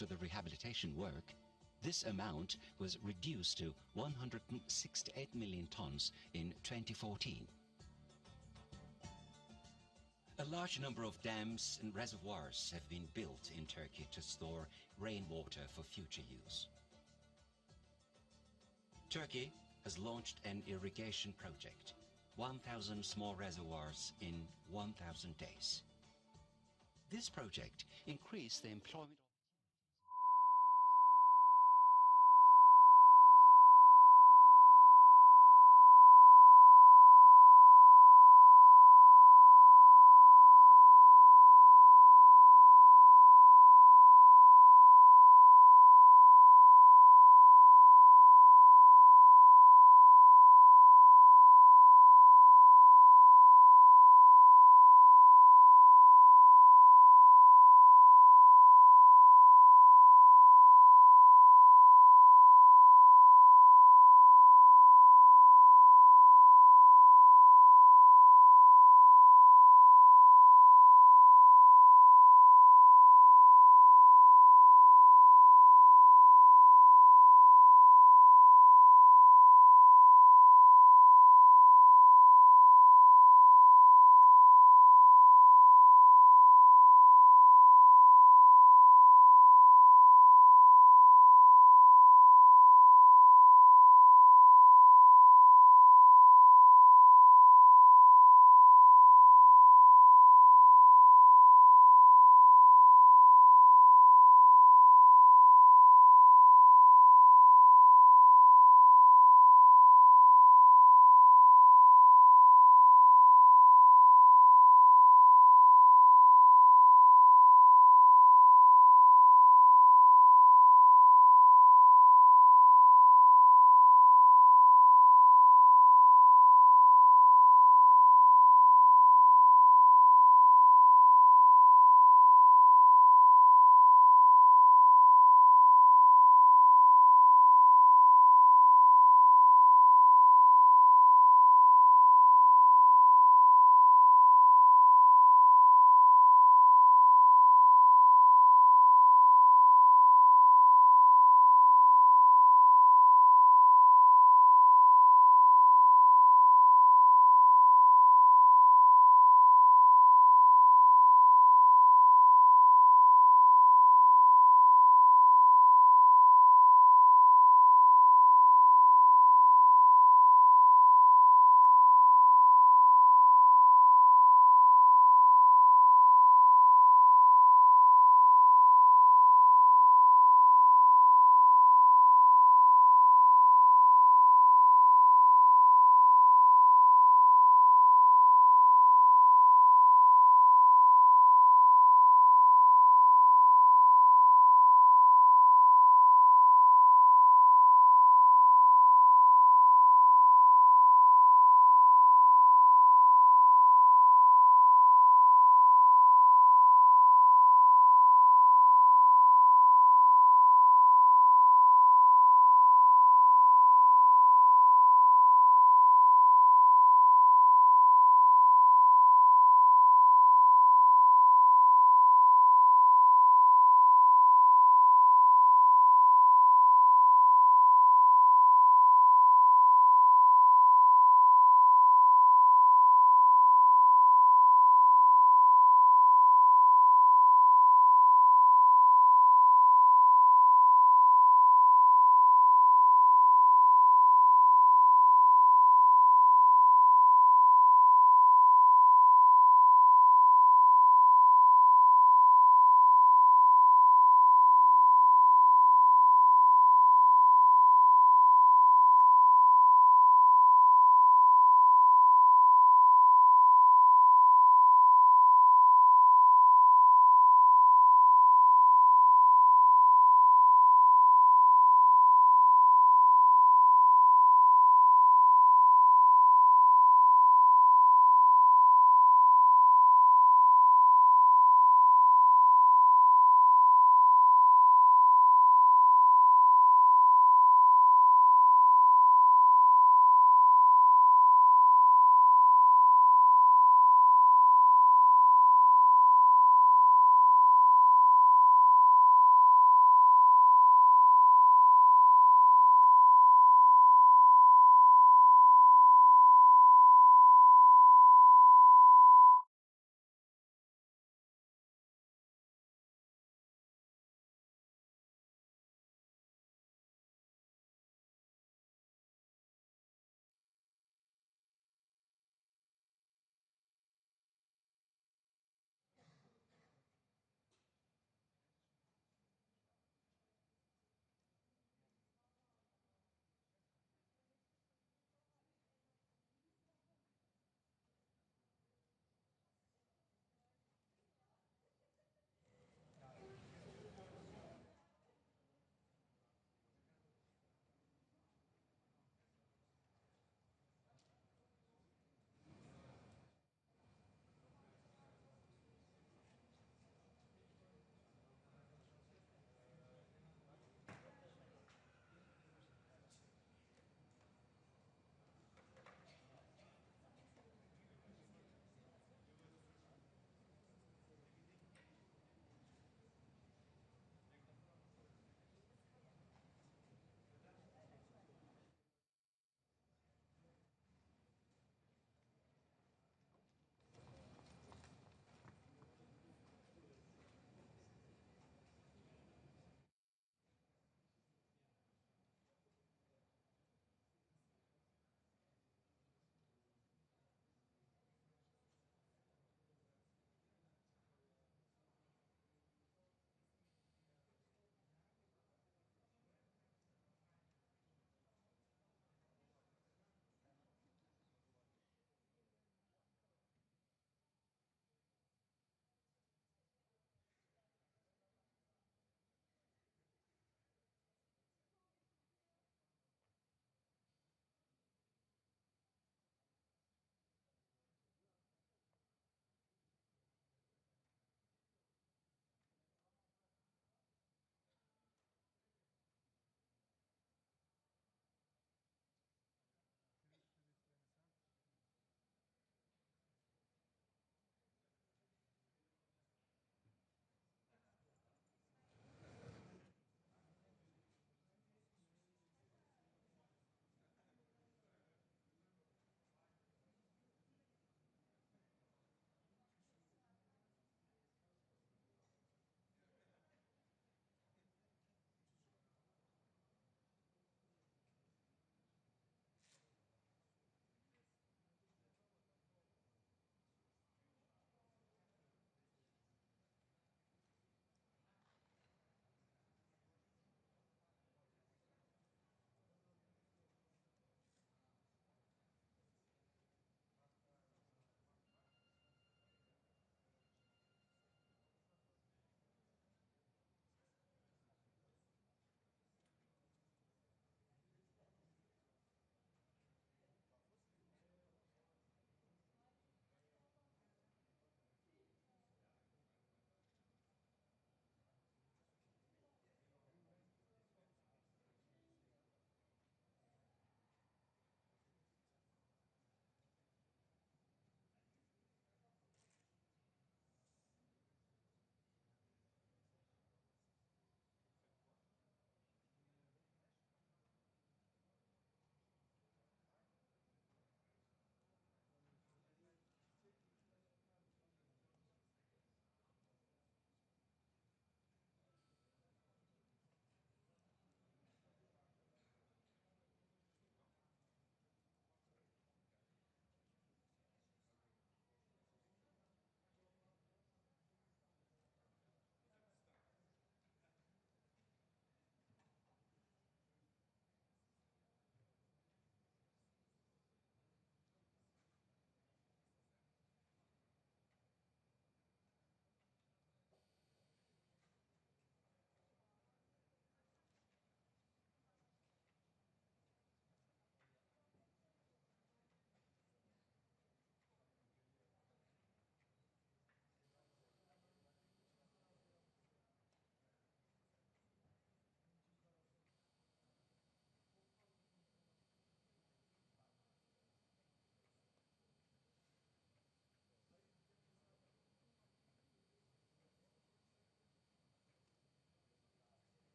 after the rehabilitation work, this amount was reduced to 168 million tons in 2014. A large number of dams and reservoirs have been built in Turkey to store rainwater for future use. Turkey has launched an irrigation project, 1,000 small reservoirs in 1,000 days. This project increased the employment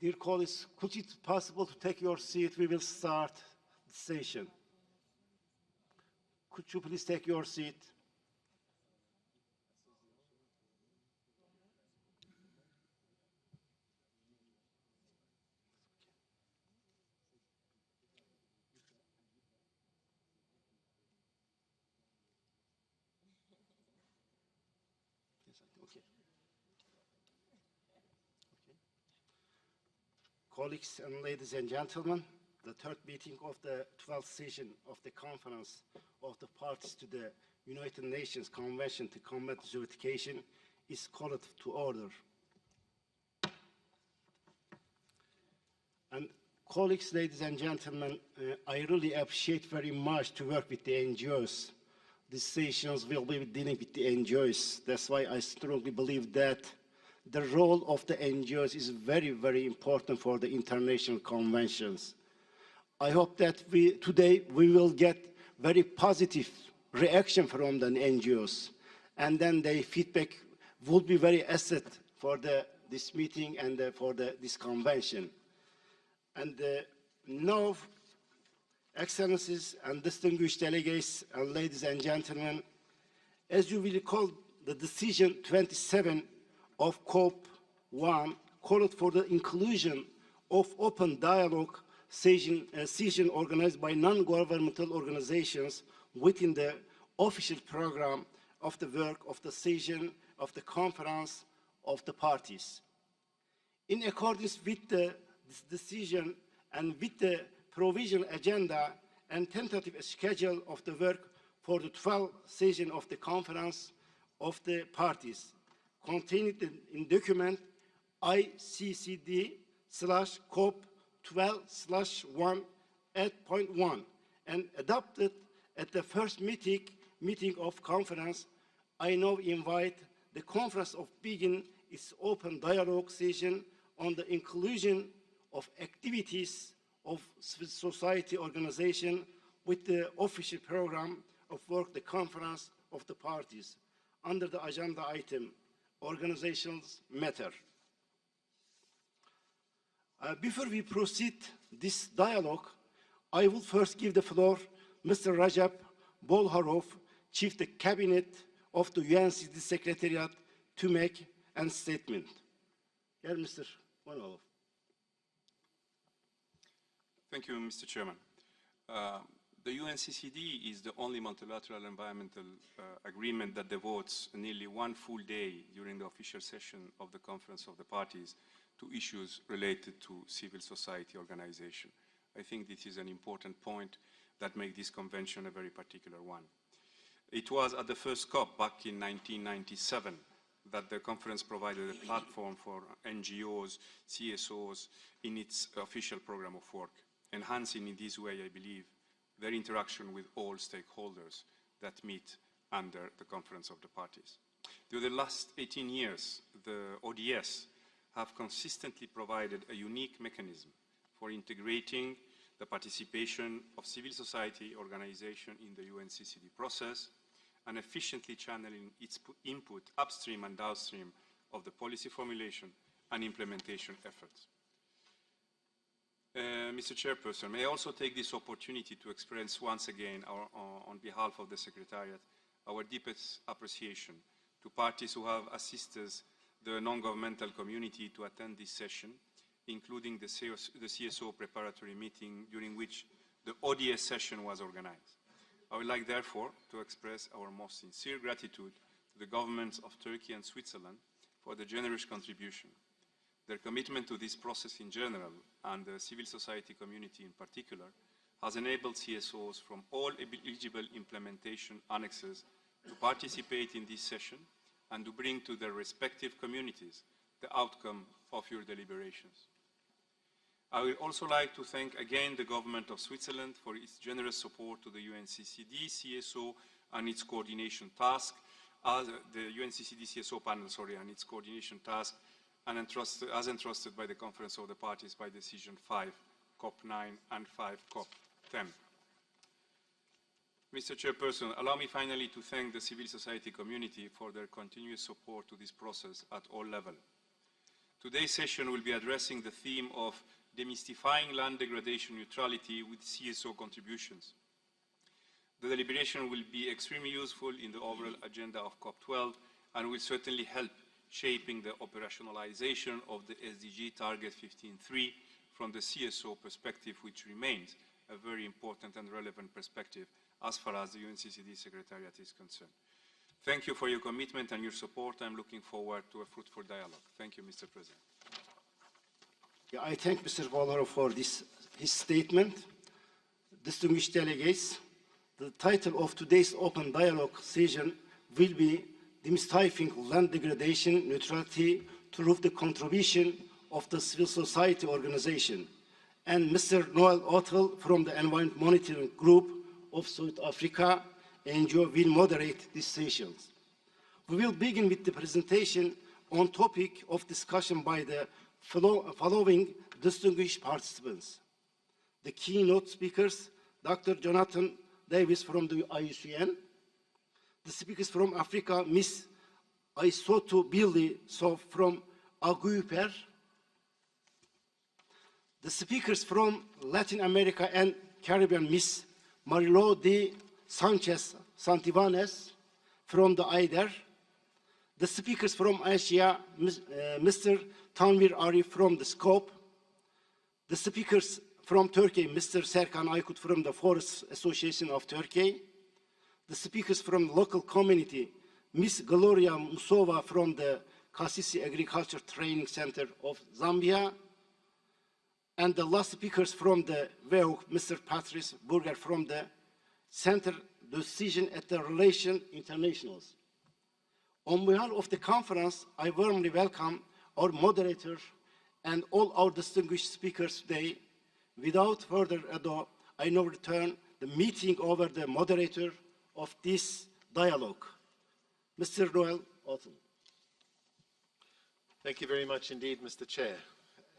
Dear colleagues, could it be possible to take your seat? We will start the session. Could you please take your seat? Okay. Colleagues and ladies and gentlemen, the third meeting of the 12th session of the Conference of the Parties to the United Nations Convention to Combat Desertification is called to order. And colleagues, ladies and gentlemen, I really appreciate very much to work with the NGOs. These sessions will be dealing with the NGOs. That's why I strongly believe that the role of the NGOs is very, very important for the international conventions. I hope that today we will get very positive reaction from the NGOs, and then their feedback would be very asset for this meeting and for this convention. And now, Excellencies and distinguished delegates and ladies and gentlemen, as you will recall, the decision 27 of COP1 called for the inclusion of open dialogue session organized by non-governmental organizations within the official program of the work of the session of the Conference of the Parties. In accordance with this decision and with the provisional agenda and tentative schedule of the work for the 12th session of the Conference of the Parties, contained in document ICCD/COP12/1 and adopted at the first meeting of conference, I now invite the conference to begin its open dialogue session on the inclusion of activities of civil society organization with the official program of work, the Conference of the Parties, under the agenda item, Organizations Matter. Before we proceed this dialogue, I will first give the floor Mr. Rajab Bolharov, Chief the Cabinet of the UNCCD Secretariat, to make a statement. Here, Mr. Bolharov. Thank you, Mr. Chairman. The UNCCD is the only multilateral environmental agreement that devotes nearly one full day during the official session of the Conference of the Parties to issues related to civil society organization. I think this is an important point that makes this convention a very particular one. It was at the first COP back in 1997 that the conference provided a platform for NGOs, CSOs in its official program of work, enhancing in this way, I believe, their interaction with all stakeholders that meet under the Conference of the Parties. During the last 18 years, the ODS have consistently provided a unique mechanism for integrating the participation of civil society organization in the UNCCD process and efficiently channeling its input upstream and downstream of the policy formulation and implementation efforts. Mr. Chairperson, may I also take this opportunity to express once again, on behalf of the Secretariat, our deepest appreciation to parties who have assisted the non-governmental community to attend this session, including the CSO preparatory meeting during which the ODS session was organized. I would like, therefore, to express our most sincere gratitude to the governments of Turkey and Switzerland for the generous contribution. Their commitment to this process in general and the civil society community in particular has enabled CSOs from all eligible implementation annexes to participate in this session and to bring to their respective communities the outcome of your deliberations. I would also like to thank again the government of Switzerland for its generous support to the UNCCD CSO and its coordination task, the UNCCD CSO panel, and its coordination task, and as entrusted by the Conference of the Parties by Decision 5, COP9, and 5, COP10. Mr. Chairperson, allow me finally to thank the civil society community for their continuous support to this process at all levels. Today's session will be addressing the theme of demystifying land degradation neutrality with CSO contributions. The deliberation will be extremely useful in the overall agenda of COP12 and will certainly help shaping the operationalization of the SDG Target 15.3 from the CSO perspective, which remains a very important and relevant perspective as far as the UNCCD Secretariat is concerned. Thank you for your commitment and your support. I'm looking forward to a fruitful dialogue. Thank you, Mr. President. Yeah, I thank Mr. Valero for his statement. Distinguished delegates, the title of today's open dialogue session will be Demystifying Land Degradation Neutrality through the contribution of the civil society organization. And Mr. Noel Othel from the Environment Monitoring Group of South Africa, NGO, will moderate these sessions. We will begin with the presentation on topic of discussion by the following distinguished participants. The keynote speakers, Dr. Jonathan Davis from the IUCN, the speakers from Africa, Ms. Aisotu Billy from AGUIPER, the speakers from Latin America and Caribbean, Ms. Marilo de Sanchez Santivanes from the IDER, the speakers from Asia, Mr. Tanvir Arif from the SCOPE, the speakers from Turkey, Mr. Serkan Aykut from the Forest Association of Turkey, the speakers from the local community, Ms. Gloria Musova from the Kasisi Agriculture Training Center of Zambia, and the last speakers from the WEOC, Mr. Patrice Burger from the Center Decision at the Relations Internationals. On behalf of the conference, I warmly welcome our moderator and all our distinguished speakers today. Without further ado, I now return the meeting over the moderator of this dialogue, Mr. Noel Othel. Thank you very much indeed, Mr. Chair.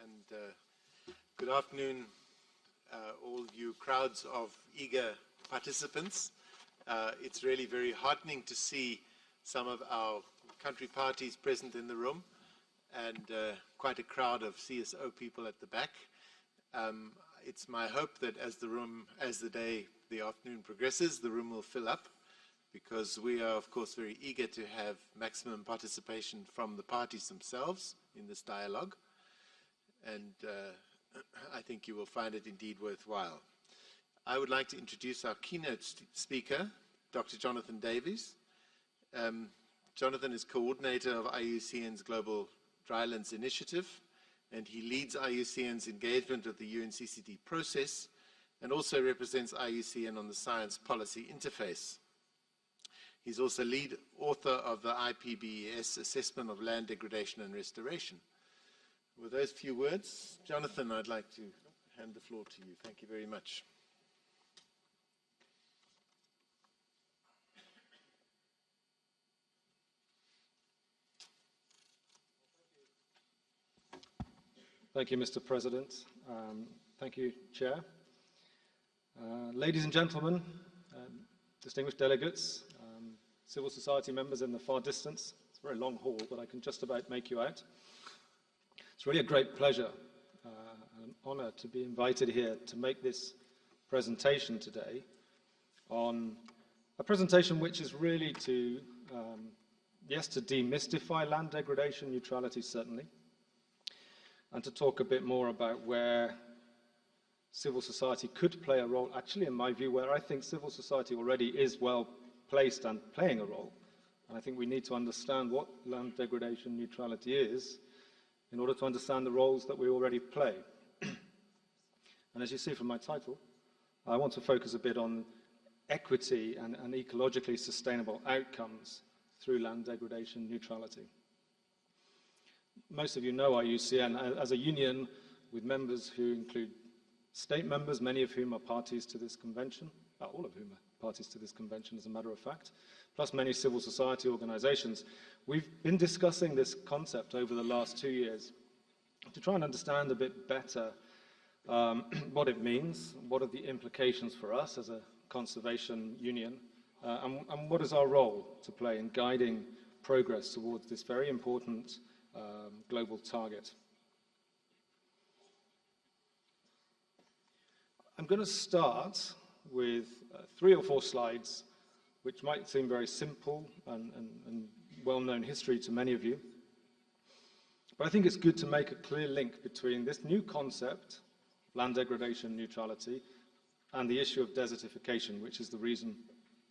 And good afternoon, all of you crowds of eager participants. It's really very heartening to see some of our country parties present in the room and quite a crowd of CSO people at the back. It's my hope that as the afternoon progresses, the room will fill up, because we are, of course, very eager to have maximum participation from the parties themselves in this dialogue. And I think you will find it indeed worthwhile. I would like to introduce our keynote speaker, Dr. Jonathan Davies. Jonathan is coordinator of IUCN's Global Drylands Initiative, and he leads IUCN's engagement with the UNCCD process and also represents IUCN on the Science Policy Interface. He's also lead author of the IPBES Assessment of Land Degradation and Restoration. With those few words, Jonathan, I'd like to hand the floor to you. Thank you very much. Thank you, Mr. President. Thank you, Chair. Ladies and gentlemen, distinguished delegates, civil society members in the far distance. It's a very long haul, but I can just about make you out. It's really a great pleasure and an honor to be invited here to make this presentation today on a presentation which is really to, yes, to demystify land degradation neutrality, certainly, and to talk a bit more about where civil society could play a role. Actually, in my view, where I think civil society already is well placed and playing a role. And I think we need to understand what land degradation neutrality is in order to understand the roles that we already play. And as you see from my title, I want to focus a bit on equity and ecologically sustainable outcomes through land degradation neutrality. Most of you know IUCN as a union with members who include state members, many of whom are parties to this convention, all of whom are parties to this convention, as a matter of fact, plus many civil society organizations. We've been discussing this concept over the last 2 years to try and understand a bit better what it means, what are the implications for us as a conservation union, and what is our role to play in guiding progress towards this very important global target. I'm going to start with 3 or 4 slides which might seem very simple and well-known history to many of you. But I think it's good to make a clear link between this new concept, land degradation neutrality, and the issue of desertification, which is the reason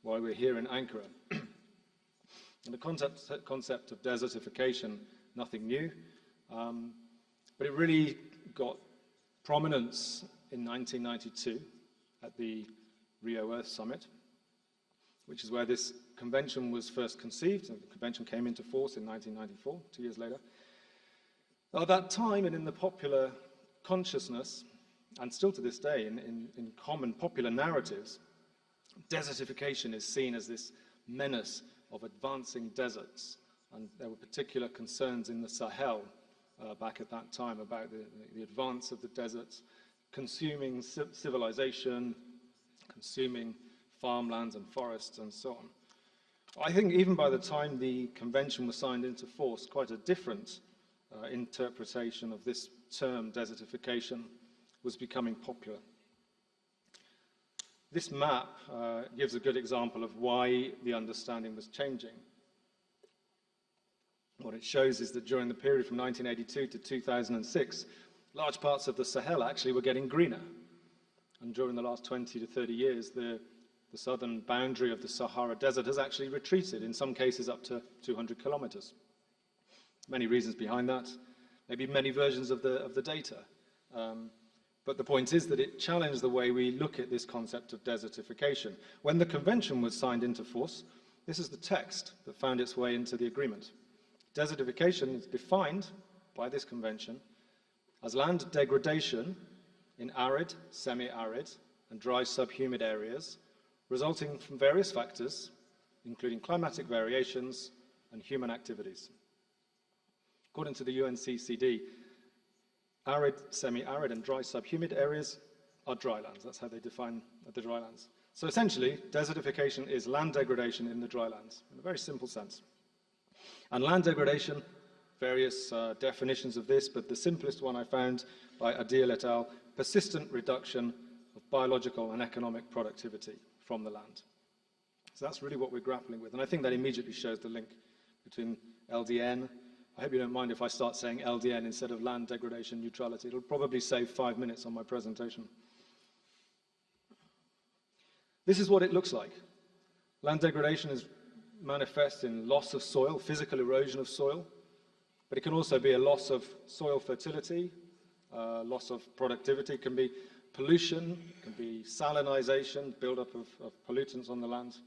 why we're here in Ankara. And the concept of desertification, nothing new, but it really got prominence in 1992 at the Rio Earth Summit, which is where this convention was first conceived, and the convention came into force in 1994, 2 years later. At that time, and in the popular consciousness, and still to this day in common popular narratives, desertification is seen as this menace of advancing deserts, and there were particular concerns in the Sahel back at that time about the advance of the deserts, consuming civilization, consuming farmlands and forests and so on. I think even by the time the convention was signed into force, quite a different interpretation of this term, desertification, was becoming popular. This map gives a good example of why the understanding was changing. What it shows is that during the period from 1982 to 2006, large parts of the Sahel actually were getting greener. And during the last 20 to 30 years, the southern boundary of the Sahara Desert has actually retreated, in some cases up to 200 kilometers. Many reasons behind that, maybe many versions of the data. But the point is that it challenged the way we look at this concept of desertification. When the convention was signed into force, this is the text that found its way into the agreement. Desertification is defined by this convention as land degradation in arid, semi-arid, and dry subhumid areas, resulting from various factors, including climatic variations and human activities. According to the UNCCD, arid, semi-arid, and dry subhumid areas are drylands. That's how they define the drylands. So essentially, desertification is land degradation in the drylands, in a very simple sense. And land degradation, various definitions of this, but the simplest one I found by Adil et al., persistent reduction of biological and economic productivity from the land. So that's really what we're grappling with. And I think that immediately shows the link between LDN. I hope you don't mind if I start saying LDN instead of land degradation neutrality. It'll probably save 5 minutes on my presentation. This is what it looks like. Land degradation is manifest in loss of soil, physical erosion of soil, but it can also be a loss of soil fertility, loss of productivity. It can be pollution, it can be salinization, buildup of pollutants on the land.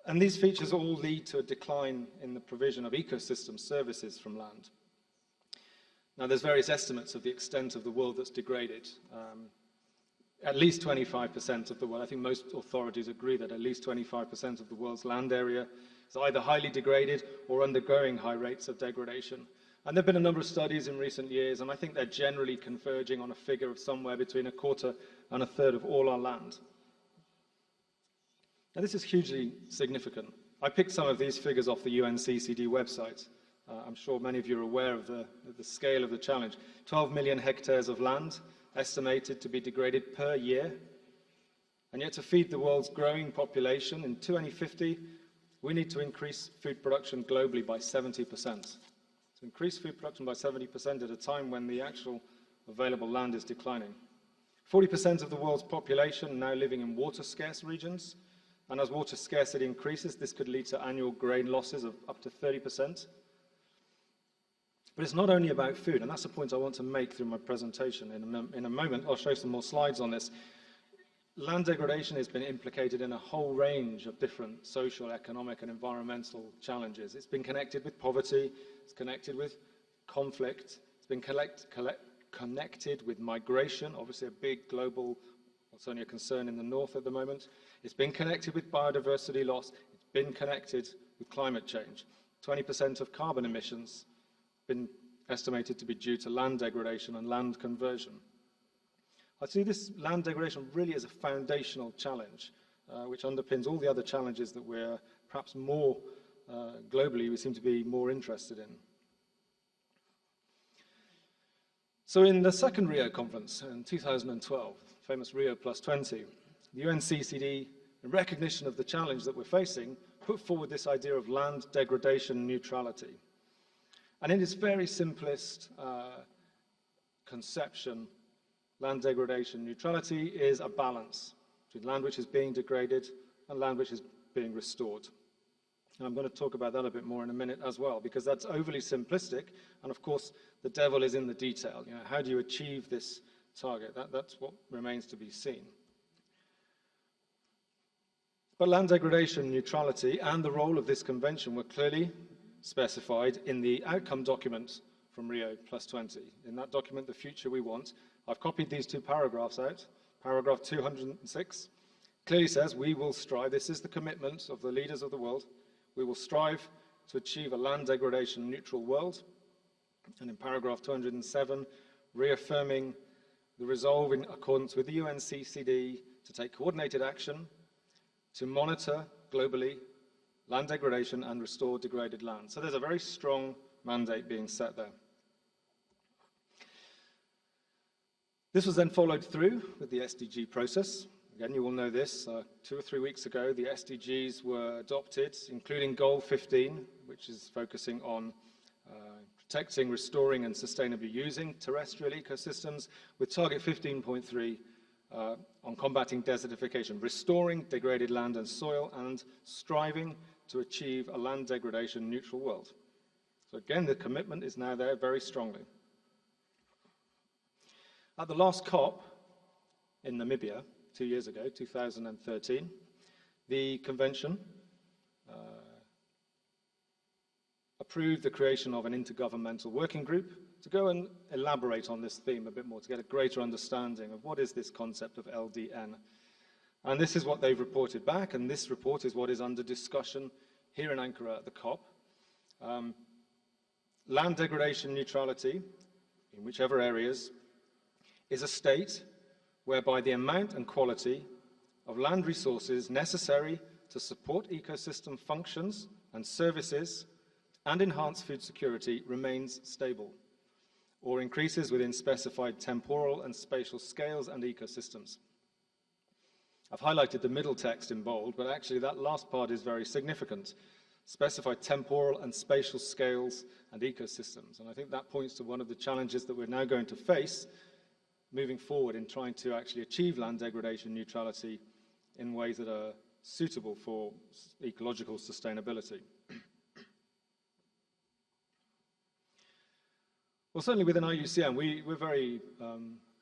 And these features all lead to a decline in the provision of ecosystem services from land. Now, there's various estimates of the extent of the world that's degraded. At least 25% of the world, I think most authorities agree that at least 25% of the world's land area is either highly degraded or undergoing high rates of degradation. And there have been a number of studies in recent years, and I think they're generally converging on a figure of somewhere between a quarter and a third of all our land. Now, this is hugely significant. I picked some of these figures off the UNCCD website. I'm sure many of you are aware of the scale of the challenge. 12 million hectares of land estimated to be degraded per year. And yet to feed the world's growing population in 2050, we need to increase food production globally by 70%. To increase food production by 70% at a time when the actual available land is declining. 40% of the world's population now living in water-scarce regions. And as water scarcity increases, this could lead to annual grain losses of up to 30%. But it's not only about food, and that's the point I want to make through my presentation. In a moment, I'll show some more slides on this. Land degradation has been implicated in a whole range of different social, economic, and environmental challenges. It's been connected with poverty, it's connected with conflict, it's been connected with migration, obviously a big global, it's only a concern in the north at the moment. It's been connected with biodiversity loss, it's been connected with climate change. 20% of carbon emissions been estimated to be due to land degradation and land conversion. I see this land degradation really as a foundational challenge, which underpins all the other challenges that we're perhaps more globally, we seem to be more interested in. So in the second Rio conference in 2012, famous Rio +20, the UNCCD, in recognition of the challenge that we're facing, put forward this idea of land degradation neutrality. And in its very simplest conception, land degradation neutrality is a balance between land which is being degraded and land which is being restored. And I'm going to talk about that a bit more in a minute as well, because that's overly simplistic, and of course the devil is in the detail. You know, how do you achieve this target? That's what remains to be seen. But land degradation neutrality and the role of this convention were clearly specified in the outcome document from Rio +20. In that document, The Future We Want, I've copied these two paragraphs out. Paragraph 206 clearly says, we will strive, this is the commitment of the leaders of the world, we will strive to achieve a land degradation neutral world. And in paragraph 207, reaffirming the resolve in accordance with the UNCCD to take coordinated action to monitor globally land degradation and restore degraded land. So there's a very strong mandate being set there. This was then followed through with the SDG process. Again, you will know this, 2 or 3 weeks ago, the SDGs were adopted, including Goal 15, which is focusing on protecting, restoring, and sustainably using terrestrial ecosystems, with Target 15.3 on combating desertification, restoring degraded land and soil, and striving to achieve a land degradation neutral world. So again, the commitment is now there very strongly. At the last COP in Namibia, 2 years ago, 2013, the convention approved the creation of an intergovernmental working group to go and elaborate on this theme a bit more, to get a greater understanding of what is this concept of LDN. And this is what they've reported back, and this report is what is under discussion here in Ankara at the COP. Land degradation neutrality, in whichever areas, is a state whereby the amount and quality of land resources necessary to support ecosystem functions and services and enhance food security remains stable or increases within specified temporal and spatial scales and ecosystems. I've highlighted the middle text in bold, but actually that last part is very significant. Specified temporal and spatial scales and ecosystems. And I think that points to one of the challenges that we're now going to face moving forward in trying to actually achieve land degradation neutrality in ways that are suitable for ecological sustainability. Well, certainly within IUCN, we're very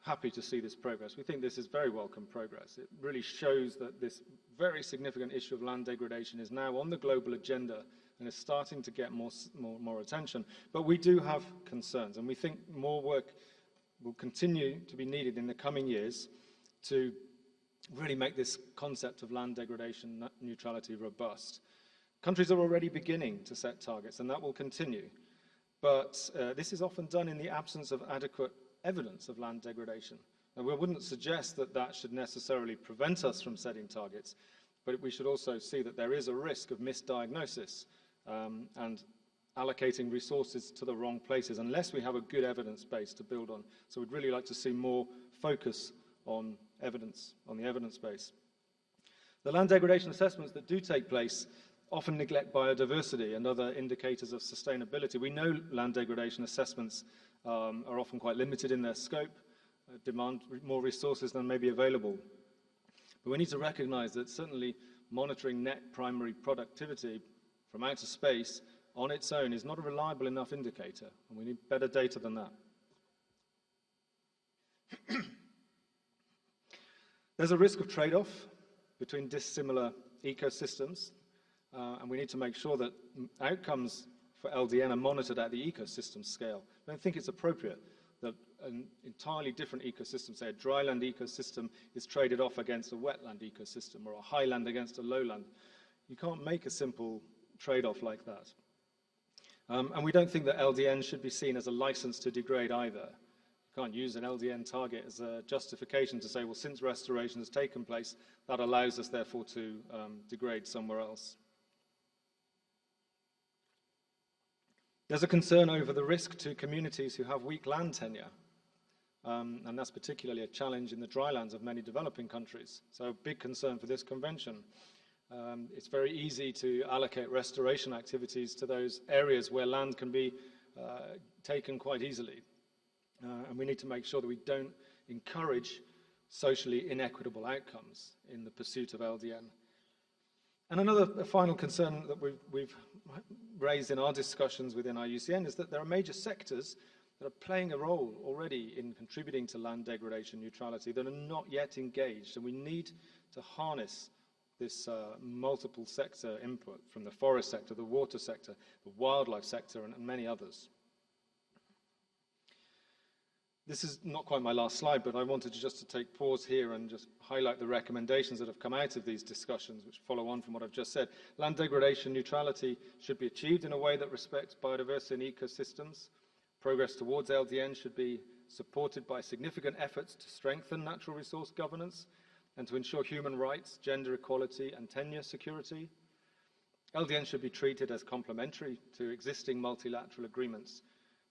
happy to see this progress. We think this is very welcome progress. It really shows that this very significant issue of land degradation is now on the global agenda and is starting to get more attention. But we do have concerns, and we think more work will continue to be needed in the coming years to really make this concept of land degradation neutrality robust. Countries are already beginning to set targets, and that will continue. But this is often done in the absence of adequate evidence of land degradation. And we wouldn't suggest that that should necessarily prevent us from setting targets, but we should also see that there is a risk of misdiagnosis and allocating resources to the wrong places unless we have a good evidence base to build on. So we'd really like to see more focus on evidence, on the evidence base. The land degradation assessments that do take place often neglect biodiversity and other indicators of sustainability. We know land degradation assessments are often quite limited in their scope, demand more resources than may be available. But we need to recognize that certainly monitoring net primary productivity from outer space on its own is not a reliable enough indicator, and we need better data than that. There's a risk of trade-off between dissimilar ecosystems, and we need to make sure that outcomes for LDN are monitored at the ecosystem scale. I don't think it's appropriate that an entirely different ecosystem, say a dryland ecosystem, is traded off against a wetland ecosystem or a highland against a lowland. You can't make a simple trade-off like that. And we don't think that LDN should be seen as a license to degrade either. You can't use an LDN target as a justification to say, well, since restoration has taken place, that allows us, therefore, to degrade somewhere else. There's a concern over the risk to communities who have weak land tenure. and that's particularly a challenge in the drylands of many developing countries. So a big concern for this convention. It's very easy to allocate restoration activities to those areas where land can be taken quite easily. And we need to make sure that we don't encourage socially inequitable outcomes in the pursuit of LDN. And another final concern that we've raised in our discussions within IUCN is that there are major sectors that are playing a role already in contributing to land degradation neutrality that are not yet engaged, and we need to harness this multiple sector input from the forest sector, the water sector, the wildlife sector, and many others. This is not quite my last slide, but I wanted just to take pause here and just highlight the recommendations that have come out of these discussions, which follow on from what I've just said. Land degradation neutrality should be achieved in a way that respects biodiversity and ecosystems. Progress towards LDN should be supported by significant efforts to strengthen natural resource governance and to ensure human rights, gender equality, and tenure security. LDN should be treated as complementary to existing multilateral agreements,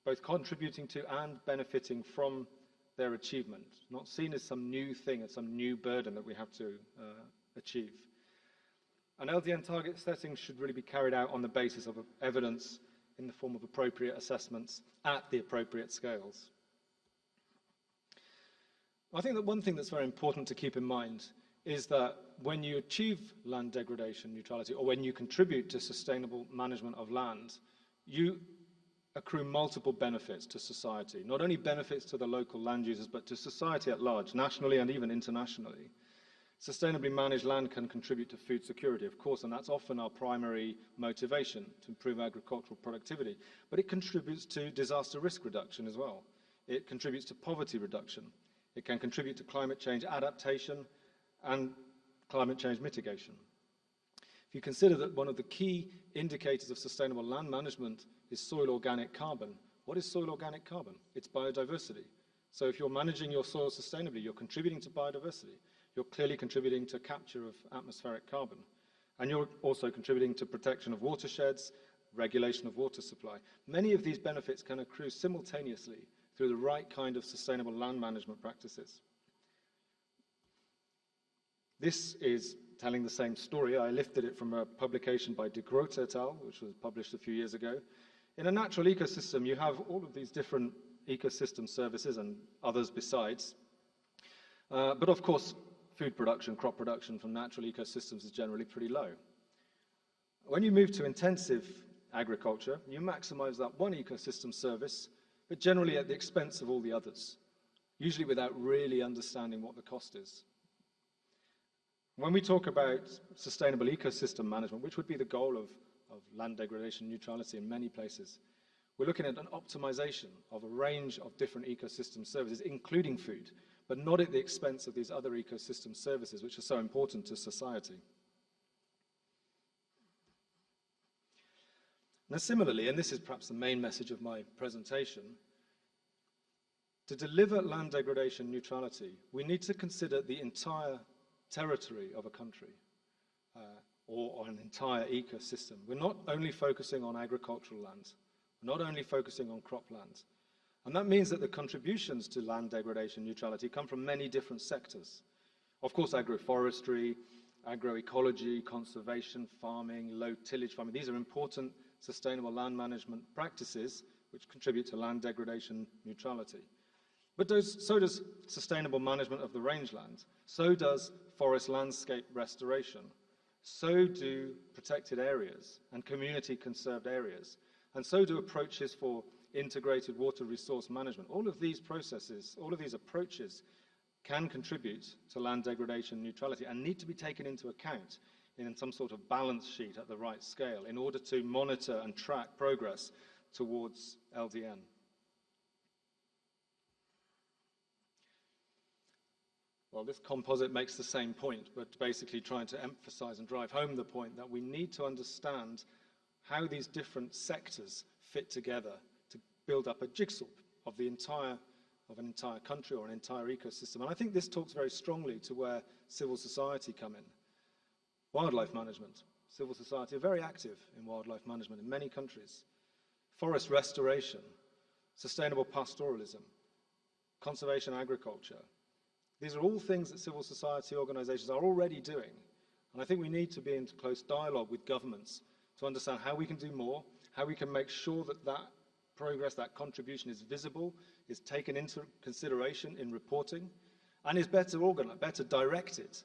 both contributing to and benefiting from their achievement, not seen as some new thing, as some new burden that we have to achieve. And LDN target setting should really be carried out on the basis of evidence in the form of appropriate assessments at the appropriate scales. I think that one thing that's very important to keep in mind is that when you achieve land degradation neutrality, or when you contribute to sustainable management of land, you accrue multiple benefits to society, not only benefits to the local land users, but to society at large, nationally and even internationally. Sustainably managed land can contribute to food security, of course, and that's often our primary motivation, to improve agricultural productivity. But it contributes to disaster risk reduction as well. It contributes to poverty reduction. It can contribute to climate change adaptation and climate change mitigation. If you consider that one of the key indicators of sustainable land management is soil organic carbon, what is soil organic carbon? It's biodiversity. So if you're managing your soil sustainably, you're contributing to biodiversity. You're clearly contributing to capture of atmospheric carbon. And you're also contributing to protection of watersheds, regulation of water supply. Many of these benefits can accrue simultaneously through the right kind of sustainable land management practices. This is telling the same story. I lifted it from a publication by De Groot et al., which was published a few years ago. In a natural ecosystem, you have all of these different ecosystem services and others besides. But of course, food production, crop production from natural ecosystems is generally pretty low. When you move to intensive agriculture, you maximize that one ecosystem service, but generally at the expense of all the others, usually without really understanding what the cost is. When we talk about sustainable ecosystem management, which would be the goal of land degradation neutrality in many places, we're looking at an optimization of a range of different ecosystem services, including food, but not at the expense of these other ecosystem services, which are so important to society. Now, similarly, and this is perhaps the main message of my presentation, to deliver land degradation neutrality, we need to consider the entire territory of a country or an entire ecosystem. We're not only focusing on agricultural land, we're not only focusing on cropland. And that means that the contributions to land degradation neutrality come from many different sectors. Of course, agroforestry, agroecology, conservation, farming, low tillage farming, these are important sustainable land management practices which contribute to land degradation neutrality. But so does sustainable management of the rangeland, so does forest landscape restoration, so do protected areas and community conserved areas, and so do approaches for integrated water resource management. All of these processes, all of these approaches can contribute to land degradation neutrality and need to be taken into account in some sort of balance sheet at the right scale in order to monitor and track progress towards LDN. Well, this composite makes the same point, but basically trying to emphasize and drive home the point that we need to understand how these different sectors fit together to build up a jigsaw of an entire country or an entire ecosystem. And I think this talks very strongly to where civil society come in. Wildlife management. Civil society are very active in wildlife management in many countries. Forest restoration, sustainable pastoralism, conservation agriculture. These are all things that civil society organizations are already doing. And I think we need to be in close dialogue with governments to understand how we can do more, how we can make sure that that progress, that contribution is visible, is taken into consideration in reporting, and is better organized, better directed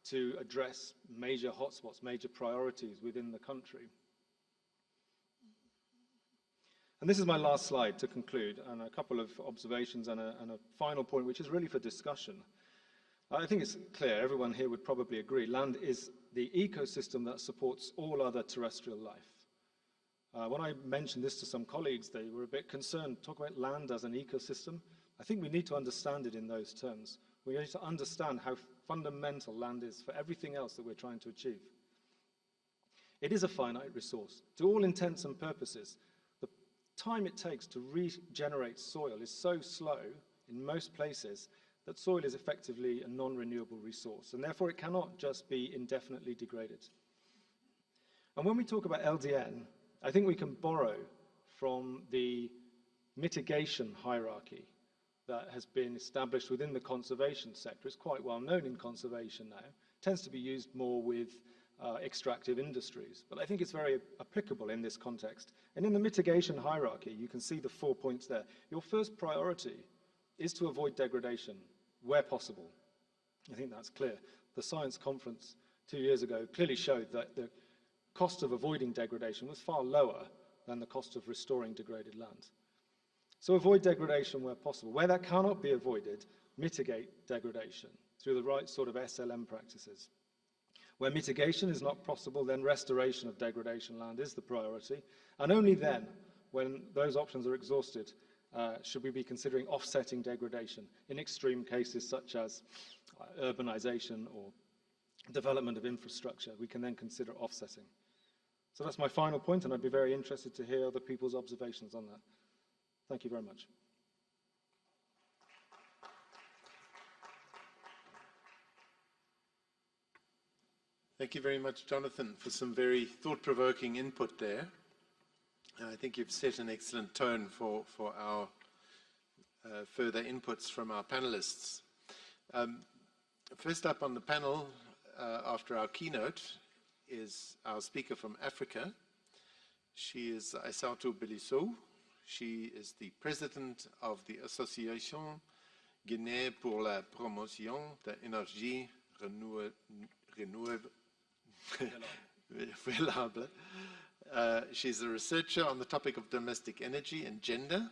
to address major hotspots, major priorities within the country. And this is my last slide to conclude, and a couple of observations and a final point, which is really for discussion. I think it's clear, everyone here would probably agree, land is the ecosystem that supports all other terrestrial life. When I mentioned this to some colleagues, they were a bit concerned. Talk about land as an ecosystem. I think we need to understand it in those terms. We need to understand how fundamental land is for everything else that we're trying to achieve. It is a finite resource. To all intents and purposes, the time it takes to regenerate soil is so slow in most places that soil is effectively a non-renewable resource, and therefore it cannot just be indefinitely degraded. And when we talk about LDN, I think we can borrow from the mitigation hierarchy that has been established within the conservation sector. It's quite well known in conservation now. It tends to be used more with extractive industries, but I think it's very applicable in this context. And in the mitigation hierarchy, you can see the 4 points there. Your first priority is to avoid degradation where possible. I think that's clear. The science conference 2 years ago clearly showed that the cost of avoiding degradation was far lower than the cost of restoring degraded land. So avoid degradation where possible. Where that cannot be avoided, mitigate degradation through the right sort of SLM practices. Where mitigation is not possible, then restoration of degradation land is the priority. And only then, when those options are exhausted, should we be considering offsetting degradation in extreme cases such as urbanization or development of infrastructure. We can then consider offsetting. So that's my final point, and I'd be very interested to hear other people's observations on that. Thank you very much. Thank you very much, Jonathan, for some very thought-provoking input there. I think you've set an excellent tone for our further inputs from our panelists. First up on the panel, after our keynote, is our speaker from Africa. She is Aissatou Bilisso. She is the president of the Association Guinée pour la Promotion de l'Énergie Renouvelable. She's a researcher on the topic of domestic energy and gender,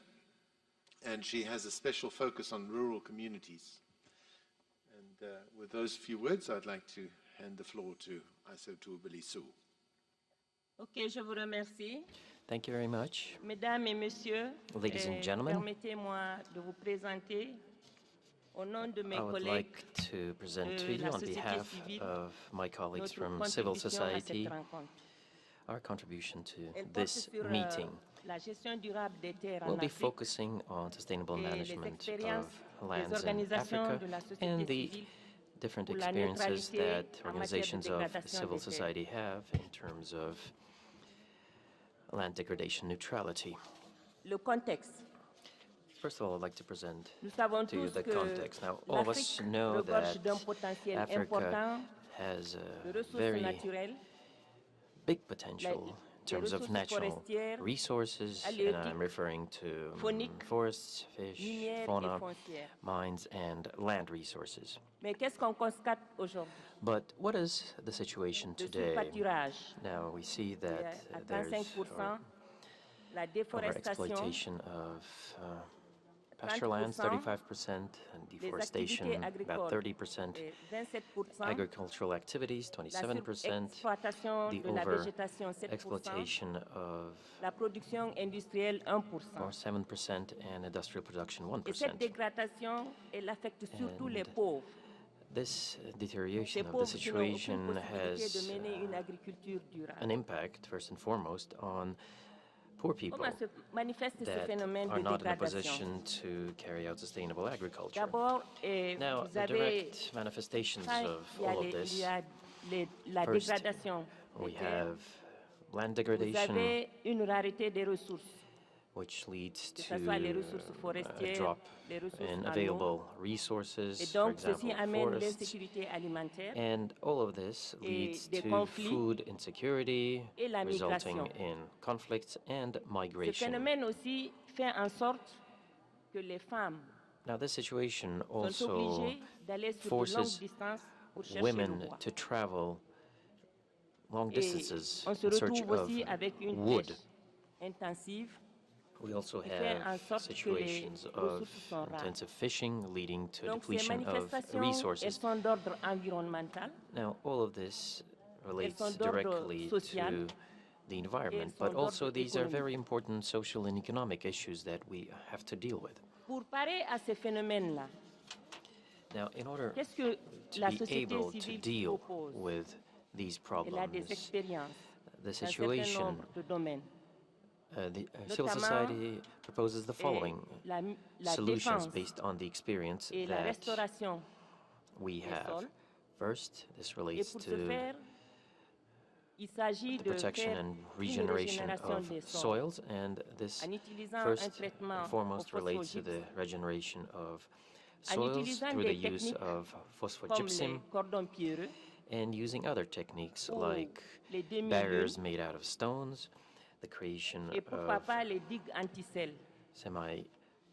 and she has a special focus on rural communities. And with those few words, I'd like to hand the floor to Aissatou Bilisso. Ok, je vous remercie. Thank you very much. Mesdames et messieurs, Ladies and gentlemen, permettez-moi de vous présenter au nom de mes I would collègues like to present to you la on société behalf civile of my colleagues notre from civil contribution à cette society rencontre. our contribution to Elle porte this sur meeting. la gestion durable des terres We'll en be Afrique focusing on sustainable et les management expériences of des lands in organisations Africa de la société and the civile different pour la experiences neutralité that en matière de organizations of dégradation civil des terres. society have in terms of land degradation neutrality. Le contexte. First of all, I'd like to present Nous savons to you tous the que context. Now, all of us l'Afrique know regorge that d'un potentiel Africa important has de a ressources very naturelles, big potential in terms of ressources natural forestières, resources, and halieutiques, I'm referring to fauniques, forests, fish, minières et fauna, foncières. mines, and land resources. Mais qu'est-ce qu'on constate aujourd'hui? But what is the situation Le today? surpâturage, Now we see à that there's 35%, la déforestation, overexploitation of pasture lands, 35%, and les deforestation, activités about agricoles, 30%, 27%, agricultural activities, la 27%, exploitation the de la végétation, 7%, over-exploitation of la production industrielle, 1%. or 7%, and industrial production, Et cette 1%. dégradation, elle affecte surtout les And pauvres. This Ces deterioration of the pauvres qui n'ont aucune situation possibilité has de mener une agriculture durable. an impact, first and foremost, on poor people Comment se manifeste ce that phénomène are de not in a dégradation? position to carry out sustainable agriculture. D'abord, Now, vous the avez direct manifestations enfin, of il y a all of les- this, il y a la First, dégradation des we terres. have land Vous degradation, avez une rareté des ressources. which leads que to ce soit les ressources a forestières, drop les ressources in en eau. available Et resources, for donc, ceci example, amène forests. l'insécurité alimentaire And all of this et leads des to conflits food insecurity, et la resulting migration. in conflicts and Ce migration. phénomène aussi fait en sorte que les femmes Now, this situation sont also obligées d'aller sur de longues forces distances pour chercher le women bois. to travel long Et distances on se in search retrouve of aussi avec une wood. pêche intensive We also qui fait en have sorte que les situations of ressources sont rares. intensive fishing leading to Donc ces depletion of manifestations, elles resources. sont d'ordre environnemental, Now, all of this relates sont d'ordre directly social, to the environment, sont but also d'ordre these are économique. very important social and economic issues that we have to deal with. Pour parer à ces phénomènes-là, Now, in order qu'est-ce que to la be société able to civile deal propose? with these Elle a des problems, expériences the dans un certain situation, nombre de domaines. the civil Notamment, society proposes the following La solutions défense based on the experience et la that restauration we des have. sols. First, this Et relates pour ce to faire, il s'agit the de protection faire and une regeneration régénération of des sols soils, and this en utilisant un first traitement and au foremost relates to phosphogypse, the regeneration of en soils utilisant through the des use techniques of comme phosphogypsum les cordons pierreux and using other techniques ou like les demi-lunes barriers made out of stones, the creation et pourquoi of pas les digues anti-sel. Vous avez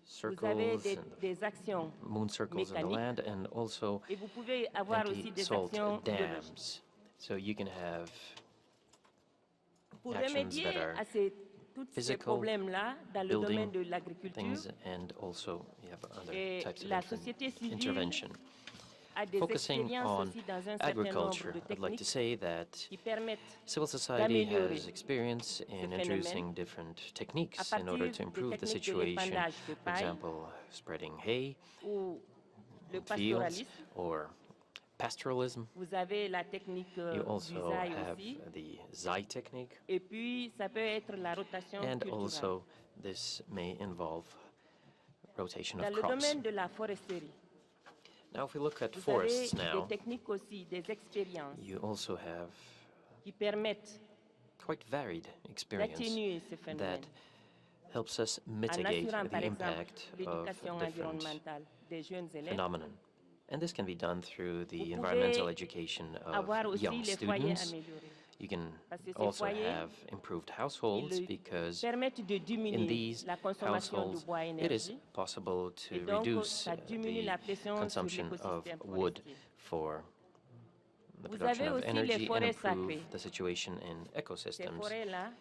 semi-circles and des actions moon circles in the mécaniques land, and also et vous pouvez avoir aussi des anti-salt actions biologiques. dams. So you can have Pour actions remédier that are à tous ces physical, problèmes-là dans le building domaine de l'agriculture, things, and also you have other Et types of la société civile intervention. a des Focusing expériences on aussi dans un certain nombre agriculture, de I'd like to techniques say that qui permettent civil society d'améliorer has experience in phénomène introducing different à techniques in partir order to des improve the techniques de situation. l'épandage de For paille example, spreading hay ou le in fields pastoralisme. or pastoralism. Vous avez la technique You du also ZAI have aussi. the Zai technique, Et puis, ça peut être la rotation and culturelle. also this may involve rotation Dans of le crops. domaine de la foresterie, Now, if we look at vous forests avez now, des techniques aussi, des expériences you also have qui permettent quite varied experience d'atténuer ce phénomène that helps us en mitigate assurant, the par exemple, impact of l'éducation different environnementale des jeunes élèves. phenomenon. And this can be done through the Vous environmental pouvez education avoir of aussi young les foyers students. améliorés. You can Parce que ces also foyers, have improved households Ils because permettent de in diminuer these la consommation de households bois et it is énergie. possible to Et donc, reduce ça diminue la the pression sur consumption of l'écosystème wood forestier. for the Vous production avez of aussi les energy and forêts improve sacrées. the situation in Ces ecosystems. forêts-là,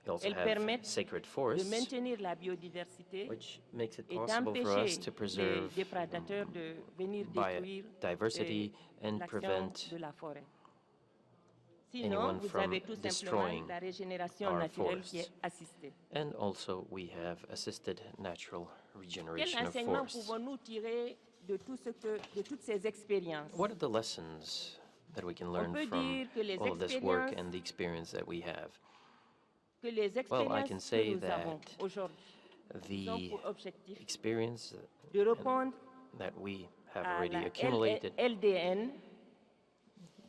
You also elles have permettent sacred de forests, maintenir la biodiversité which makes it et possible for us d'empêcher to les preserve déprédateurs de venir détruire biodiversity and l'action prevent de la forêt. Sinon, anyone vous from avez tout simplement destroying la régénération our naturelle qui est forests. assistée. And also, we have assisted natural Quel regeneration of enseignement forests. pouvons-nous tirer de toutes ces expériences? What are the lessons that we can learn peut from dire que les all of this work expériences- and the experience that we have? Que les Well, I can expériences say que nous avons that aujourd'hui ont The pour objectif experience de répondre that we have à already la accumulated LDN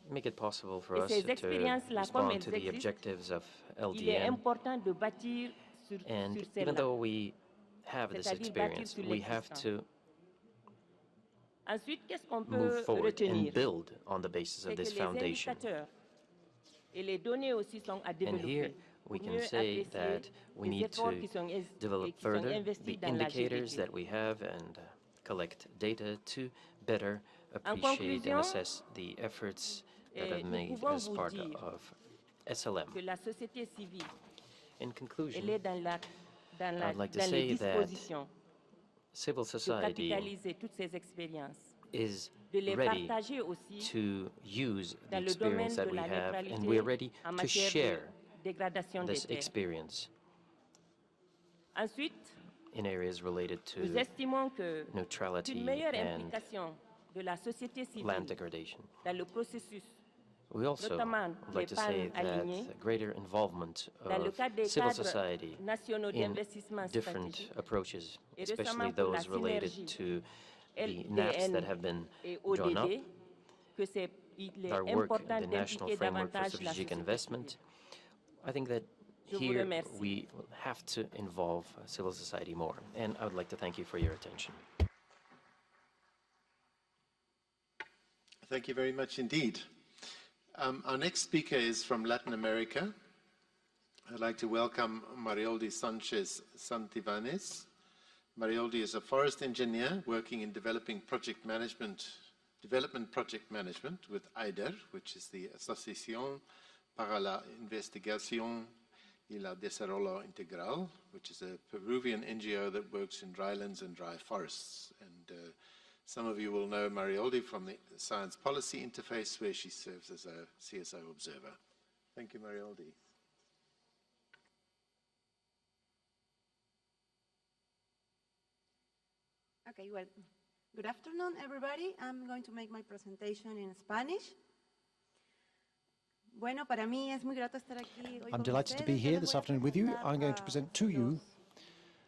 make it possible for Et us ces to expériences-là, comme respond elles to the existent, objectives of il est LDN. important de bâtir sur And even celle-là. though we have this C'est-à-dire bâtir experience, sur we have l'existant. to Ensuite, qu'est-ce qu'on move peut forward and retenir? build on the basis C'est of que this les foundation. indicateurs et les données aussi sont à And développer. here we pour can mieux say apprécier that we les need efforts to qui sont develop qui sont further investis the dans la indicators GDP. that we have and collect data to better En appreciate and conclusion, assess the efforts that are nous made pouvons as vous part dire of SLM. Que la société civile, In conclusion, elle est dans I'd like to dans les say that dispositions civil de society capitaliser toutes ces expériences, is de les ready partager aussi to use the dans le domaine experience de that we la have, and neutralité we're ready en to matière share de dégradation des this terres. experience Ensuite, in areas related nous to estimons que neutrality une meilleure and implication de la société civile land degradation. dans le processus, We also notamment would like les to say pannes alignées, that greater involvement dans le of cadre des civil cadres society nationaux in d'investissement different stratégique approaches, et especially récemment pour la those related synergie to the NAPs that have been et drawn up, ODD, que il est our work important in the National d'impliquer Framework for davantage la Strategic société Investment. civile. I think that vous here remercie. we will have to involve civil society more, and I would like to thank you for your attention. Thank you very much indeed. Our next speaker is from Latin America. I'd like to welcome Marioldi Sanchez Santivanes. Marioldi is a forest engineer working in development project management with AIDER, which is the Asociación para la Investigación y la Desarrollo Integral, which is a Peruvian NGO that works in drylands and dry forests. And some of you will know Marioldi from the Science Policy Interface, where she serves as a CSO observer. Thank you, Marioldi. Okay, well, good afternoon, everybody. I'm going to make my presentation in Spanish. Bueno, para mí es muy grato estar aquí hoy I'm con delighted to ustedes. be Yo here les this voy a afternoon with you. presentar I'm going to present to you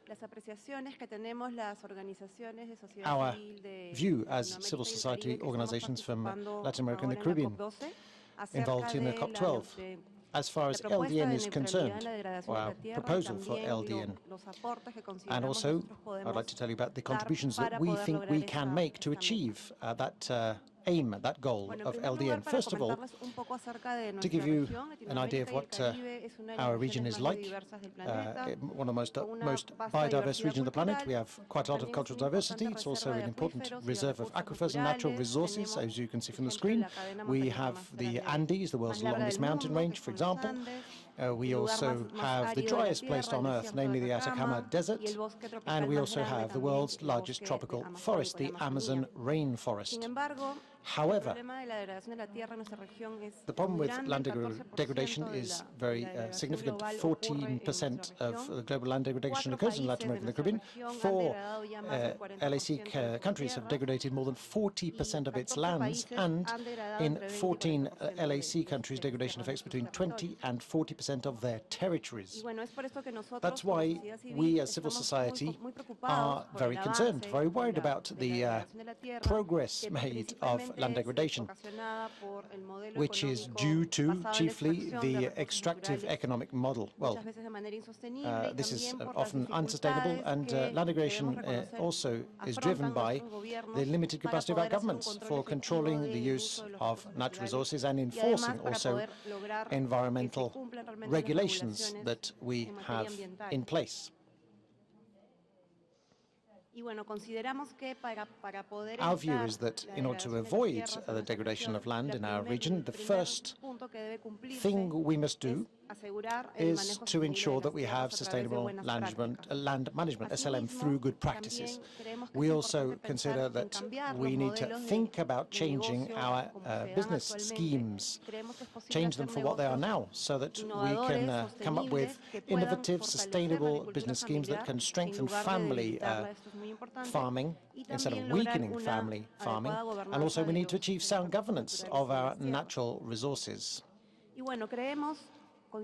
las apreciaciones que tenemos las organizaciones de sociedad our civil de view as Latinoamérica civil y el society Caribe que organizations estamos from participando Latin America and the ahora en la Caribbean COP12 acerca involved in the de COP12. de As far as la propuesta LDN de is neutralidad concerned, en la degradación or de our la tierra y proposal for también LDN. los aportes que And consideramos also, nosotros I'd like podemos to tell you about the dar contributions that para we poder think lograr we can make to esta meta. achieve that aim, that goal Bueno, en of primer lugar, LDN. para First of all, comentarles un poco acerca de to nuestra give you región, an idea of Latinoamérica y el what Caribe es una de las our region regiones is más like, biodiversas del planeta, one of the con una most vasta biodiverse diversidad regions of the planet. cultural, We have quite a lot of también es cultural una diversity. importante It's also reserva an de important acuíferos y reserve of recursos aquifers and natural naturales. resources, Tenemos, as you can see por from the ejemplo, screen. la cadena We montañosa have más the grande, Andes, the world's más larga longest del mountain mundo, range, que for son los example. Andes, We el lugar also más have the árido de la driest place Tierra, on el Earth, desierto namely de the Atacama Atacama, Desert, y el bosque tropical and we más also grande have the también, world's el largest bosque tropical amazónico, forest, la the Amazonía. Amazon rainforest. Sin embargo, el However, problema de la degradación de la tierra en nuestra región es the problem muy with grande. land El 14% degradation de is la very degradación significant. global ocurre en 14% nuestra of región. global land degradation Cuatro occurs in Latin países America de and the nuestra Caribbean. región han 4 degradado ya más del 40% LAC de sus countries have tierras, degraded more than 40% of its 14 lands, países and han degradado in entre 20 y 14 40% de LAC countries, degradation affects between 20 and 40% of their Y territories. bueno, es por esto que nosotros, That's como why sociedad civil, we as civil estamos society muy preocupados are por very el concerned, avance very worried de la- about de la the degradación de la tierra, progress que made of principalmente land es degradation, ocasionada por el modelo which is económico due to basado en la chiefly extracción de the recursos extractive naturales, economic model. Well, muchas veces de manera insostenible, y this is también por las often unsustainable, dificultades and que land degradation debemos reconocer also is afrontan driven by nuestros gobiernos the limited para capacity of our poder hacer un governments control for efectivo controlling the del use uso de los of recursos natural naturales, resources and y enforcing además para also poder lograr que se environmental cumplan realmente las regulations regulaciones that we en materia have ambiental. in place. Y bueno, consideramos que para poder Our view evitar is that la in order to degradación de las avoid tierras en the nuestra degradation región, of land in our el region, the primer first punto que debe cumplirse thing we must do es asegurar el is manejo to sostenible ensure de that las we tierras have a través de sustainable buenas land management, SLM, Asimismo, through good practices. también creemos que We es also importante consider pensar en that cambiar we los need to modelos de- think about de changing negocio our como se dan business actualmente. schemes, Creemos que es posible change them hacer for what they are negocios now, so that we innovadores, can come up with sostenibles, que puedan innovative, fortalecer la sustainable agricultura business schemes that familiar can strengthen en lugar de family debilitarla. Esto es muy importante. farming Y instead of también lograr weakening una family farming. adecuada And also gobernanza we de need to los achieve sound recursos governance naturales of de our las tierras. natural resources. Y bueno, creemos,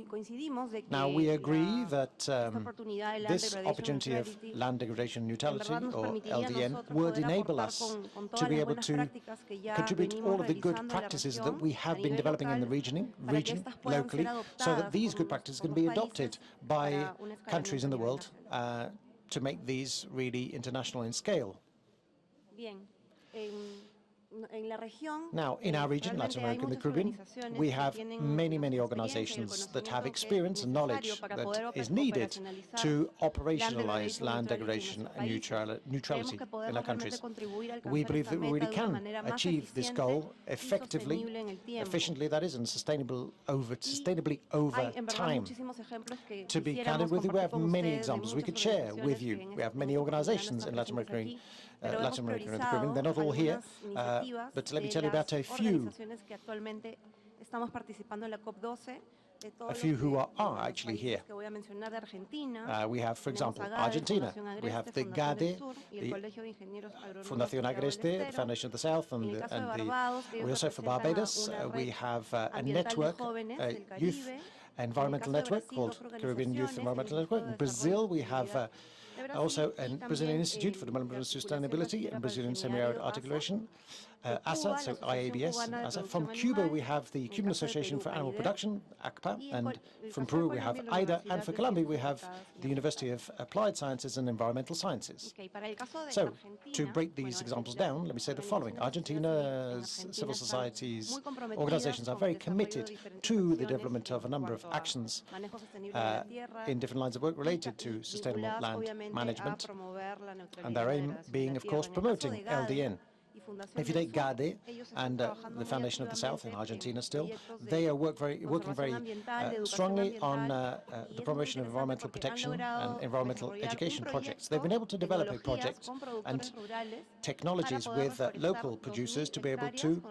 coincidimos de que Now, we agree la- that esta oportunidad de Land this Degradation opportunity of Neutrality land degradation en neutrality, verdad nos or permitiría a LDN, nosotros would poder enable aportar us con to todas be las able buenas to prácticas que ya contribute venimos all of the good realizando en la practices región that we a have been nivel developing in the local, region, para que estas puedan locally, ser so that adoptadas these good por practices por can los be adopted países by para un countries in the escalamiento world a nivel nacional. to make these really international in scale. Bien, en la región, Now, in our region, realmente Latin hay America and the muchas Caribbean, organizaciones we que have tienen many, la many experiencia y el organizations that have conocimiento que es experience and knowledge necesario para poder that is needed operacionalizar to land operationalize land degradation degradation en and nuestros países. neutrality Creemos que in podemos our countries. realmente contribuir a alcanzar We believe esta that we meta really de una can manera más achieve this eficiente goal y effectively, sostenible en el tiempo. efficiently, that is, and sustainably over Hay en verdad time. muchísimos ejemplos que To be quisiéramos candid with you, we have compartir con many ustedes de examples we muchas could share with organizaciones que you. en We este have many momento podrían organizations estar in Latin presentes America, aquí, pero hemos Latin America and the priorizado Caribbean. They're not all here, algunas iniciativas but let me de tell you about a las few. organizaciones que actualmente estamos participando en la COP12, de todos A few los who de are los actually países here. que voy a mencionar de Argentina. We have, for Tenemos example, a GADE, Argentina. Fundación We have Agreste, the Fundación del GADE, Sur y el the Colegio de Ingenieros Agronómicos Fundación de Agua del Agreste, the Estero. Foundation of the South, En el caso de and Barbados, ellos we also for representan a Barbados, una we red have a ambiental de network, jóvenes a del youth Caribe. environmental En el caso de network Brasil, called dos Caribbean Youth organizaciones, Environmental el Network. Instituto In de Brazil, we Desarrollo y have Sostenibilidad de Brasil, also y a Brazilian también Institute for Development la and articulación Sustainability and brasileña Brazilian para el Semi-Arid semiárido Articulation. ASA, so IABS. From Cuba, we have the Cuban Association for Animal Production, ACPA, and from Peru, we have AIDA, and for Colombia, we have the University of Applied Sciences and Environmental Sciences. So, to break these examples down, let me say the following. Argentina's civil societies, organizations are very committed to the development of a number of actions in different lines of work related to sustainable land management, and their aim being, of course, promoting LDN. If you take GADE and the Foundation of the South in Argentina still, they are working very strongly on the promotion of environmental protection and environmental education projects. They've been able to develop a project and technologies with local producers to be able to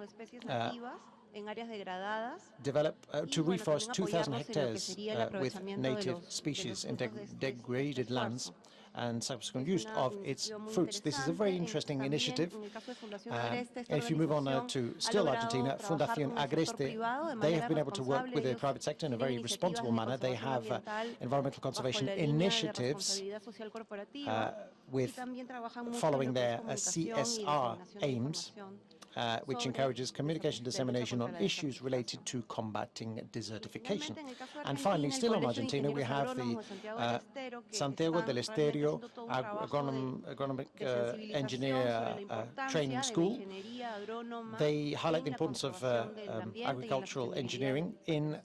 develop, to reforest 2,000 hectares with native species in degraded lands and subsequent use of its fruits. This is a very interesting initiative. And if you move on to still Argentina, Fundación Agreste, they have been able to work with the private sector in a very responsible manner. They have environmental conservation initiatives with following their CSR aims, which encourages communication dissemination on issues related to combating desertification. And finally, still in Argentina, we have the Santiago del Estero Agronomic Engineer Training School. They highlight the importance of agricultural engineering in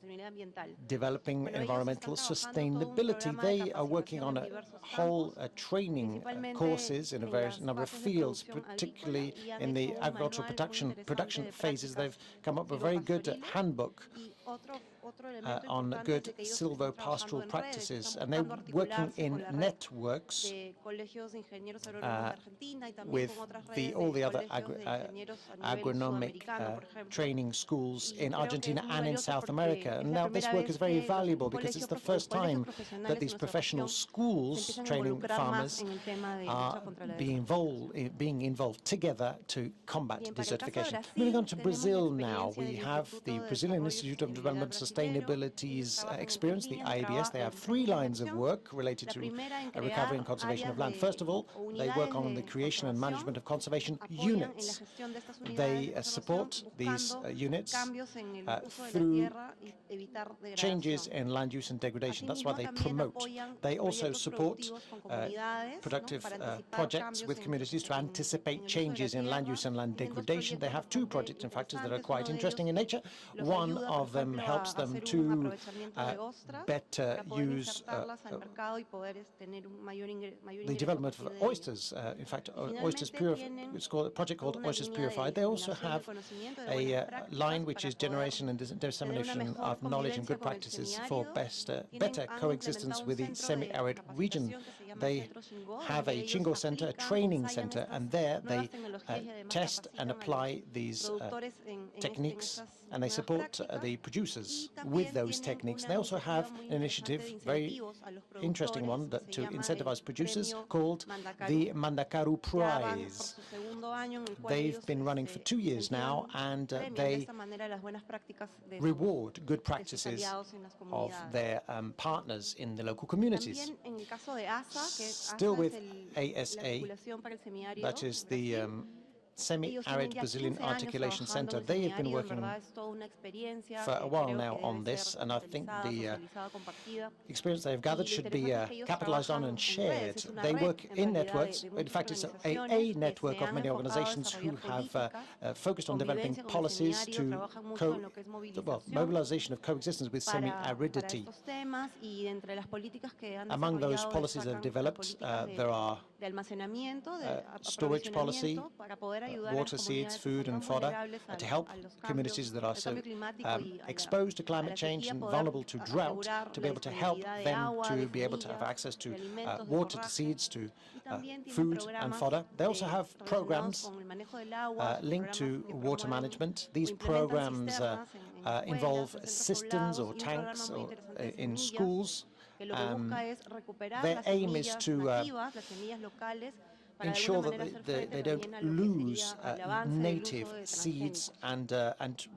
developing environmental sustainability. They are working on a whole training courses in a various number of fields, particularly in the agricultural production phases. They've come up with a very good handbook on good silvopastoral practices, and they're working in networks with all the other agronomic training schools in Argentina and in South America. And now this work is very valuable because it's the first time that these professional schools training farmers are being involved together to combat desertification. Moving on to Brazil now, we have the Brazilian Institute of Development Sustainability's experience, the IABS. They have 3 lines of work related to recovery and conservation of land. First of all, they work on the creation and management of conservation units. They support these units through changes in land use and degradation. That's why they promote. They also support productive projects with communities to anticipate changes in land use and land degradation. They have 2 projects, in fact, that are quite interesting in nature. One of them helps them to better use the development of oysters. In fact, oysters purified. It's called a project called Oysters Purified. They also have a line which is generation and dissemination of knowledge and good practices for better coexistence with the semi-arid region. They have a Chingo Center, a training center, and there they test and apply these techniques, and they support the producers with those techniques. They also have an initiative, very interesting one, to incentivize producers called the Mandacaru Prize. They've been running for 2 years now, and they reward good practices of their partners in the local communities. Still with ASA, that is the Semi-Arid Brazilian Articulation Center. They have been working for a while now on this, and I think the experience they have gathered should be capitalized on and shared. They work in networks. In fact, it's a network of many organizations who have focused on developing policies to mobilization of coexistence with semi-aridity. Among those policies that have developed, there are storage policy, water, seeds, food and fodder to help communities that are so exposed to climate change and vulnerable to drought, to be able to help them to be able to have access to water, to seeds, to food and fodder. They also have programs linked to water management. These programs involve cisterns or tanks in schools. Their aim is to ensure that they don't lose native seeds and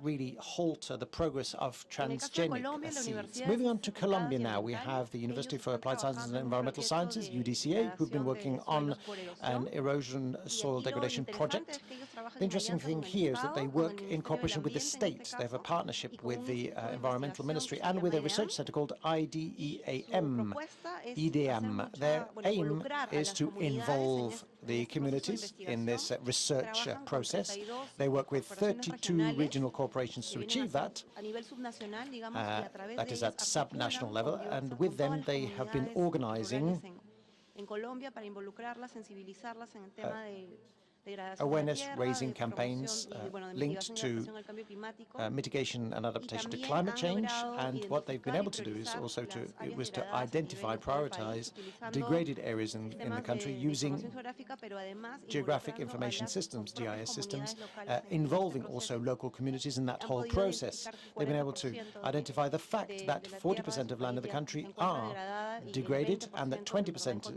really halt the progress of transgenic seeds. Moving on to Colombia now, we have the University for Applied Sciences and Environmental Sciences, UDCA, who've been working on an erosion soil degradation project. The interesting thing here is that they work in cooperation with the state. They have a partnership with the Environmental Ministry and with a research center called IDEAM. Their aim is to involve the communities in this research process. They work with 32 regional corporations to achieve that. That is at sub-national level, and with them they have been organizing awareness-raising campaigns linked to mitigation and adaptation to climate change. And what they've been able to do is also to identify, prioritize degraded areas in the country using geographic information systems, GIS systems, involving also local communities in that whole process. They've been able to identify the fact that 40% of land in the country are degraded and that 20%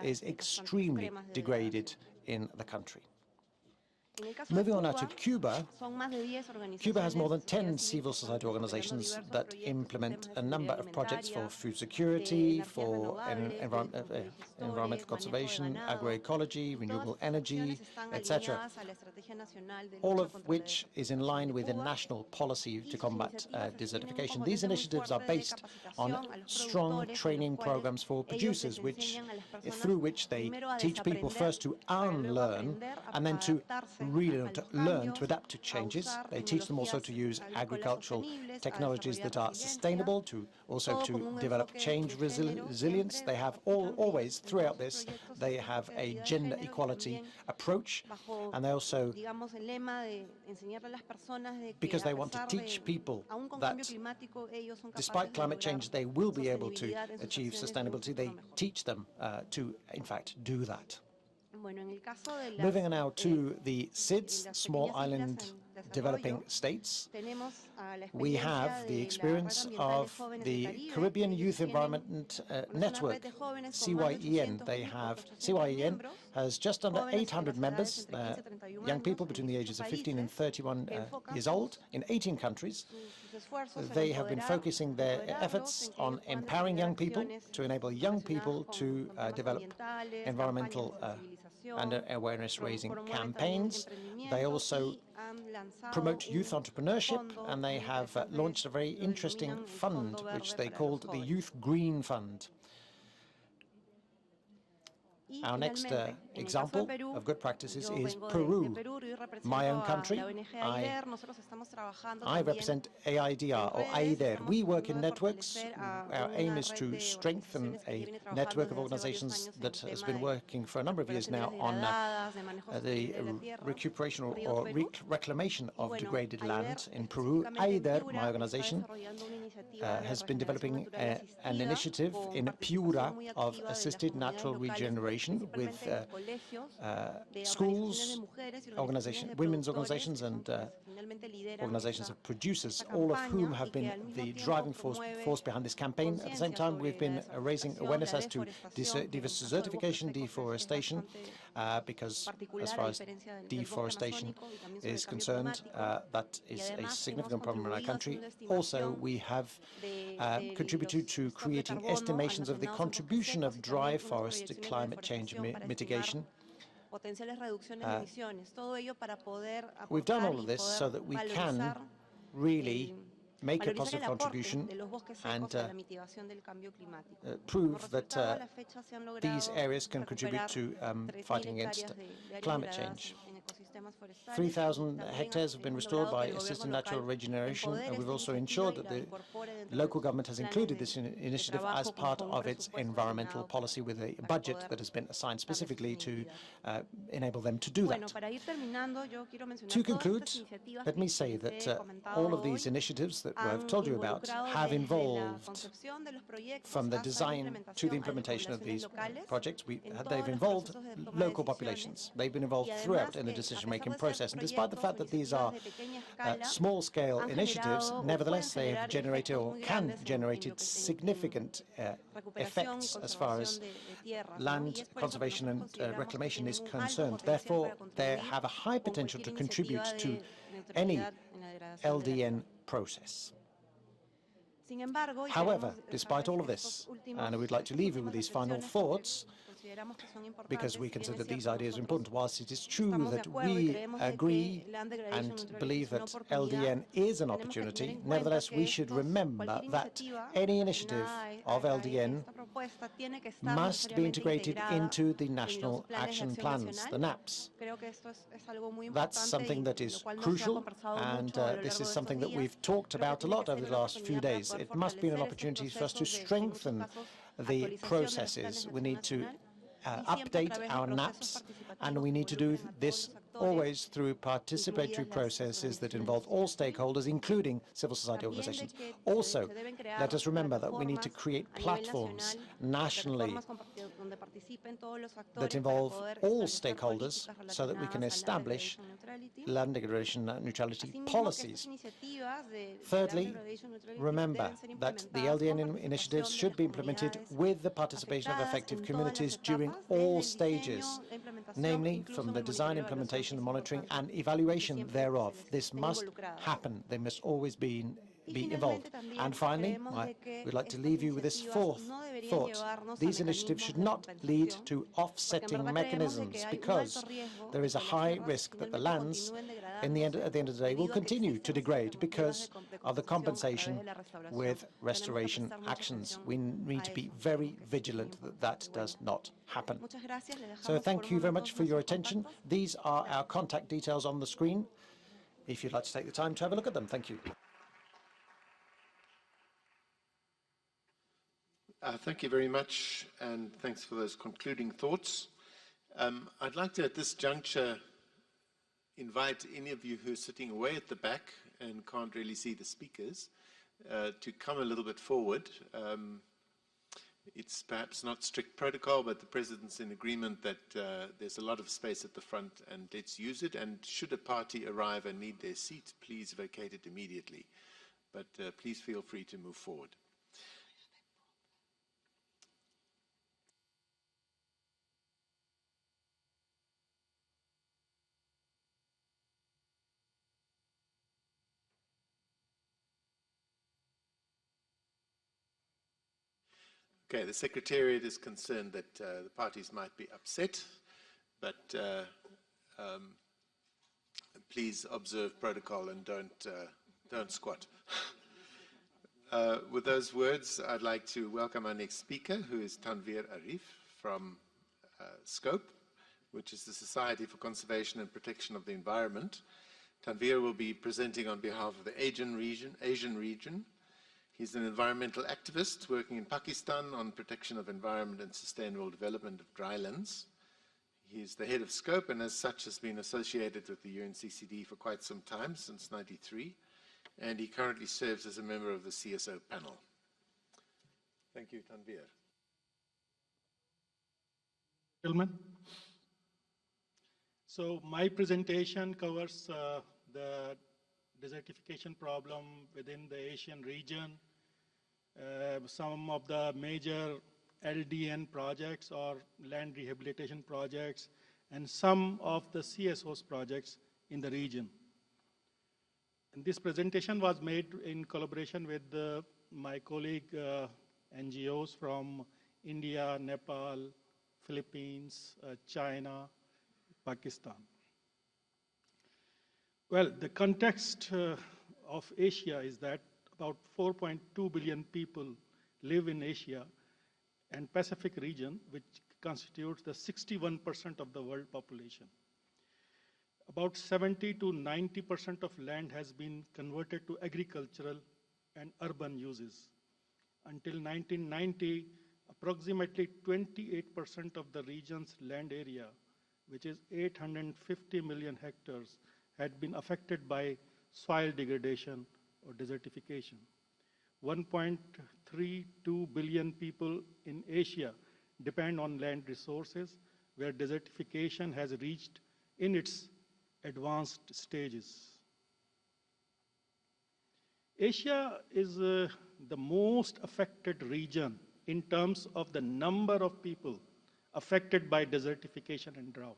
is extremely degraded in the country. Moving on now to Cuba. Cuba has more than 10 civil society organizations that implement a number of projects for food security, for environmental conservation, agroecology, renewable energy, etc., all of which is in line with the national policy to combat desertification. These initiatives are based on strong training programs for producers, through which they teach people first to unlearn and then to really learn to adapt to changes. They teach them also to use agricultural technologies that are sustainable, to develop change resilience. They have always, throughout this, they have a gender equality approach, and they also, because they want to teach people that despite climate change, they will be able to achieve sustainability, they teach them to, in fact, do that. Moving on now to the SIDS, Small Island Developing States, we have the experience of the Caribbean Youth Environment Network, CYEN. CYEN has just under 800 members, young people between the ages of 15 and 31 years old in 18 countries. They have been focusing their efforts on empowering young people, to enable young people to develop environmental and awareness-raising campaigns. They also promote youth entrepreneurship, and they have launched a very interesting fund, which they called the Youth Green Fund. Our next example of good practices is Peru, my own country. I represent AIDR, or AIDER. We work in networks. Our aim is to strengthen a network of organizations that has been working for a number of years now on the recuperation or reclamation of degraded land in Peru. AIDER, my organization, has been developing an initiative in Piura of assisted natural regeneration with schools, women's organizations, and organizations of producers, all of whom have been the driving force behind this campaign. At the same time, we've been raising awareness as to desertification, deforestation, because as far as deforestation is concerned, that is a significant problem in our country. Also, we have contributed to creating estimations of the contribution of dry forest to climate change mitigation. We've done all of this so that we can really make a positive contribution and prove that these areas can contribute to fighting against climate change. 3,000 hectares have been restored by assisted natural regeneration, and we've also ensured that the local government has included this initiative as part of its environmental policy, with a budget that has been assigned specifically to enable them to do that. To conclude, let me say that all of these initiatives that I've told you about have involved, from the design to the implementation of these projects, they've involved local populations. They've been involved throughout in the decision decision-making process. And despite the fact that these are small-scale initiatives, nevertheless, they have generated or can generate significant effects as far as land conservation and reclamation is concerned. Therefore, they have a high potential to contribute to any LDN process. However, despite all of this, and we'd like to leave you with these final thoughts, because we consider these ideas important. Whilst it is true that we agree and believe that LDN is an opportunity, nevertheless, we should remember that any initiative of LDN must be integrated into the national action plans, the NAPs. That's something that is crucial, and this is something that we've talked about a lot over the last few days. It must be an opportunity for us to strengthen the processes. We need to update our NAPs, and we need to do this always through participatory processes that involve all stakeholders, including civil society organizations. Also, let us remember that we need to create platforms nationally that involve all stakeholders so that we can establish land degradation neutrality policies. Thirdly, remember that the LDN initiatives should be implemented with the participation of effective communities during all stages, namely from the design, implementation, and monitoring and evaluation thereof. This must happen. They must always be involved. And finally, we'd like to leave you with this fourth thought. These initiatives should not lead to offsetting mechanisms, because there is a high risk that the lands, at the end of the day, will continue to degrade because of the compensation with restoration actions. We need to be very vigilant that that does not happen. So thank you very much for your attention. These are our contact details on the screen, if you'd like to take the time to have a look at them. Thank you. Thank you very much, and thanks for those concluding thoughts. I'd like to, at this juncture, invite any of you who are sitting away at the back and can't really see the speakers to come a little bit forward. It's perhaps not strict protocol, but the President's in agreement that there's a lot of space at the front, and let's use it. And should a party arrive and need their seat, please vacate it immediately. But please feel free to move forward. Okay, the Secretariat is concerned that the parties might be upset, but please observe protocol and don't squat. With those words, I'd like to welcome our next speaker, who is Tanveer Arif from SCOPE, which is the Society for Conservation and Protection of the Environment. Tanveer will be presenting on behalf of the Asian region. He's an environmental activist working in Pakistan on protection of environment and sustainable development of drylands. He's the head of SCOPE, and as such has been associated with the UNCCD for quite some time, since '93, and he currently serves as a member of the CSO panel. Thank you, Tanveer. Gentlemen, so my presentation covers the desertification problem within the Asian region, some of the major LDN projects or land rehabilitation projects, and some of the CSOs projects in the region. And this presentation was made in collaboration with my colleague NGOs from India, Nepal, Philippines, China, Pakistan. Well, the context of Asia is that about 4.2 billion people live in Asia and Pacific region, which constitutes the 61% of the world population. About 70 to 90% of land has been converted to agricultural and urban uses. Until 1990, approximately 28% of the region's land area, which is 850 million hectares, had been affected by soil degradation or desertification. 1.32 billion people in Asia depend on land resources, where desertification has reached in its advanced stages. Asia is the most affected region in terms of the number of people affected by desertification and drought.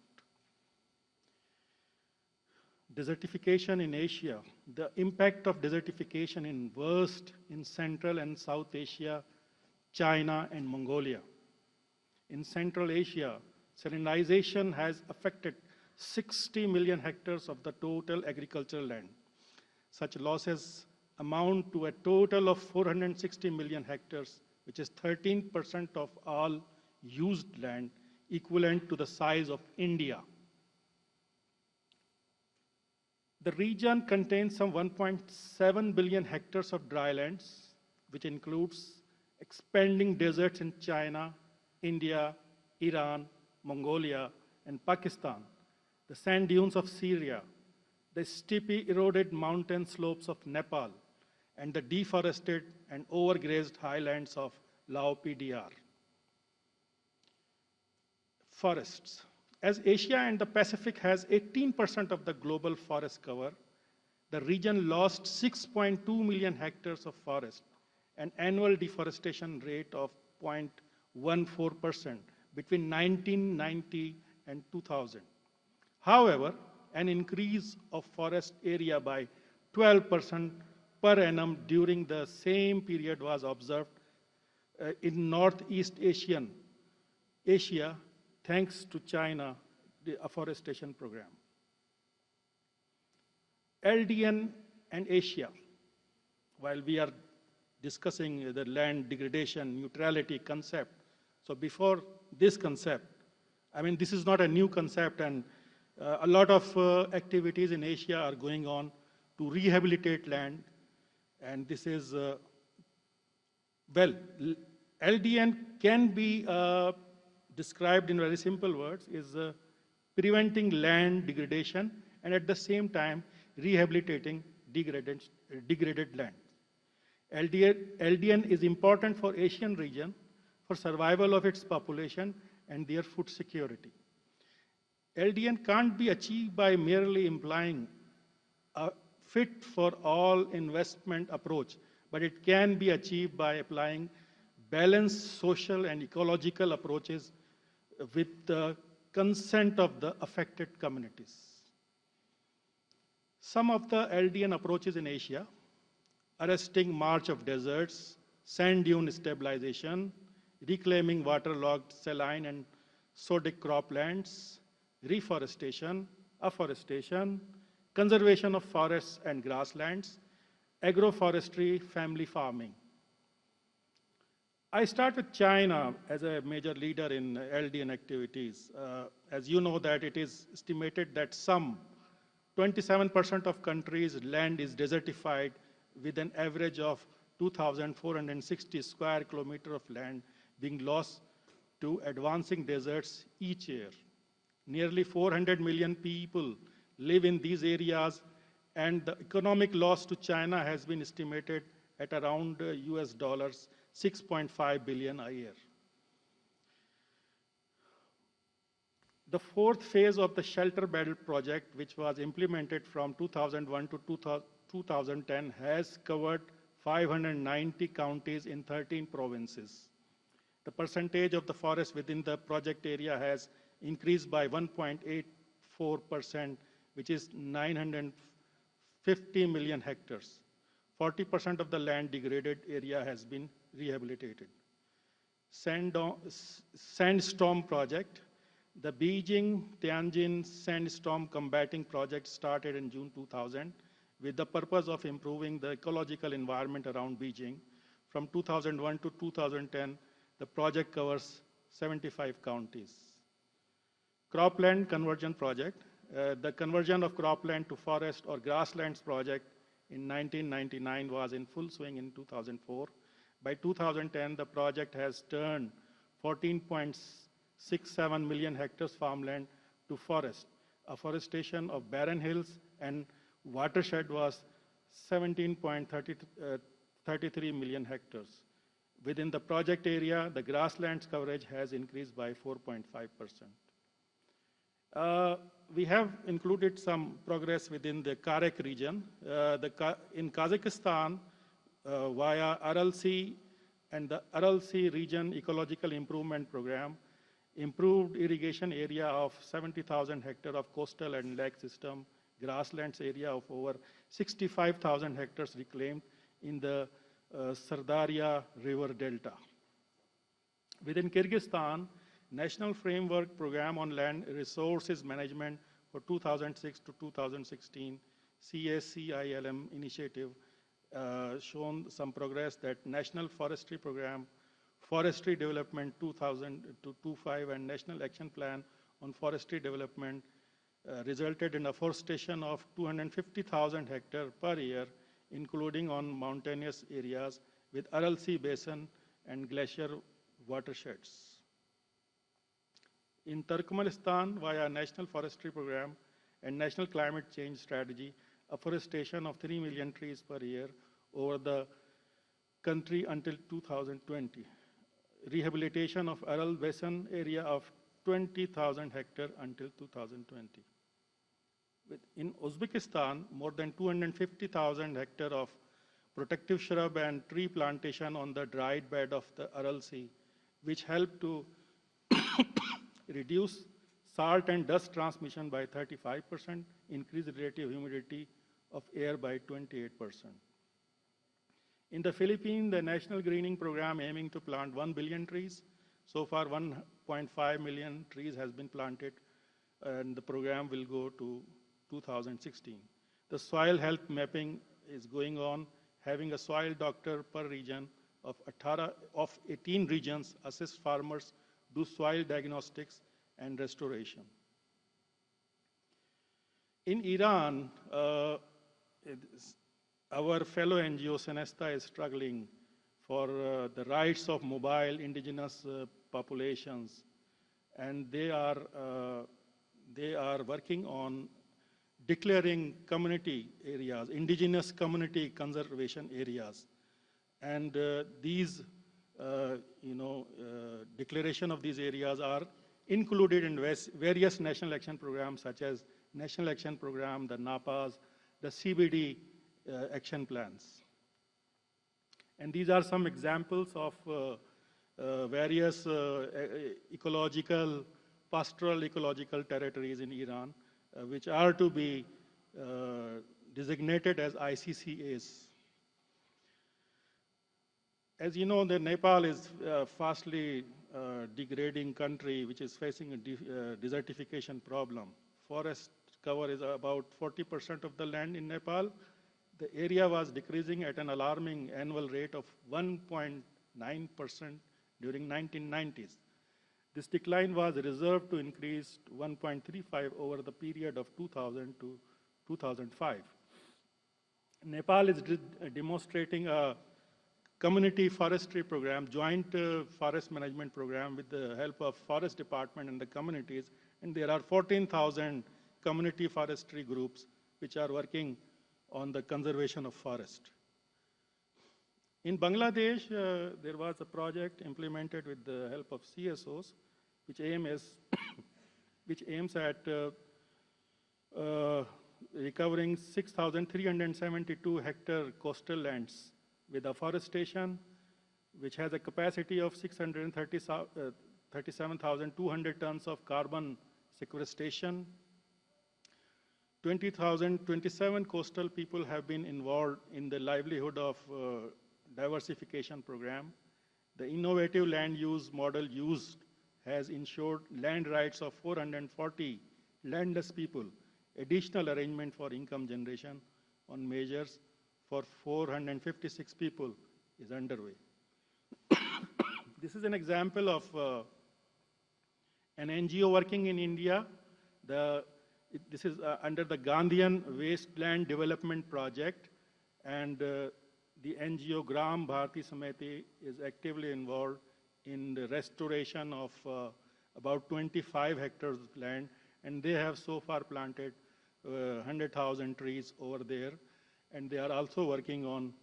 Desertification in Asia, the impact of desertification in worst in Central and South Asia, China and Mongolia. In Central Asia, salinization has affected 60 million hectares of the total agricultural land. Such losses amount to a total of 460 million hectares, which is 13% of all used land, equivalent to the size of India. The region contains some 1.7 billion hectares of dry lands, which includes expanding deserts in China, India, Iran, Mongolia, and Pakistan, the sand dunes of Syria, the steeply eroded mountain slopes of Nepal, and the deforested and overgrazed highlands of Lao PDR. Forests. As Asia and the Pacific has 18% of the global forest cover, the region lost 6.2 million hectares of forest, an annual deforestation rate of 0.14% between 1990 and 2000. However, an increase of forest area by 12% per annum during the same period was observed in Northeast Asia, thanks to China, the afforestation program. LDN and Asia, while we are discussing the land degradation neutrality concept, so before this concept, I mean, this is not a new concept, and a lot of activities in Asia are going on to rehabilitate land, and this is, well, LDN can be described in very simple words, is preventing land degradation and at the same time rehabilitating degraded land. LDN is important for Asian region for survival of its population and their food security. LDN can't be achieved by merely implying a fit for all investment approach, but it can be achieved by applying balanced social and ecological approaches with the consent of the affected communities. Some of the LDN approaches in Asia: arresting march of deserts, sand dune stabilization, reclaiming waterlogged saline and sodic croplands, reforestation, afforestation, conservation of forests and grasslands, agroforestry, family farming. I start with China as a major leader in LDN activities. As you know that it is estimated that some 27% of country's land is desertified with an average of 2,460 square kilometers of land being lost to advancing deserts each year. Nearly 400 million people live in these areas, and the economic loss to China has been estimated at around US dollars 6.5 billion a year. The fourth phase of the Shelter Belt project, which was implemented from 2001 to 2010, has covered 590 counties in 13 provinces. The percentage of the forest within the project area has increased by 1.84%, which is 950 million hectares. 40% of the land degraded area has been rehabilitated. Sandstorm project. The Beijing-Tianjin Sandstorm Combating Project started in June 2000 with the purpose of improving the ecological environment around Beijing. From 2001 to 2010, the project covers 75 counties. Cropland Conversion Project. The conversion of cropland to forest or grasslands project in 1999 was in full swing in 2004. By 2010, the project has turned 14.67 million hectares farmland to forest. Afforestation of barren hills and watershed was 17.33 million hectares. Within the project area, the grasslands coverage has increased by 4.5%. we have included some progress within the Karek region. In Kazakhstan, via RLC and the RLC Region Ecological Improvement Program, improved irrigation area of 70,000 hectares of coastal and lake system, grasslands area of over 65,000 hectares reclaimed in the Sardaria River Delta. Within Kyrgyzstan, National Framework Program on Land Resources Management for 2006 to 2016, CSCILM initiative, shown some progress that National Forestry Program, Forestry Development 2000 to 25, and National Action Plan on Forestry Development resulted in afforestation of 250,000 hectares per year, including on mountainous areas with RLC basin and glacier watersheds. In Turkmenistan, via National Forestry Program and National Climate Change Strategy, afforestation of 3 million trees per year over the country until 2020. Rehabilitation of Aral Basin area of 20,000 hectares until 2020. In Uzbekistan, more than 250,000 hectares of protective shrub and tree plantation on the dried bed of the Aral Sea, which helped to reduce salt and dust transmission by 35%, increase relative humidity of air by 28%. In the Philippines, the National Greening Program aiming to plant 1 billion trees. So far, 1.5 million trees has been planted, and the program will go to 2016. The soil health mapping is going on, having a soil doctor per region of 18 regions assist farmers, do soil diagnostics and restoration. In Iran, our fellow NGO, Senesta, is struggling for the rights of mobile indigenous populations, and they are working on declaring community areas, indigenous community conservation areas. And these, declaration of these areas are included in various national action programs, such as National Action Program, the NAPAs, the CBD action plans. And these are some examples of various pastoral ecological territories in Iran, which are to be designated as ICCAs. As you know, Nepal is a fastly degrading country which is facing a desertification problem. Forest cover is about 40% of the land in Nepal. The area was decreasing at an alarming annual rate of 1.9% during 1990s. This decline was reserved to increase to 1.35 over the period of 2000 to 2005. Nepal is demonstrating a community forestry program, joint forest management program with the help of Forest Department and the communities, and there are 14,000 community forestry groups which are working on the conservation of forest. In Bangladesh, there was a project implemented with the help of CSOs, which aims at recovering 6,372 hectare coastal lands with afforestation, which has a capacity of 637,200 tons of carbon sequestration. 27 coastal people have been involved in the livelihood of diversification program. The innovative land use model used has ensured land rights of 440 landless people. Additional arrangement for income generation on measures for 456 people is underway. This is an example of an NGO working in India. This is under the Gandhian Wasteland Development Project, and the NGO Gram Bharati Samiti is actively involved in the restoration of about 25 hectares of land, and they have so far planted 100,000 trees over there, and they are also working on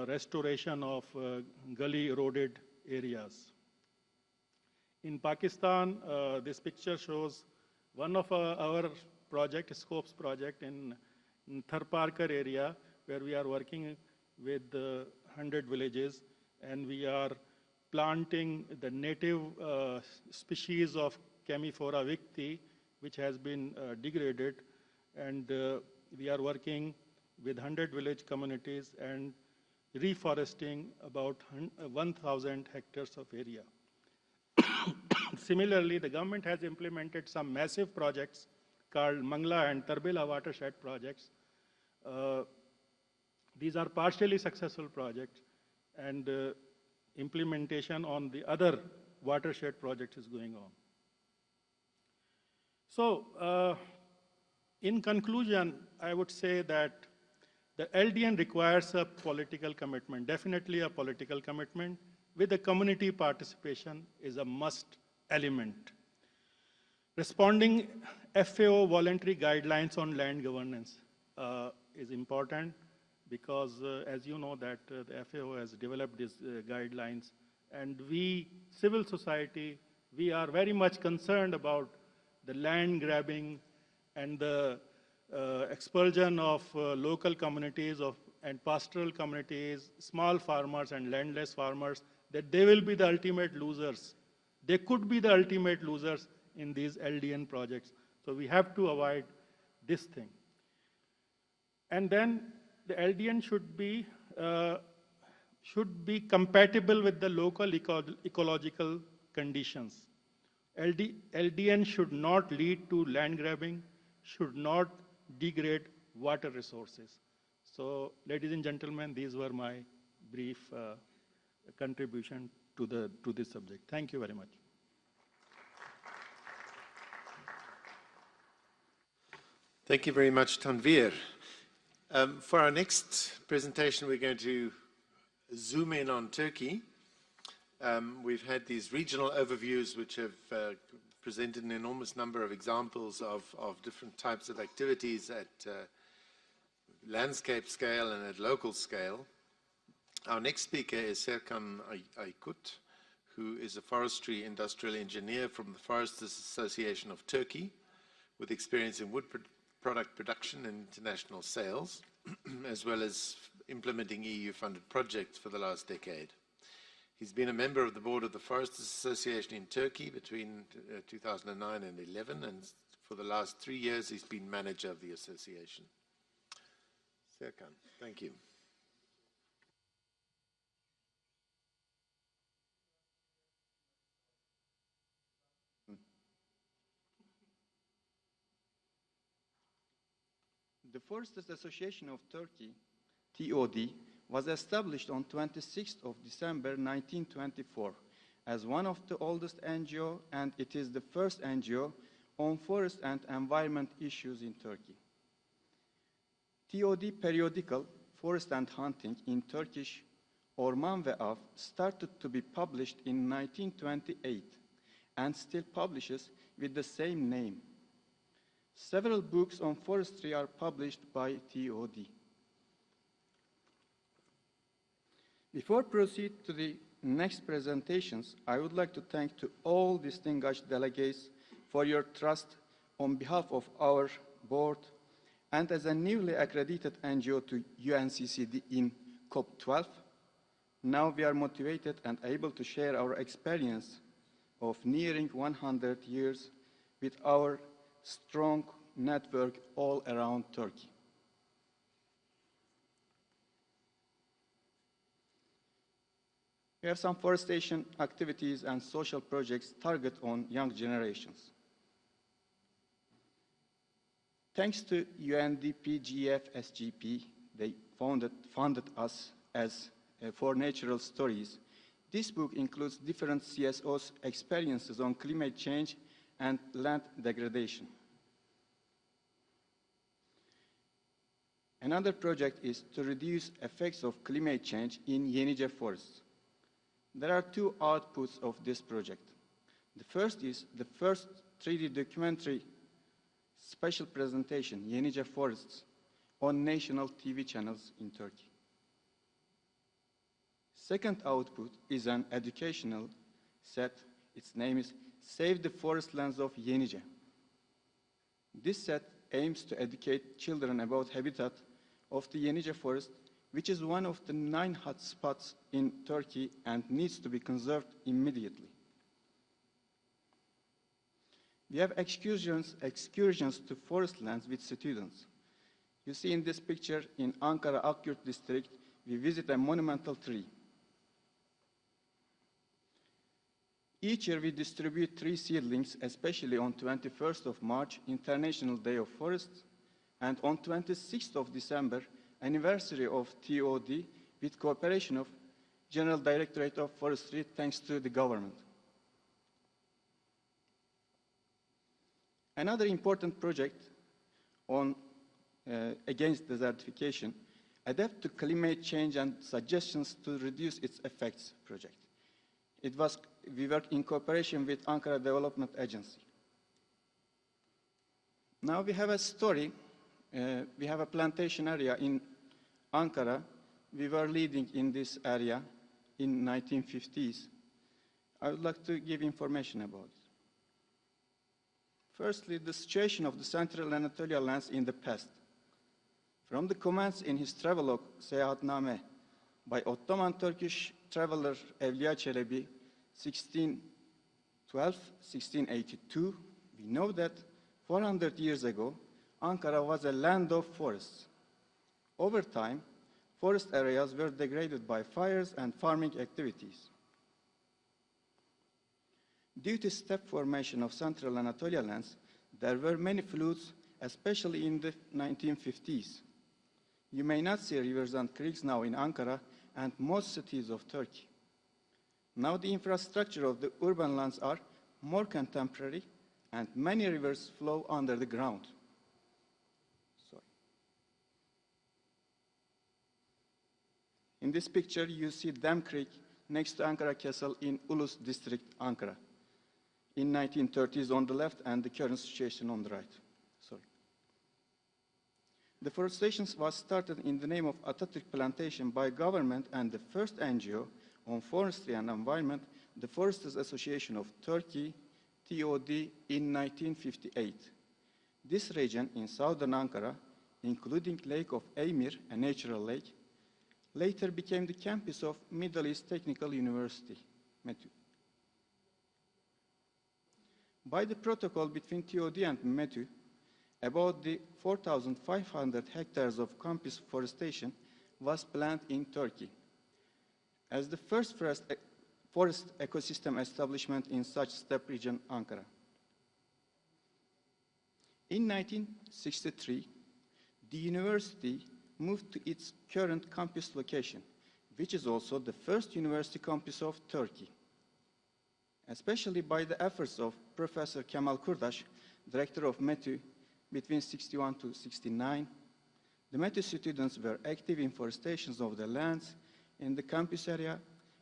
restoration of gully eroded areas. In Pakistan, this picture shows One of our project, Scopes project in Tharparkar area, where we are working with 100 villages, and we are planting the native species of Chamaephora victi, which has been degraded, and we are working with 100 village communities and reforesting about 1,000 hectares of area. Similarly, the government has implemented some massive projects called Mangla and Tarbela watershed projects. These are partially successful projects, and implementation on the other watershed projects is going on. So, in conclusion, I would say that the LDN requires a political commitment, definitely a political commitment, with the community participation is a must element. Responding FAO voluntary guidelines on land governance is important, because as you know that the FAO has developed these guidelines, and we, civil society, we are very much concerned about the land grabbing and the expulsion of local communities and pastoral communities, small farmers and landless farmers, that they will be the ultimate losers. They could be the ultimate losers in these LDN projects. So we have to avoid this thing. And then the LDN should be compatible with the local ecological conditions. LDN should not lead to land grabbing, should not degrade water resources. So, ladies and gentlemen, these were my brief contribution to this subject. Thank you very much. Thank you very much, Tanveer. For our next presentation, we're going to zoom in on Turkey. We've had these regional overviews which have presented an enormous number of examples of different types of activities at landscape scale and at local scale. Our next speaker is Serkan Aykut, who is a forestry industrial engineer from the Foresters Association of Turkey, with experience in wood product production and international sales, as well as implementing EU-funded projects for the last decade. He's been a member of the board of the Foresters Association in Turkey between 2009 and 2011, and for the last 3 years he's been manager of the association. Serkan, thank you. The Foresters Association of Turkey, TOD, was established on 26th of December 1924 as one of the oldest NGO, and it is the first NGO on forest and environment issues in Turkey. TOD periodical Forest and Hunting in Turkish, Orman ve Av, started to be published in 1928 and still publishes with the same name. Several books on forestry are published by TOD. Before proceed to the next presentations, I would like to thank to all distinguished delegates for your trust on behalf of our board, and as a newly accredited NGO to UNCCD in COP12, now we are motivated and able to share our experience of nearing 100 years with our strong network all around Turkey. We have some forestation activities and social projects target on young generations. Thanks to UNDP GF SGP, they funded us as for Natural Stories. This book includes different CSOs' experiences on climate change and land degradation. Another project is to reduce effects of climate change in Yenice forests. There are two outputs of this project. The first is the first 3D documentary special presentation, Yenice Forests, on national TV channels in Turkey. Second output is an educational set. Its name is Save the Forest Lands of Yenice. This set aims to educate children about habitat of the Yenice forest, which is one of the 9 hotspots in Turkey and needs to be conserved immediately. We have excursions to forest lands with students. You see in this picture, in Ankara Akyurt district, we visit a monumental tree. Each year we distribute tree seedlings, especially on 21st of March, International Day of Forests, and on 26th of December, anniversary of TOD, with cooperation of General Directorate of Forestry, thanks to the government. Another important project on against desertification, Adapt to Climate Change and Suggestions to Reduce Its Effects project. We work in cooperation with Ankara Development Agency. Now we have a story. We have a plantation area in Ankara. We were leading in this area in 1950s. I would like to give information about it. Firstly, the situation of the Central Anatolia lands in the past. From the comments in his travelogue, Seyahatname, by Ottoman Turkish traveler Evliya Çelebi, 1612-1682, we know that 400 years ago, Ankara was a land of forests. Over time, forest areas were degraded by fires and farming activities. Due to steppe formation of Central Anatolia lands, there were many floods, especially in the 1950s. You may not see rivers and creeks now in Ankara and most cities of Turkey. Now the infrastructure of the urban lands are more contemporary and many rivers flow under the ground. In this picture, you see Dam Creek next to Ankara Castle in Ulus district, Ankara. In 1930s on the left and the current situation on the right. Deforestation was started in the name of Atatürk Plantation by government and the first NGO on forestry and environment, the Foresters Association of Turkey, TOD, in 1958. This region in southern Ankara, including Lake of Eymir, a natural lake, later became the campus of Middle East Technical University, METÜ. By the protocol between TOD and METÜ, about the 4,500 hectares of campus forestation was planned in Turkey. As the first forest ecosystem establishment in such steppe region, Ankara. In 1963, the university moved to its current campus location, which is also the first university campus of Turkey. Especially by the efforts of Professor Kemal Kurdaş, director of METÜ, between 61 to 69, the METÜ students were active in forestations of the lands in the campus area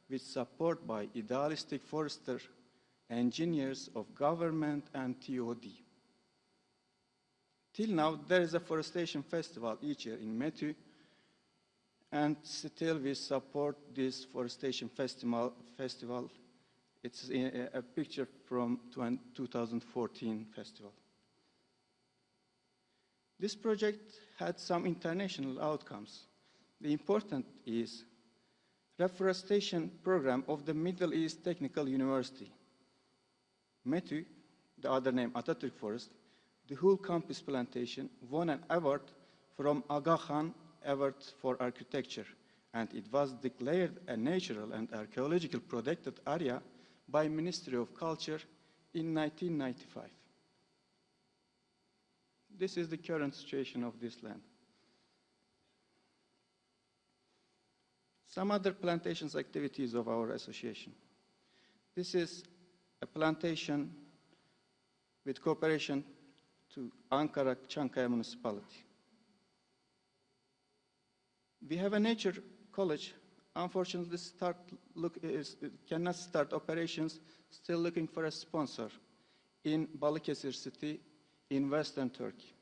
with support by idealistic forester engineers of government and TOD. Till now, there is a forestation festival each year in METÜ, and still we support this forestation festival. It's a picture from 2014 festival. This project had some international outcomes. The important is reforestation program of the Middle East Technical University. METÜ, the other name Atatürk Forest, the whole campus plantation won an award from Aga Khan Award for Architecture, and it was declared a natural and archaeological protected area by Ministry of Culture in 1995. This is the current situation of this land. Some other plantations activities of our association. This is a plantation with cooperation to Ankara Çankaya municipality. We have a nature college. Unfortunately, cannot start operations, still looking for a sponsor in Balıkesir city in Western Turkey.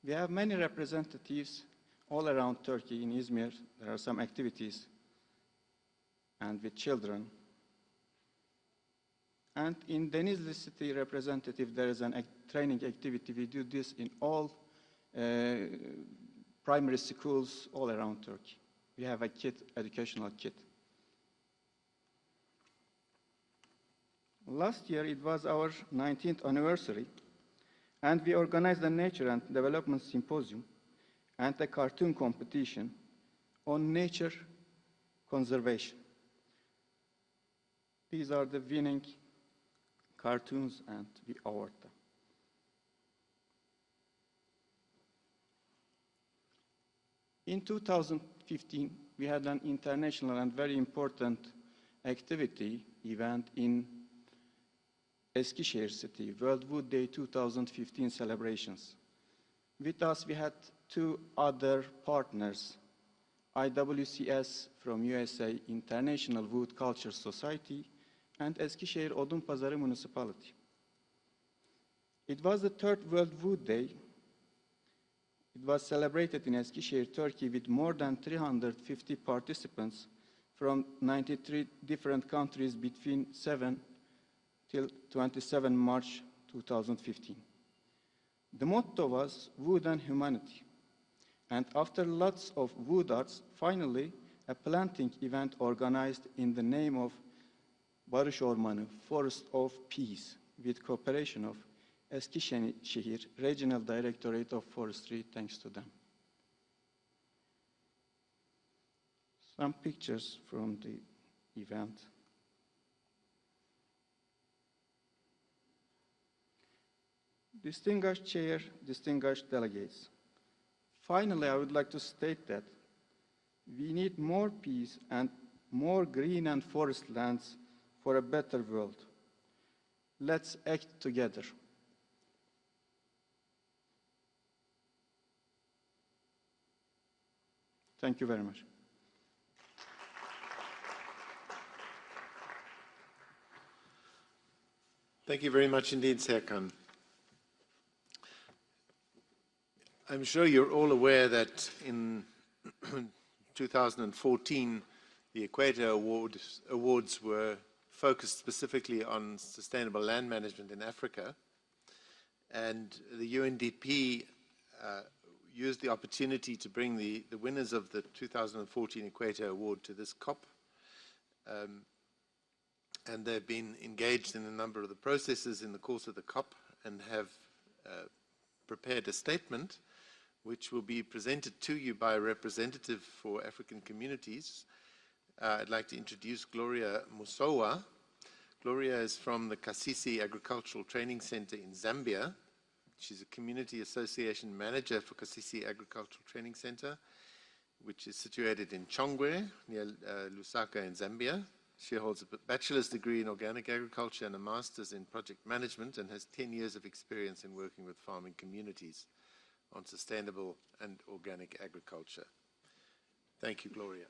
We have many representatives all around Turkey. In Izmir, there are some activities, and with children. And in Denizli City Representative, there is a training activity. We do this in all primary schools all around Turkey. We have a kit, educational kit. Last year, it was our 19th anniversary, and we organized a Nature and Development Symposium and a cartoon competition on nature conservation. These are the winning cartoons, and we award them. In 2015, we had an international and very important activity event in Eskişehir City, World Wood Day 2015 celebrations. With us, we had two other partners, IWCS from USA, International Wood Culture Society, and Eskişehir Odunpazarı Municipality. It was the third World Wood Day. It was celebrated in Eskişehir, Turkey, with more than 350 participants from 93 different countries between 7 till 27 March 2015. The motto was Wood and Humanity. And after lots of wood arts, finally, a planting event organized in the name of Barış Ormanı, Forest of Peace, with cooperation of Eskişehir Regional Directorate of Forestry, thanks to them. Some pictures from the event. Distinguished Chair, distinguished delegates. Finally, I would like to state that we need more peace and more green and forest lands for a better world. Let's act together. Thank you very much. Thank you very much indeed, Serkan. I'm sure you're all aware that in 2014, the Equator Awards were focused specifically on sustainable land management in Africa. And the UNDP used the opportunity to bring the winners of the 2014 Equator Award to this COP. And they've been engaged in a number of the processes in the course of the COP and have prepared a statement which will be presented to you by a representative for African communities. I'd like to introduce Gloria Musowa. Gloria is from the Kasisi Agricultural Training Center in Zambia. She's a community association manager for Kasisi Agricultural Training Center, which is situated in Chongwe, near Lusaka in Zambia. She holds a bachelor's degree in organic agriculture and a master's in project management, and has 10 years of experience in working with farming communities on sustainable and organic agriculture. Thank you, Gloria.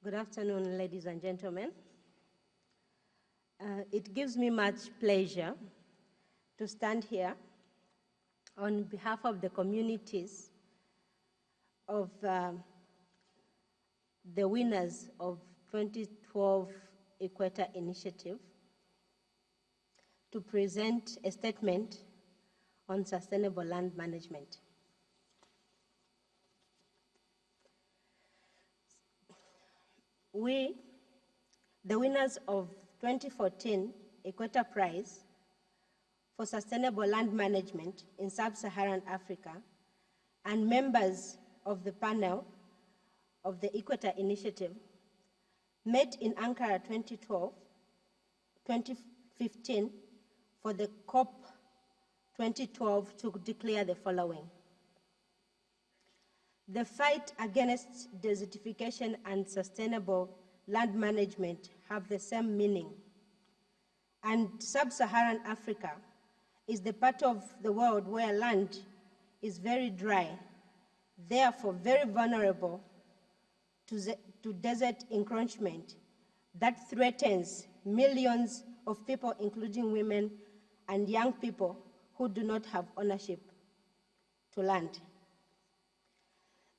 Good afternoon, ladies and gentlemen. It gives me much pleasure to stand here on behalf of the communities of the winners of 2012 Equator Initiative to present a statement on sustainable land management. We, the winners of 2014 Equator Prize for Sustainable Land Management in Sub-Saharan Africa, and members of the panel of the Equator Initiative, met in Ankara 2015 for the COP 2012 to declare the following. The fight against desertification and sustainable land management have the same meaning. And Sub-Saharan Africa is the part of the world where land is very dry, therefore very vulnerable to desert encroachment that threatens millions of people, including women and young people who do not have ownership to land.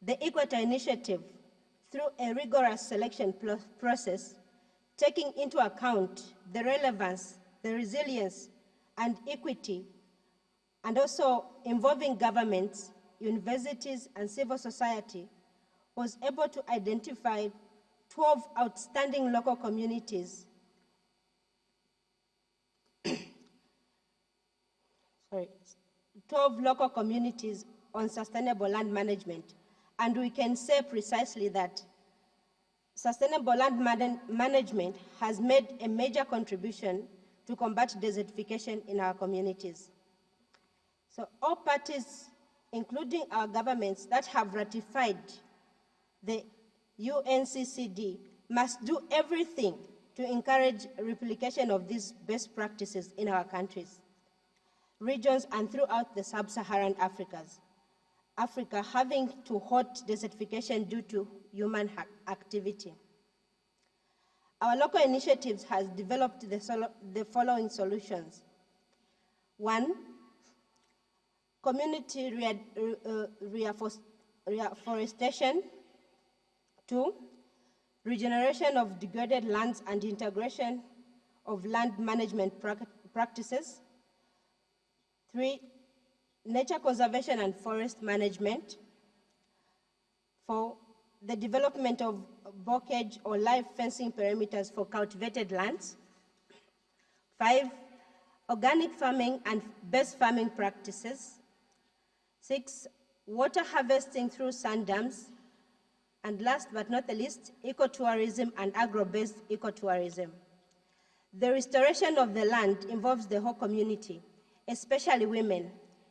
The Equator Initiative, through a rigorous selection process, taking into account the relevance, the resilience, and equity, and also involving governments, universities, and civil society, was able to identify 12 outstanding local communities 12 local communities on sustainable land management. And we can say precisely that sustainable land management has made a major contribution to combat desertification in our communities. So all parties, including our governments that have ratified the UNCCD, must do everything to encourage replication of these best practices in our countries, regions, and throughout the sub-Saharan Africa having to halt desertification due to human activity. Our local initiatives has developed the following solutions. 1, community reforestation. 2, regeneration of degraded lands and integration of land management practices. 3, nature conservation and forest management. 4, the development of bocage or live fencing perimeters for cultivated lands. 5, organic farming and best farming practices. 6, water harvesting through sand dams. And last but not the least, ecotourism and agro-based ecotourism. The restoration of the land involves the whole community, especially women,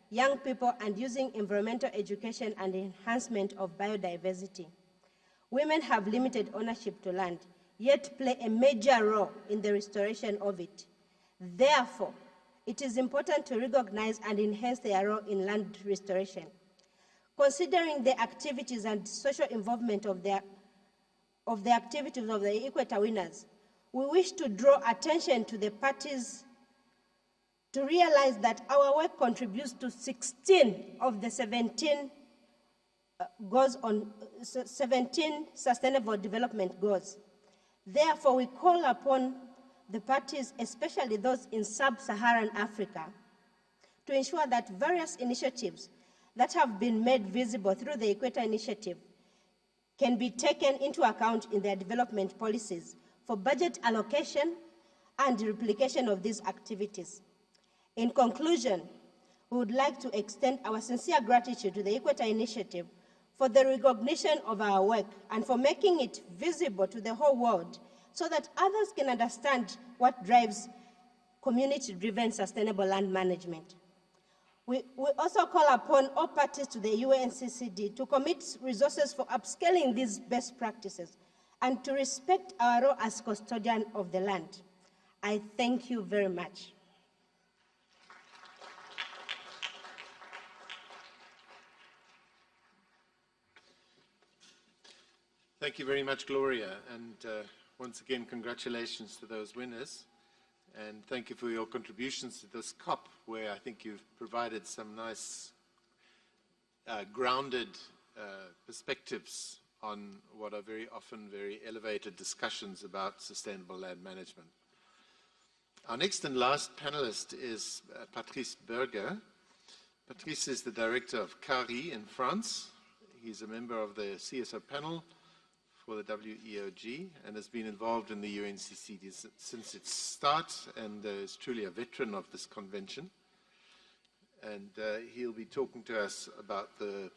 young people, and using environmental education and enhancement of biodiversity. Women have limited ownership to land, yet play a major role in the restoration of it. Therefore, it is important to recognize and enhance their role in land restoration. Considering the activities and social involvement of the activities of the Equator winners, we wish to draw attention to the parties to realize that our work contributes to 16 of the 17 Sustainable Development Goals. Therefore, we call upon the parties, especially those in sub-Saharan Africa, to ensure that various initiatives that have been made visible through the Equator Initiative can be taken into account in their development policies for budget allocation and replication of these activities. In conclusion, we would like to extend our sincere gratitude to the Equator Initiative for the recognition of our work and for making it visible to the whole world so that others can understand what drives community-driven sustainable land management. We also call upon all parties to the UNCCD to commit resources for upscaling these best practices and to respect our role as custodian of the land. I thank you very much. Thank you very much, Gloria. And once again, congratulations to those winners. And thank you for your contributions to this COP, where I think you've provided some nice grounded perspectives on what are very often very elevated discussions about sustainable land management. Our next and last panelist is Patrice Berger. Patrice is the director of CARI in France. He's a member of the CSO panel for the WEOG and has been involved in the UNCCD since its start and is truly a veteran of this convention. And he'll be talking to us about the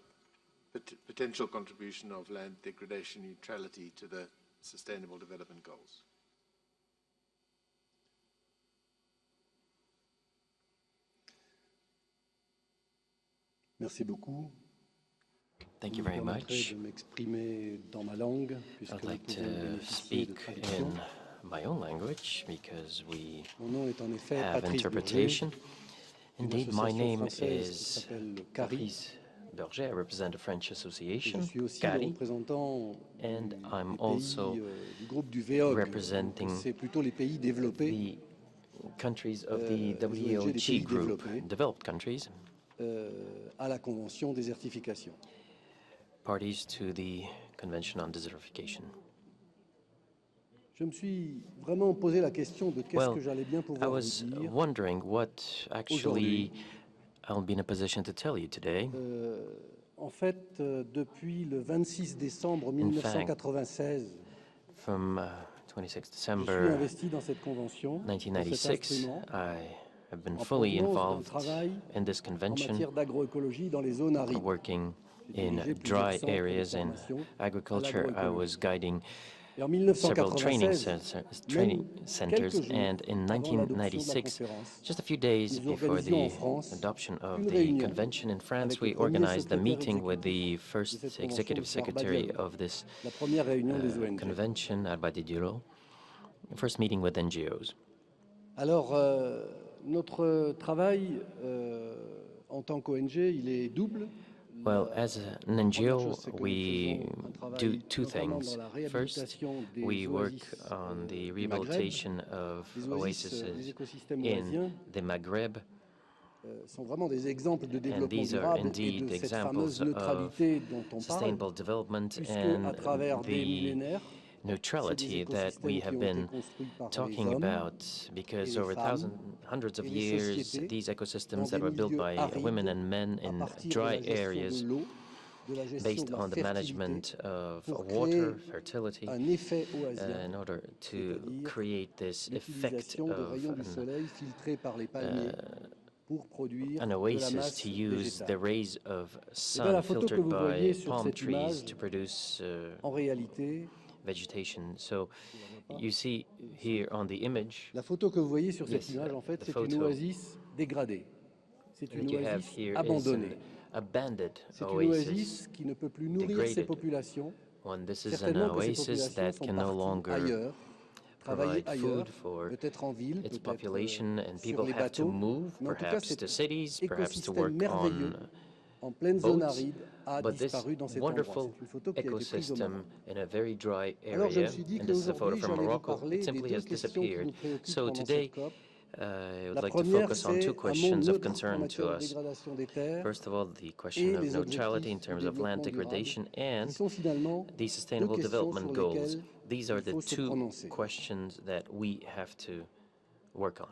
potential contribution of land degradation neutrality to the Sustainable Development Goals. Merci beaucoup. Thank you very much. I'd like to speak in my own language because we have interpretation. Indeed, my name is Patrice Berger. I represent a French Je association, suis aussi le CARI, représentant and I'm des also pays du groupe du VEOG. representing C'est plutôt les pays développés the countries of the les ONG des WOG pays group, développés. developed countries, à la Convention désertification. parties to the Convention on Desertification. Je me suis vraiment posé la question de qu'est-ce Well, que j'allais bien I pouvoir was vous dire. wondering what actually I'll be in a position to tell you today. En fait, depuis le 26 décembre In fact, 1996, From 26 je suis December investi dans cette convention, dans cet 1996, instrument, I have been en fully provenance d'un involved travail in this en convention, matière d'agroécologie dans les zones arides. working J'ai in dirigé plusieurs dry centres de areas in formation à agriculture. I l'agroécologie. was guiding Et en several training 1996, centers, quelques jours and in avant l'adoption de la 1996, conférence, just a few days nous before organisions en the France adoption of une the réunion convention in France, avec le we premier organized a secrétaire meeting with the exécutif de first cette convention, executive M. secretary Arbadiolo, of this la première réunion des ONG. convention, Arbadiolo, first meeting with NGOs. Alors, notre travail en tant qu'ONG, il est double. Well, as an NGO, c'est que nous we faisons un travail do two notamment things. dans la First, réhabilitation des we work oasis, on the du rehabilitation Maghreb. of Les oasis, les oases écosystèmes in oasiens, the Maghreb, sont vraiment des exemples de and développement these are durable et indeed de cette examples fameuse of neutralité dont on parle, sustainable development puisque à and travers des the millénaires, neutrality that we have been talking about, because over hundreds of years, these ecosystems that were built by women and men in dry areas, based on the management of water, fertility, un effet oasien, in order to create this effect l'utilisation de of rayons du soleil filtrés par les palmiers pour produire an de la oasis masse to use the végétale. rays of la sun photo que filtered vous by voyez sur palm cette trees image, to produce en réalité, vegetation. So you see here on the image la photo que vous voyez sur cette Yes, image, en fait, the c'est une photo oasis dégradée. C'est une that you have oasis here is abandonnée. an abandoned C'est une oasis. oasis qui ne peut plus nourrir ses degraded. populations. When this is an Certainement que ces oasis populations that sont can no parties longer ailleurs, travailler provide ailleurs, food for peut-être en ville, its peut-être population, and sur people les have to bateaux. move, Mais en tout cas, perhaps cet to cities, perhaps to écosystème work merveilleux on en pleine zone boats, aride a but this disparu dans cet endroit. wonderful C'est une photo qui a été prise au ecosystem Maroc. in a very dry Alors je me area, suis dit and this is a photo qu'aujourd'hui from j'allais vous Morocco, parler it des simply deux has questions qui disappeared. nous préoccupent So pendant today, cette COP. I would La like to première, focus on c'est two un monde questions of neutre en concern to matière de us. dégradation des terres First of all, the et question of les neutrality in objectifs terms du of land développement durable, degradation qui and sont finalement the deux Sustainable questions Development sur Goals. lesquelles These are il the faut se two prononcer. questions that we have to work on.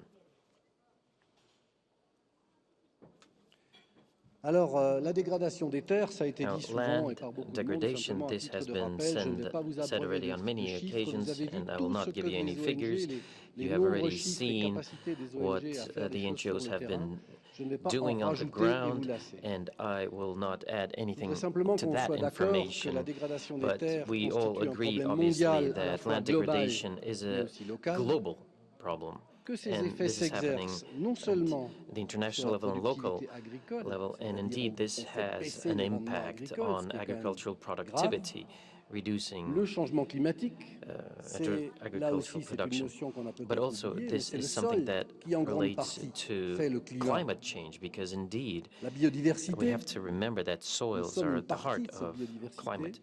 Alors, la dégradation des terres, ça a été Now, dit souvent land et par beaucoup de monde. degradation, Simplement, à this titre has de been rappel, je ne vais pas vous said already abreuver on de many chiffres. Vous occasions, avez vu and I tout will ce not que give you any les figures. ONG, les You have nombreux already chiffres et seen capacités des what ONG à faire the des choses sur NGOs le have terrain. been Je ne vais pas en doing on the rajouter et vous ground, lasser. and I will not add Je anything voudrais simplement to qu'on that soit d'accord que information. la dégradation des But terres we all constitue un agree, problème obviously, mondial, à la that fois land global degradation is mais a aussi local, global problem. que ces And effets this is happening s'exercent non at seulement the international sur la level and local productivité agricole, level, and c'est-à-dire indeed this on fait has baisser an les rendements impact agricoles, on ce qui est quand même agricultural grave. productivity, reducing Le changement climatique, c'est là agricultural aussi c'est une production. notion qu'on a But peut-être also, oubliée, mais this c'est le is something sol that qui en grande relates partie to fait le climat. climate change, because indeed, La we biodiversité, have to remember that soils sommes are une at the heart partie de cette of biodiversité. climate.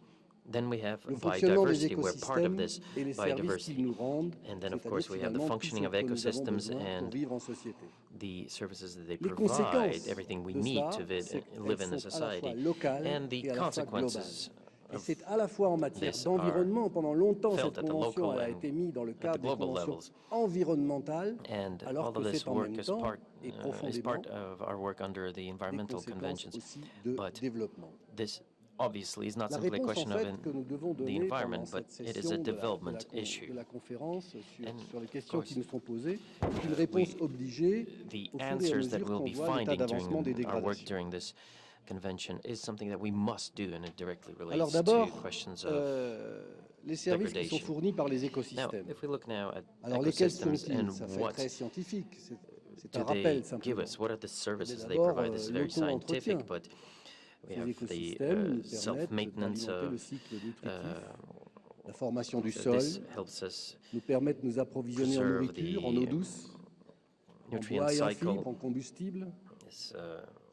Then we have Le fonctionnement des biodiversity, we're part of écosystèmes this et les services qu'ils biodiversity. nous rendent, And then, of c'est-à-dire course, we have the finalement tout functioning ce of que nous avons ecosystems besoin pour and vivre en société. the services that they Les provide, conséquences everything we de need cela, to c'est live in a qu'elles sont à la fois society, locales and the et à la fois globales. consequences Et of c'est à la fois en matière this d'environnement. Pendant longtemps, felt cette at the convention local elle a and été mise dans le at the cadre des global conventions levels. environnementales, And alors all que of this c'est en work même is temps part, et is profondément part of our work under the des environmental conséquences conventions. aussi de But développement. this obviously is not La simply a réponse en question of fait que nous devons the donner pendant environment, but cette it is a session development de issue. la conférence And sur les of questions course, qui nous sont posées, est une réponse obligée The au fur et à answers that mesure we'll qu'on be voit l'état finding d'avancement des during our work dégradations. during this convention is something that we must do, and it directly Alors relates d'abord, to questions of les services qui sont degradation. fournis par les Now, écosystèmes. if we look now at Alors lesquels ecosystems sont-ils? and Ça fait what très scientifique, c'est do un they rappel give simplement. us, what are the services they d'abord, provide? This is very l'auto-entretien. scientific, but we Ces have the écosystèmes nous permettent self-maintenance d'alimenter le of cycle nutritif, la formation du this sol, helps us nous permettent de nous approvisionner en preserve nourriture, the en eau douce, en nutrient bois et en cycle. fibres, en combustible. This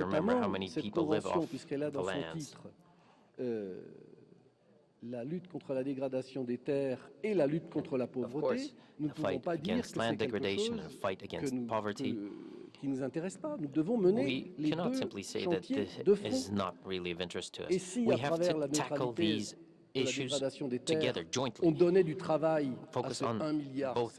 we remember how notamment many cette people live convention, off puisqu'elle a the dans son lands. titre la lutte contre la dégradation des terres et la lutte contre la Of pauvreté, course, nous ne the pouvons fight pas dire que against land c'est quelque degradation chose and a fight against que poverty. qui ne nous intéresse pas. Nous devons mener We les cannot deux simply say that chantiers this de is front. not really of interest to Et us. si, We à have travers to la tackle neutralité these de la issues dégradation des terres, together, on jointly. donnait du travail à Focus ces on 1,5 milliard both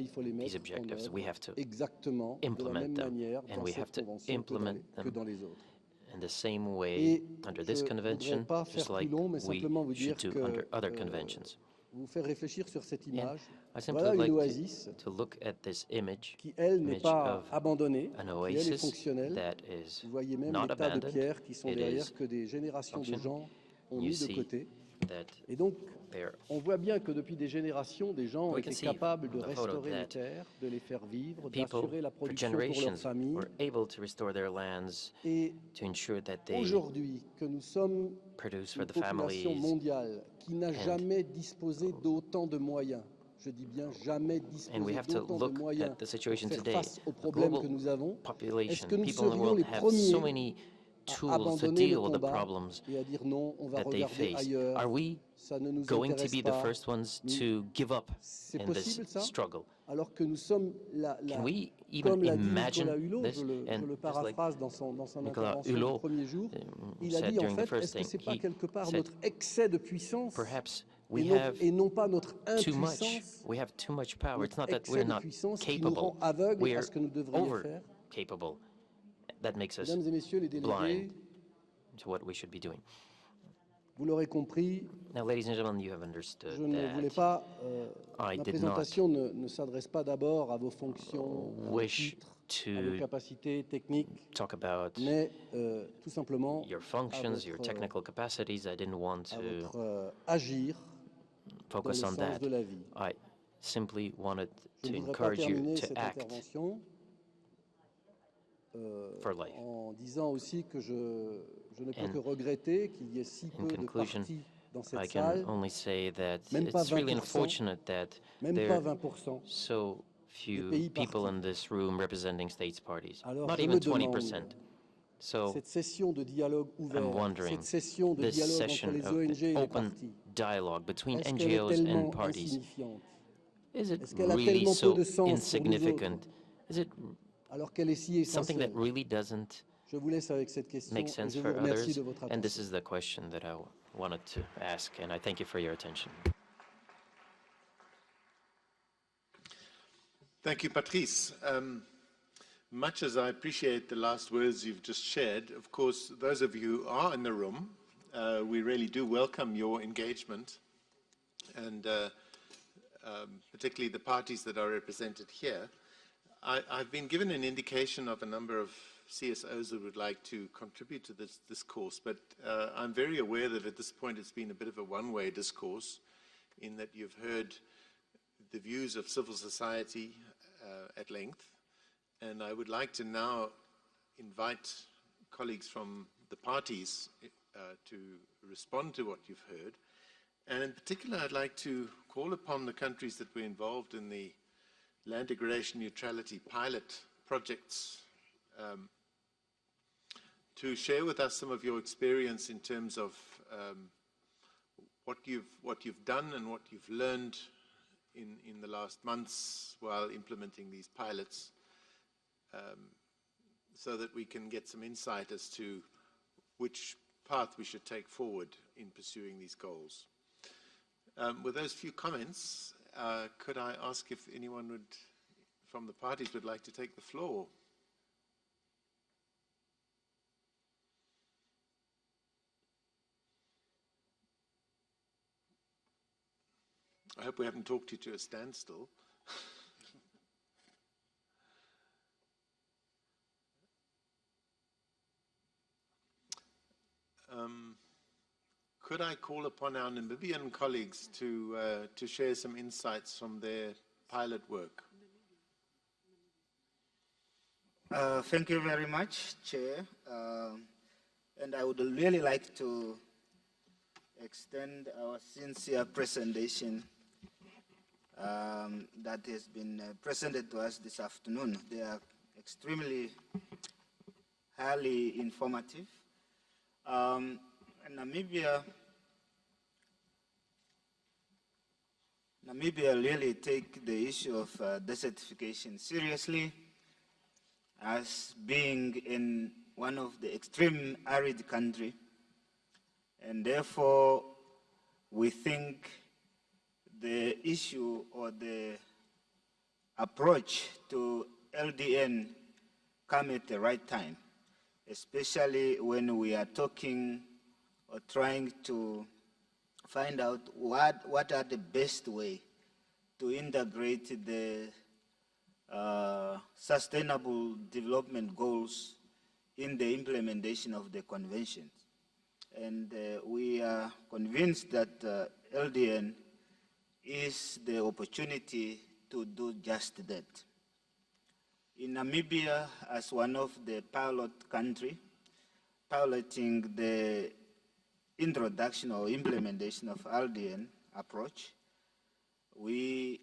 et il faut les these mettre en objectives. œuvre We have to exactement de la implement même them, manière and dans we cette have to convention implement que them dans les autres. in the same way Et under je this ne convention, voudrais pas faire just plus like long, mais we simplement vous dire should do que under other conventions. vous faire réfléchir sur cette And image. I simply Voilà une like oasis to look at this image, qui, elle, n'est pas of abandonnée, an qui, elle, est oasis fonctionnelle. that is Vous voyez même not les tas de abandoned. pierres qui sont It derrière is que des générations de functioning. gens ont You mis de see côté. that Et donc, there on voit bien que depuis des générations, des gens ont We can été see capables de from the photo restaurer les that terres, de les faire vivre, people d'assurer la for production pour leurs generations familles. were able to restore their lands Et to ensure that they aujourd'hui, que nous sommes produce for une the population families mondiale qui n'a jamais disposé d'autant de moyens, je dis bien jamais and we disposé have to d'autant de look moyens at the pour situation faire today. face aux The problèmes global que nous avons. Est-ce population, que nous people in the serions world les have so premiers many à tools to abandonner le deal with the combat problems et à dire non, on va that they regarder face? ailleurs, Are we ça ne nous going to intéresse be the pas. first ones to give up C'est in this possible ça? struggle? Alors que nous sommes Can we comme even l'a dit imagine Nicolas Hulot, this? je le And just like paraphrase dans son Nicolas intervention du Hulot premier jour, il a said dit en during the fait, first est-ce que thing, c'est pas he quelque part said, notre excès de puissance perhaps et we non, have et non pas notre too much. impuissance, We have too much power. It's notre not that excès we're de not puissance qui nous capable. rend aveugles à We're ce que nous devrions over faire? capable. That makes us Mesdames et messieurs les délégués, blind to what we should be doing. vous l'aurez compris, Now, ladies and gentlemen, you have understood je ne voulais that pas, I ma did not présentation ne s'adresse pas d'abord à vos fonctions, à vos wish titres, à vos to capacités techniques, talk about mais tout simplement your à functions, your votre, technical capacities. I didn't want à to votre agir dans le focus on sens that. de la vie. I simply wanted Je to ne voudrais pas encourage you terminer to cette act intervention for life. en disant aussi que je ne peux And que regretter qu'il y ait si in peu de conclusion, partis dans I cette can salle, only say that même pas it's really 20%, unfortunate that même there pas are 20%. so few pays people partis. in this room representing states parties. Alors, Not je even me demande, 20%. So cette session de dialogue ouvert, I'm wondering, cette session de this dialogue entre session les of ONG et les open partis, dialogue between est-ce qu'elle est NGOs tellement and parties, insignifiante? is it Est-ce qu'elle a really tellement peu so de sens pour nous insignificant? autres, Is it alors qu'elle est si something that essentielle? really doesn't Je vous laisse avec cette question make et sense je for vous remercie others? de votre And this attention. is the question that I wanted to ask, and I thank you for your attention. Thank you, Patrice. Much as I appreciate the last words you've just shared, of course, those of you who are in the room, we really do welcome your engagement, and particularly the parties that are represented here. I've been given an indication of a number of CSOs who would like to contribute to this discourse, but I'm very aware that at this point it's been a bit of a one-way discourse in that you've heard the views of civil society at length, and I would like to now invite colleagues from the parties to respond to what you've heard, and in particular I'd like to call upon the countries that were involved in the land degradation neutrality pilot projects to share with us some of your experience in terms of what you've done and what you've learned in the last months while implementing these pilots, so that we can get some insight as to which path we should take forward in pursuing these goals. With those few comments, could I ask if anyone from the parties would like to take the floor? I hope we haven't talked you to a standstill. Could I call upon our Namibian colleagues to share some insights from their pilot work? Thank you very much, Chair. And I would really like to extend our sincere presentation that has been presented to us this afternoon. They are extremely highly informative. Namibia really take the issue of desertification seriously, as being in one of the extreme arid country, and therefore we think the issue or the approach to LDN come at the right time, especially when we are talking or trying to find out what are the best way to integrate the sustainable development goals in the implementation of the conventions. And we are convinced that LDN is the opportunity to do just that. In Namibia, as one of the pilot country, piloting the introduction or implementation of LDN approach, we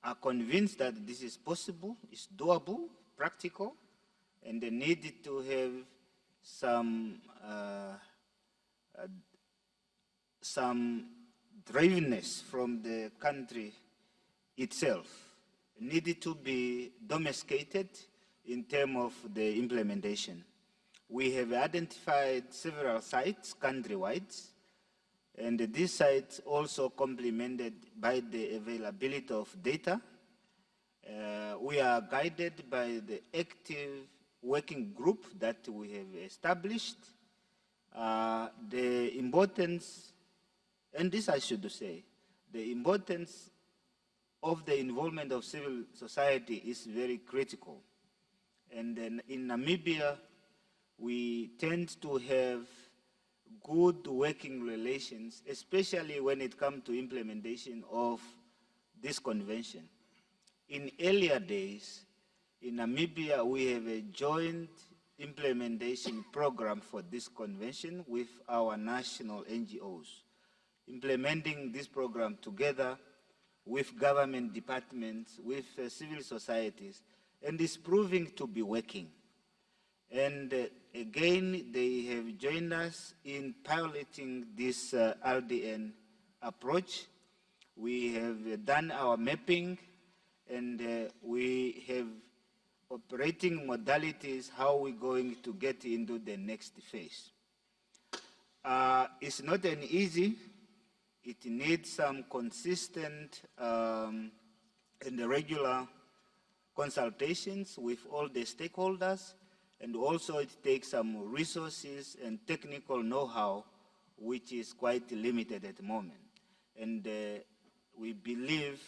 are convinced that this is possible, it's doable, practical, and the need to have some drivenness from the country itself, needed to be domesticated in terms of the implementation. We have identified several sites countrywide, and these sites also complemented by the availability of data. We are guided by the active working group that we have established. The importance, and this I should say, the importance of the involvement of civil society is very critical. And then in Namibia, we tend to have good working relations, especially when it comes to implementation of this convention. In earlier days, in Namibia, we have a joint implementation program for this convention with our national NGOs, implementing this program together with government departments, with civil societies, and it's proving to be working. And again, they have joined us in piloting this LDN approach. We have done our mapping, and we have operating modalities, how we're going to get into the next phase. It's not an easy, it needs some consistent and regular consultations with all the stakeholders, and also it takes some resources and technical know-how, which is quite limited at the moment. And we believe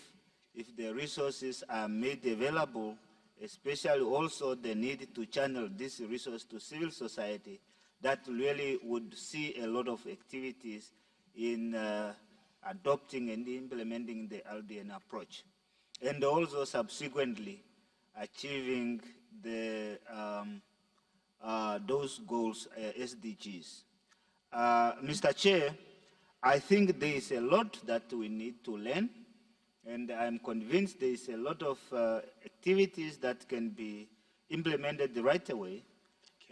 if the resources are made available, especially also the need to channel this resource to civil society, that really would see a lot of activities in adopting and implementing the LDN approach. And also subsequently achieving the, those goals, SDGs. Mr. Chair, I think there is a lot that we need to learn, and I'm convinced there is a lot of activities that can be implemented the right way,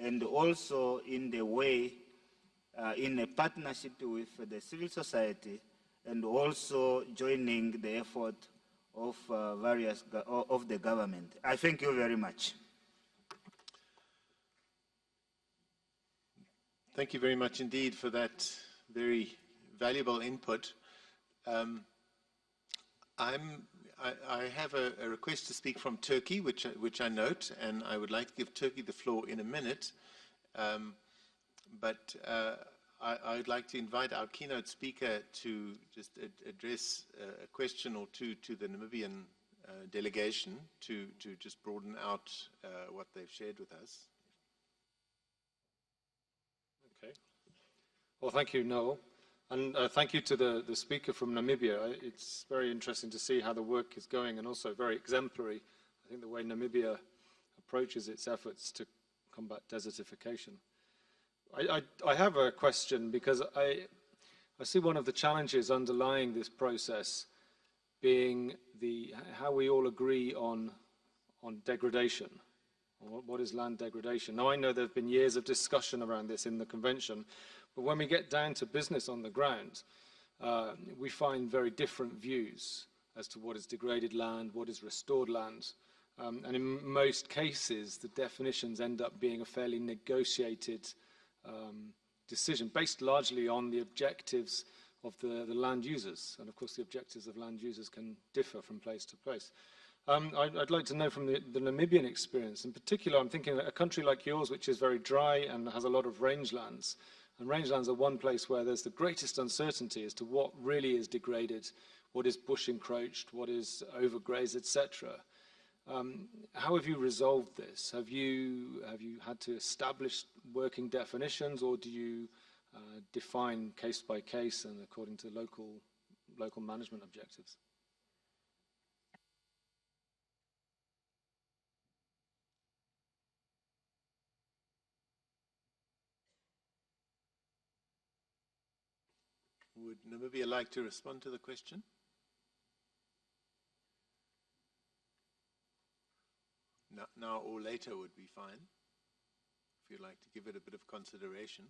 and also in the way, in a partnership with the civil society, and also joining the effort of of the government. I thank you very much. Thank you very much indeed for that very valuable input. I have a request to speak from Turkey, which I note, and I would like to give Turkey the floor in a minute. But I would like to invite our keynote speaker to just address a question or two to the Namibian delegation to just broaden out what they've shared with us. Okay. Well, thank you, Noel. And thank you to the speaker from Namibia. It's very interesting to see how the work is going, and also very exemplary, I think, the way Namibia approaches its efforts to combat desertification. I have a question, because I see one of the challenges underlying this process being how we all agree on degradation. What is land degradation? Now, I know there have been years of discussion around this in the convention, but when we get down to business on the ground, we find very different views as to what is degraded land, what is restored land. And in most cases, the definitions end up being a fairly negotiated decision based largely on the objectives of the land users. And of course, the objectives of land users can differ from place to place. I'd like to know from the Namibian experience. In particular, I'm thinking a country like yours, which is very dry and has a lot of rangelands, And rangelands are one place where there's the greatest uncertainty as to what really is degraded, what is bush encroached, what is overgrazed, etc. How have you resolved this? Have you had to establish working definitions, or do you define case by case and according to local management objectives? Would Namibia like to respond to the question? Now or later would be fine, if you'd like to give it a bit of consideration.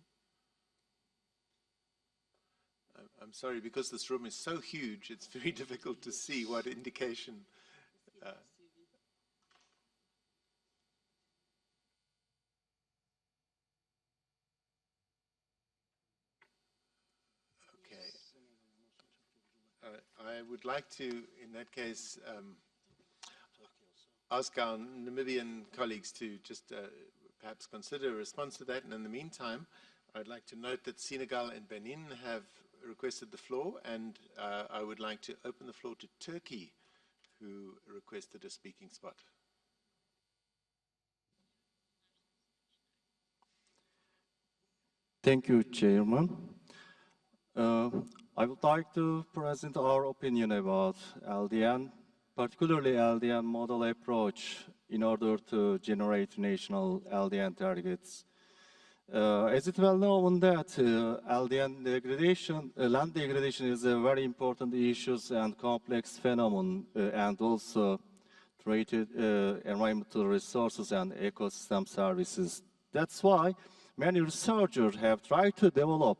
I'm sorry, because this room is so huge, it's very difficult to see what indication. I would like to, in that case, ask our Namibian colleagues to just perhaps consider a response to that. And in the meantime, I'd like to note that Senegal and Benin have requested the floor, and I would like to open the floor to Turkey, who requested a speaking spot. Thank you, Chairman. I would like to present our opinion about LDN, particularly LDN model approach in order to generate national LDN targets. As it's well known that LDN degradation, land degradation is a very important issue and complex phenomenon, and also treated environmental resources and ecosystem services. That's why many researchers have tried to develop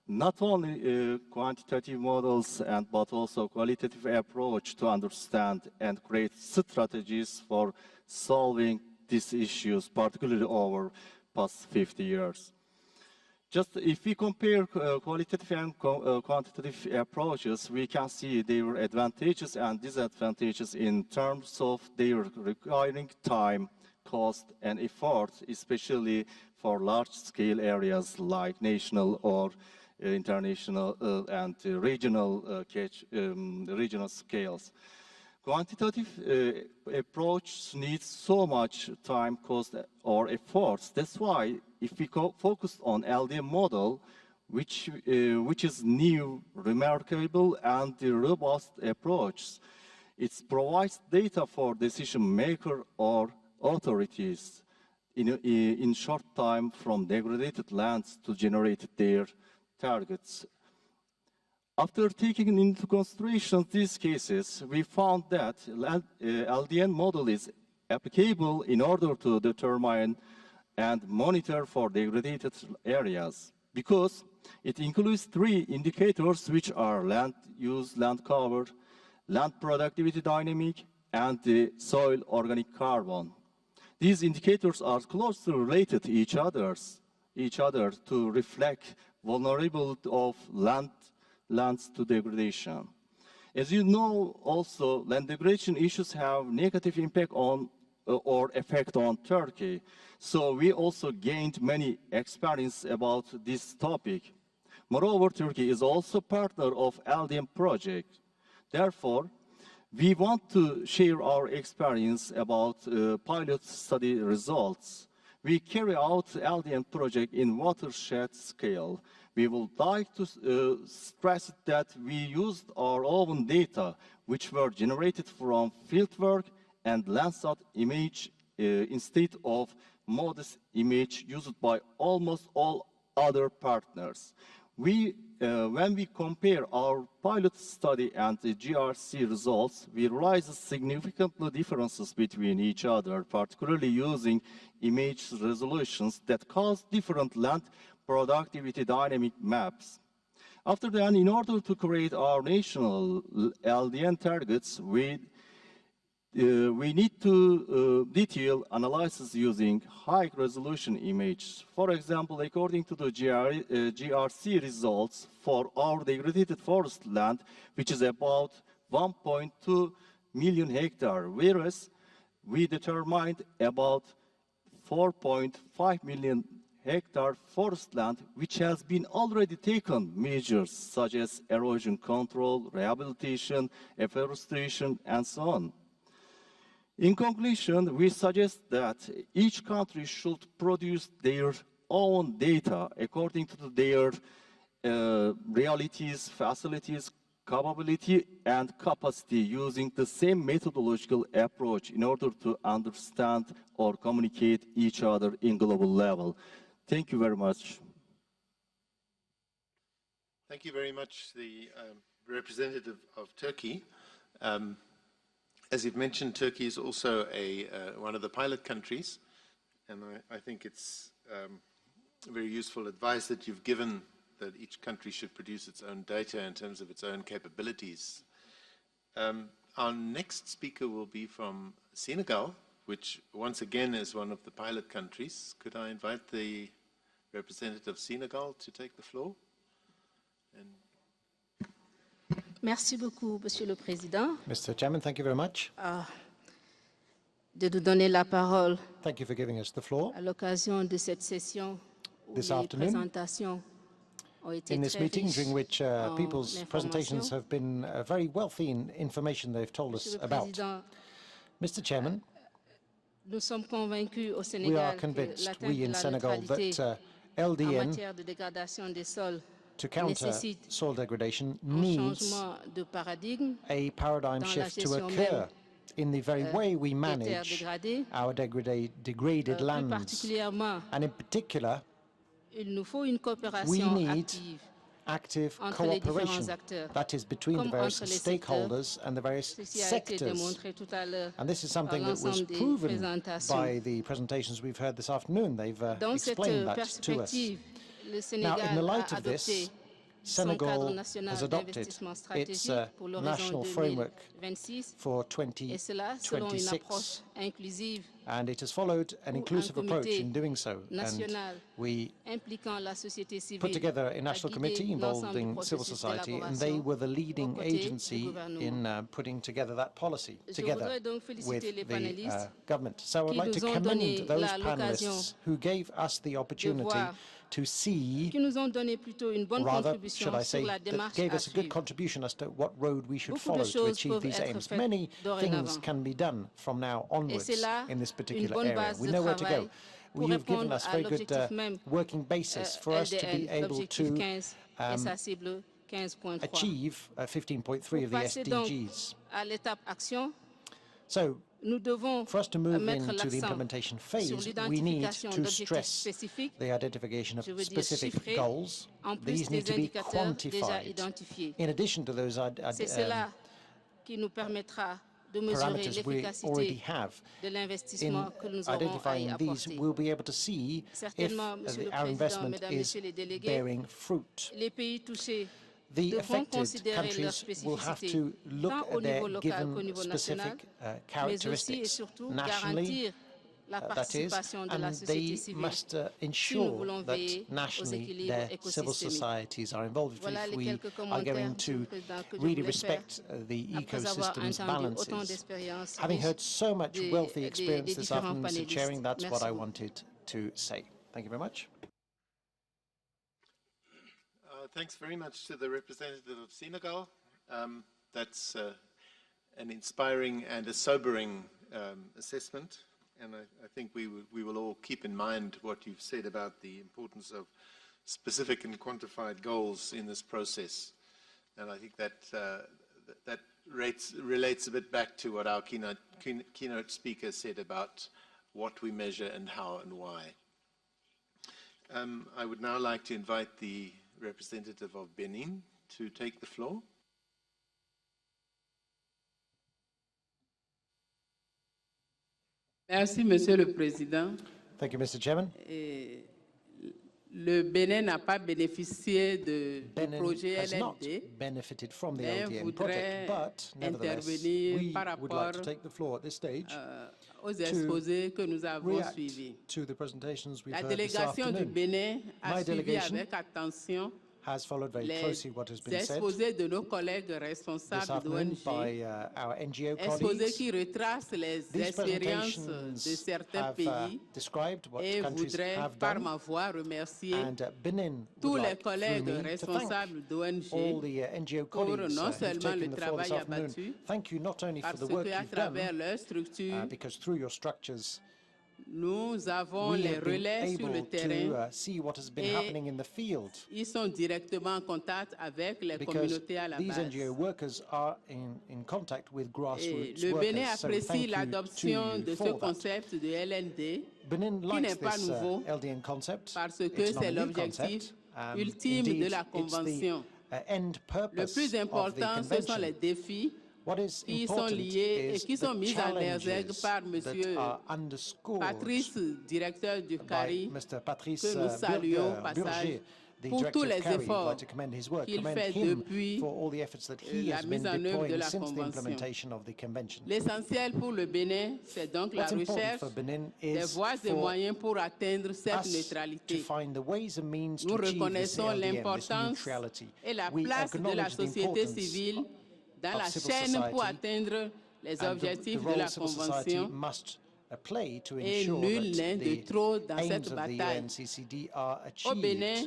not only quantitative models but also qualitative approach to understand and create strategies for solving these issues, particularly over past 50 years. Just if we compare qualitative and quantitative approaches, we can see their advantages and disadvantages in terms of their requiring time, cost, and effort, especially for large-scale areas like national or international and regional regional scales. Quantitative approach needs so much time, cost, or efforts. That's why if we focus on LDN model, which is new, remarkable, and robust approach, it provides data for decision maker or authorities in short time from degraded lands to generate their targets. After taking into consideration these cases, we found that LDN model is applicable in order to determine and monitor for degraded areas, because it includes 3 indicators, which are land use, land cover, land productivity dynamic, and the soil organic carbon. These indicators are closely related to each other to reflect vulnerability of lands to degradation. As you know, also, land degradation issues have negative impact on or effect on Turkey. So we also gained many experience about this topic. Moreover, Turkey is also partner of LDN project. Therefore, we want to share our experience about pilot study results. We carry out LDN project in watershed scale. We would like to stress that we used our own data, which were generated from fieldwork and Landsat image instead of modest image used by almost all other partners. When we compare our pilot study and the GRC results, we realize significant differences between each other, particularly using image resolutions that cause different land productivity dynamic maps. After that, in order to create our national LDN targets, we need to detail analysis using high-resolution images. For example, according to the GRC results for our degraded forest land, which is about 1.2 million hectares, whereas we determined about 4.5 million hectare forest land which has been already taken measures such as erosion control, rehabilitation, afforestation, and so on. In conclusion, we suggest that each country should produce their own data according to their realities, facilities, capability, and capacity using the same methodological approach in order to understand or communicate each other in global level. Thank you very much. Thank you very much, the representative of Turkey. As you've mentioned, Turkey is also one of the pilot countries, and I think it's very useful advice that you've given, that each country should produce its own data in terms of its own capabilities. Our next speaker will be from Senegal, which once again is one of the pilot countries. Could I invite the representative of Senegal to take the floor? Merci beaucoup, Monsieur le Président. Mr. Chairman, thank you very much. De nous donner la parole. Thank you for giving us the floor. À l'occasion de cette session où This les afternoon, présentations ont été in this très meeting, riches during which en people's presentations information. have been very wealthy in information they've told us Monsieur le about. Président, Mr. Chairman, nous sommes convaincus au we are Sénégal que convinced, l'atteinte we de in la Senegal, neutralité that en LDN, matière de dégradation des sols to counter nécessite soil degradation, un needs changement de paradigme a paradigm dans la shift to gestion occur in the very way we des terres manage dégradées. our degraded Plus lands. particulièrement, And in particular, il nous faut une we coopération need active active entre les différents cooperation, acteurs, that is between the comme various entre les secteurs. stakeholders and the various Ceci a été sectors. démontré tout à l'heure And this is par something that was l'ensemble des proven présentations. by the presentations we've heard this afternoon. They've Dans cette explained that to us. perspective, le Now, Sénégal in the a light of adopté this, son cadre Senegal national has adopted d'investissement its stratégique pour l'horizon national framework 2026, for et cela selon une 2026, approche inclusive and it has followed an où inclusive un approach comité in doing so. And national we impliquant la société civile put together a a national guidé committee l'ensemble du involving civil processus society, and they d'élaboration were the leading aux côtés du agency in gouvernement. putting together that policy Je together voudrais donc with féliciter les the panélistes government. So I'd qui like to nous ont commend donné those l'occasion panelists who gave us the opportunity voir, to see, qui nous ont donné plutôt une bonne rather, contribution should I sur say, la that démarche gave à us a good suivre. contribution as to what road we should Beaucoup de follow to choses achieve peuvent these être aims. faites Many dorénavant. things can be done from now Et onwards c'est là in this une particular bonne area. base We de know where to travail go. pour You've given répondre us à very good l'objectif même working basis for us to be LDN, able l'objectif to 15 et sa cible 15.3. achieve 15.3 Pour of the passer donc SDGs. à l'étape action, So, nous devons for us to move mettre into the l'accent implementation sur phase, we need l'identification to d'objectifs stress spécifiques, the identification of je veux dire specific chiffrés, goals. en plus These need des to be indicateurs déjà quantified. identifiés. In addition to those C'est cela qui nous permettra de mesurer parameters we already l'efficacité have. de In l'investissement que nous aurons à y identifying these, apporter. we'll be able to see if Certainement, Monsieur le our Président, investment Mesdames, is Messieurs les délégués, bearing fruit. les pays touchés The devront affected considérer leurs countries will have spécificités, to look tant au at their niveau local qu'au given niveau national, specific mais aussi et characteristics surtout nationally, garantir la that is, participation de la and société they civile must si nous ensure voulons that veiller aux nationally équilibres their civil écosystémiques. societies are involved Voilà if les we quelques are commentaires, going Monsieur le to Président, que je really voulais faire respect the après avoir ecosystem's entendu autant balances. d'expériences Having riches heard so much wealthy des experience this différents afternoon, Mr. panélistes. Chairing, that's what Merci I beaucoup. wanted to say. Thank you very much. Thanks very much to the representative of Senegal. That's an inspiring and a sobering assessment, and I think we will all keep in mind what you've said about the importance of specific and quantified goals in this process. And I think that that relates a bit back to what our keynote speaker said about what we measure and how and why. I would now like to invite the representative of Benin to take the floor. Merci, Monsieur le Président. Thank you, Mr. Chairman. Le Bénin n'a pas bénéficié du projet has not LND, benefited from the mais LDN voudrait project, but nevertheless, intervenir we par would like to rapport take the floor at this stage aux exposés que nous avons react suivis. to the presentations we've La heard this délégation du afternoon. Bénin a My suivi delegation avec attention has followed very les closely what has been said exposés de nos collègues this responsables afternoon d'ONG, by our NGO exposés colleagues. qui retracent les These expériences de presentations certains have pays described what et countries voudrais have par done, ma voix remercier and Benin tous would les like through collègues me to thank responsables d'ONG all the NGO pour colleagues non who've seulement taken le the floor this travail afternoon. abattu, Thank you not only for parce the work qu'à you've done, travers leur structure, because through your structures, nous avons we les have been relais sur le able terrain to see what has been et happening in the field, ils sont directement en contact avec les because communautés à la these base. NGO workers are in contact with Et grassroots le Bénin workers. So apprécie thank you to l'adoption you de ce for that. concept de LND, Benin qui likes n'est pas this nouveau, LDN concept. parce que It's not c'est a new l'objectif concept. ultime Indeed, de la it's the Convention. end Le purpose plus of the important, ce sont les convention. défis What is qui sont important liés et is qui sont the mis en exergue challenges par that M. are underscored Patrice, directeur du by CARI, Mr. Patrice que nous saluons au passage Burger, the pour tous director of les CARI. I'd efforts like to commend his work, qu'il commend fait him depuis for all the efforts that he la has been mise en œuvre de deploying la since the Convention. implementation of the convention. L'essentiel pour le Bénin, c'est donc la What's important recherche for Benin des is voies et for moyens pour atteindre cette us neutralité. to find the ways and means Nous to achieve this reconnaissons LDN, this l'importance neutrality. et la We place de la acknowledge the société importance civile dans of la civil chaîne pour society atteindre les and the objectifs de role la civil society Convention. must play to Et ensure nul that n'est de the trop dans aims cette of the bataille. UNCCD are Au achieved. Bénin,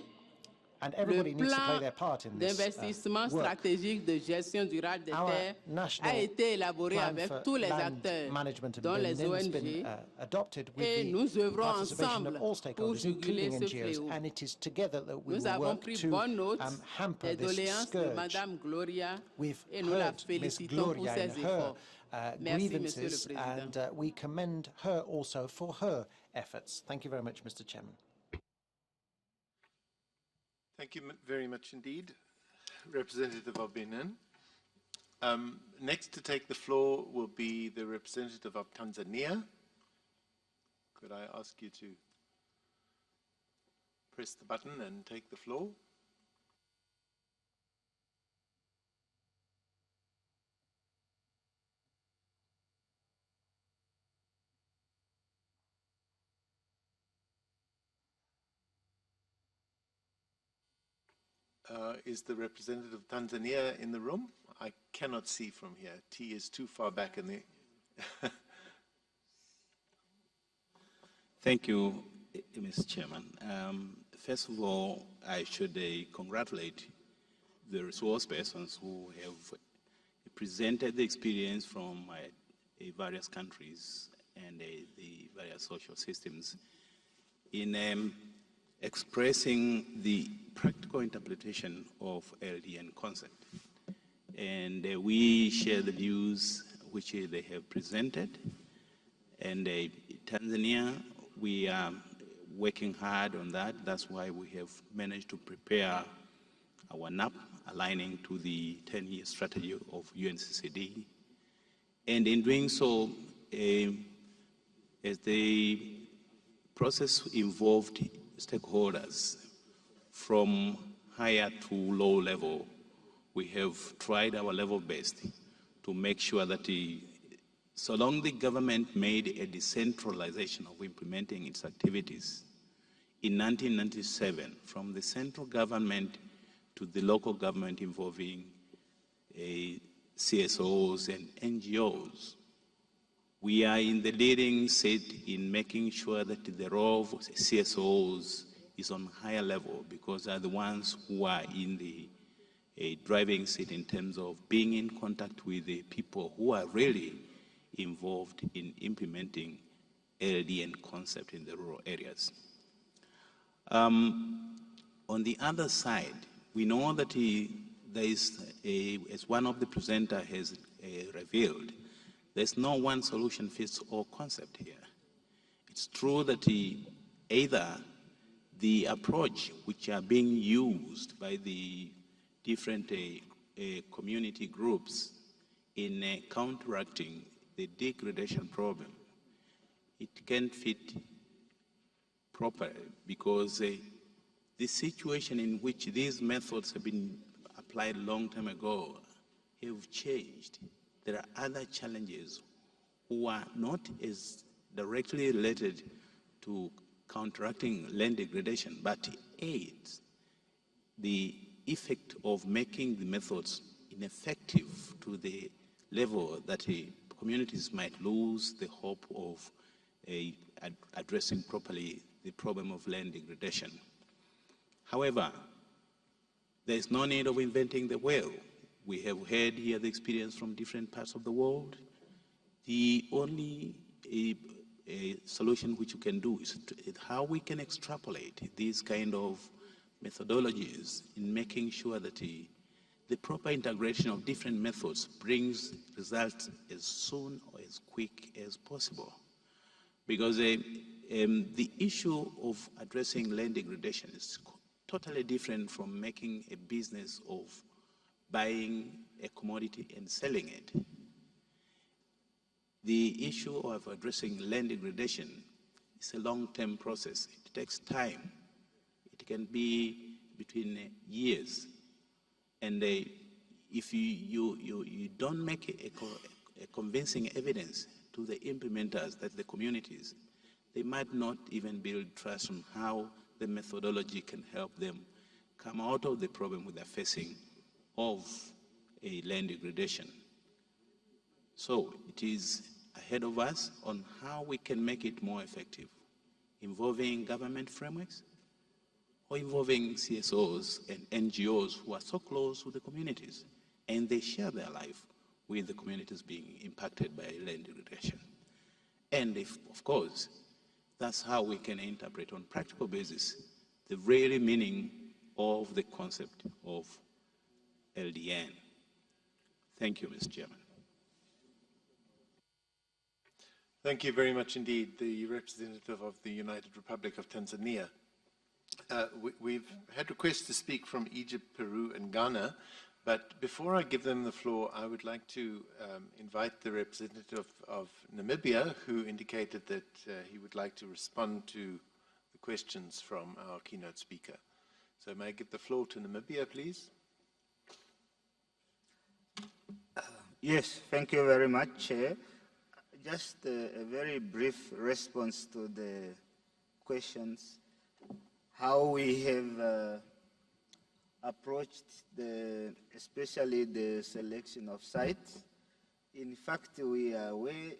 And le everybody needs to play plan their part in this d'investissement work. stratégique de gestion durable des Our terres national a été élaboré plan avec for tous les land acteurs, management in dont les Benin has ONG, been adopted with et the nous œuvrons participation ensemble of all pour stakeholders, juguler including ce NGOs, fléau. and it is together that we Nous will avons work pris to bonne note hamper des this doléances de scourge. Madame Gloria We've et nous la heard Ms. félicitons pour Gloria ses and her efforts. Merci, Monsieur le grievances, Président. and we commend her also for her efforts. Thank you very much, Mr. Chairman. Thank you very much indeed, representative of Benin. Next to take the floor will be the representative of Tanzania. Could I ask you to press the button and take the floor? Is the representative of Tanzania in the room? I cannot see from here. T is too far back in the... Thank you, Mr. Chairman. First of all, I should congratulate the resource persons who have presented the experience from various countries and the various social systems in expressing the practical interpretation of LDN concept. And we share the views which they have presented. And Tanzania, we are working hard on that. That's why we have managed to prepare our NAP, aligning to the 10-year strategy of UNCCD. And in doing so, as the process involved stakeholders from higher to low level, we have tried our level best to make sure that so long the government made a decentralization of implementing its activities, in 1997, from the central government to the local government involving CSOs and NGOs, we are in the leading seat in making sure that the role of CSOs is on higher level, because they're the ones who are in the driving seat in terms of being in contact with the people who are really involved in implementing LDN concept in the rural areas. On the other side, we know that there is, as one of the presenters has revealed, there's no one solution fits all concept here. It's true that either the approach which are being used by the different community groups in counteracting the degradation problem, it can't fit properly, because the situation in which these methods have been applied a long time ago have changed. There are other challenges who are not as directly related to counteracting land degradation, but aids the effect of making the methods ineffective to the level that communities might lose the hope of addressing properly the problem of land degradation. However, there is no need of inventing the wheel. We have heard here the experience from different parts of the world. The only solution which you can do is how we can extrapolate these kind of methodologies in making sure that the proper integration of different methods brings results as soon or as quick as possible. Because the issue of addressing land degradation is totally different from making a business of buying a commodity and selling it. The issue of addressing land degradation is a long-term process. It takes time. It can be between years. And if you don't make a convincing evidence to the implementers, that the communities, they might not even build trust on how the methodology can help them come out of the problem they're facing of a land degradation. So it is ahead of us on how we can make it more effective, involving government frameworks or involving CSOs and NGOs who are so close to the communities and they share their life with the communities being impacted by land degradation. And of course, that's how we can interpret on practical basis the really meaning of the concept of LDN. Thank you, Mr. Chairman. Thank you very much indeed, the representative of the United Republic of Tanzania. We've had requests to speak from Egypt, Peru, and Ghana, but before I give them the floor, I would like to invite the representative of Namibia, who indicated that he would like to respond to the questions from our keynote speaker. So may I give the floor to Namibia, please? Yes, thank you very much, Chair. Just a very brief response to the questions. How we have approached especially the selection of sites. In fact, we are aware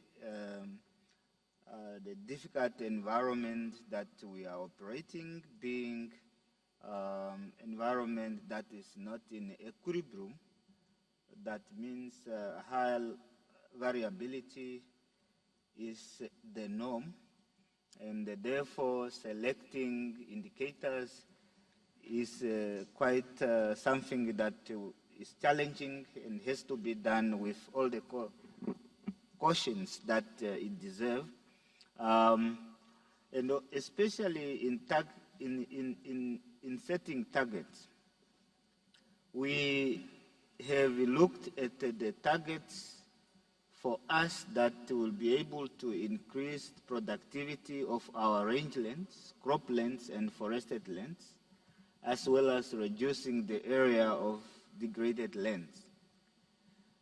the difficult environment that we are operating, being environment that is not in equilibrium. That means high variability is the norm, and therefore selecting indicators is quite something that is challenging and has to be done with all the cautions that it deserves. And especially in setting targets, we have looked at the targets for us that will be able to increase productivity of our rangelands, croplands, and forested lands, as well as reducing the area of degraded lands,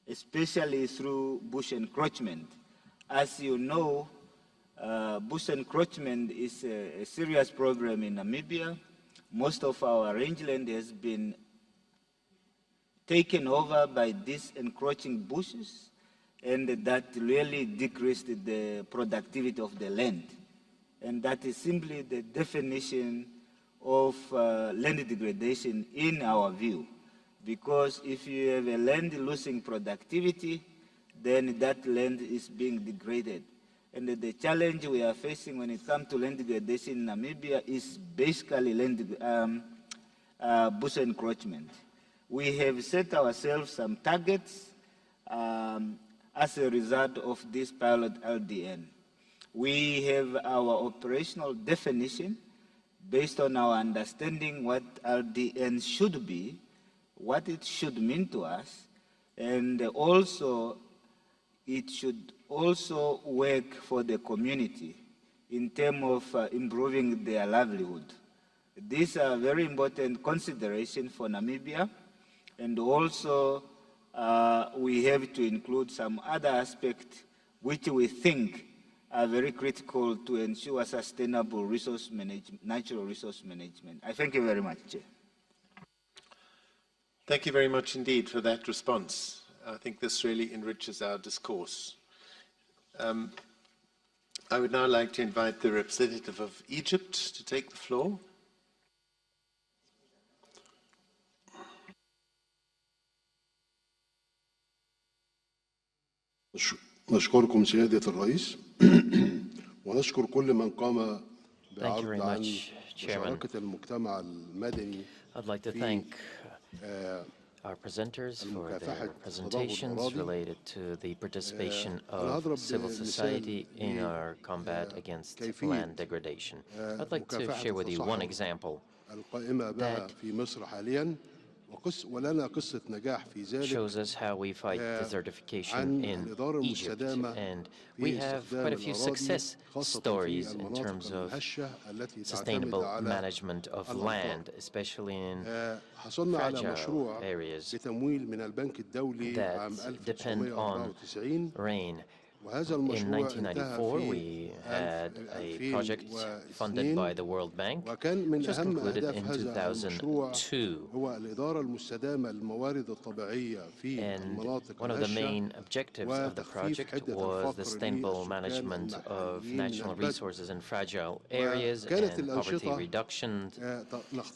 especially through bush encroachment. As you know, bush encroachment is a serious problem in Namibia. Most of our rangeland has been taken over by these encroaching bushes, and that really decreased the productivity of the land. And that is simply the definition of land degradation in our view. Because if you have a land losing productivity, then that land is being degraded. And the challenge we are facing when it comes to land degradation in Namibia is basically bush encroachment. We have set ourselves some targets as a result of this pilot LDN. We have our operational definition based on our understanding what LDN should be, what it should mean to us, and also it should also work for the community in terms of improving their livelihood. These are very important considerations for Namibia, and also we have to include some other aspects which we think are very critical to ensure sustainable resource management, natural resource management. I thank you very much, Chair. Thank you very much indeed for that response. I think this really enriches our discourse. I would now like to invite the representative of Egypt to take the floor. نشكركم سيادة الرئيس ونشكر كل من قام بعرض عن مشاركة المجتمع المدني. I'd like to thank our presenters for their presentations related to the participation of civil society in our combat against land degradation. I'd like to share with you one example that shows us how we fight desertification in Egypt, and we have quite a few success stories in terms of sustainable management of land, especially in fragile areas that depend on rain. In 1994, we had a project funded by the World Bank, which was concluded in 2002. And one of the main objectives of the project was the sustainable management of natural resources in fragile areas and poverty reduction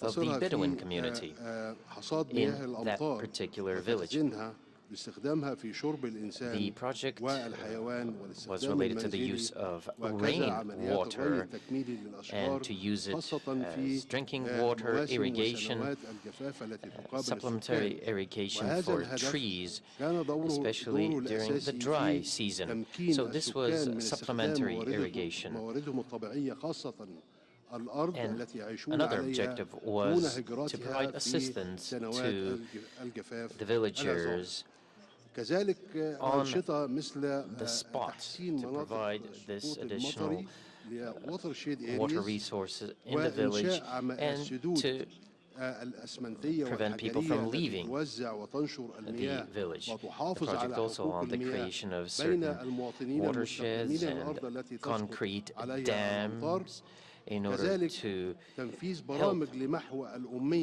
of the Bedouin community in that particular village. The project was related to the use of rainwater and to use it as drinking water, irrigation, supplementary irrigation for trees, especially during the dry season. So this was supplementary irrigation. And another objective was to provide assistance to the villagers on the spot to provide this additional water resources in the village and to prevent people from leaving the village. The project also on the creation of certain watersheds and concrete dams in order to help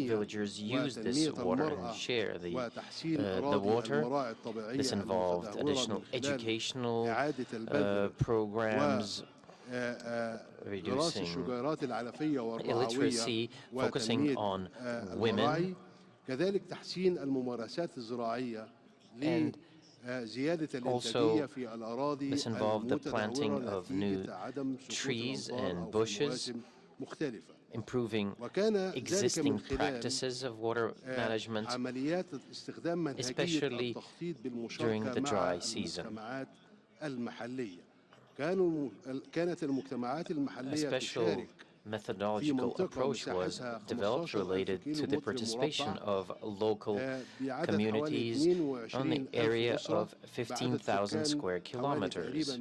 villagers use this water and share the water. This involved additional educational programs, reducing illiteracy, focusing on women, and also, this involved the planting of new trees and bushes, improving existing practices of water management, especially during the dry season. A special methodological approach was developed related to the participation of local communities on the area of 15,000 square kilometers.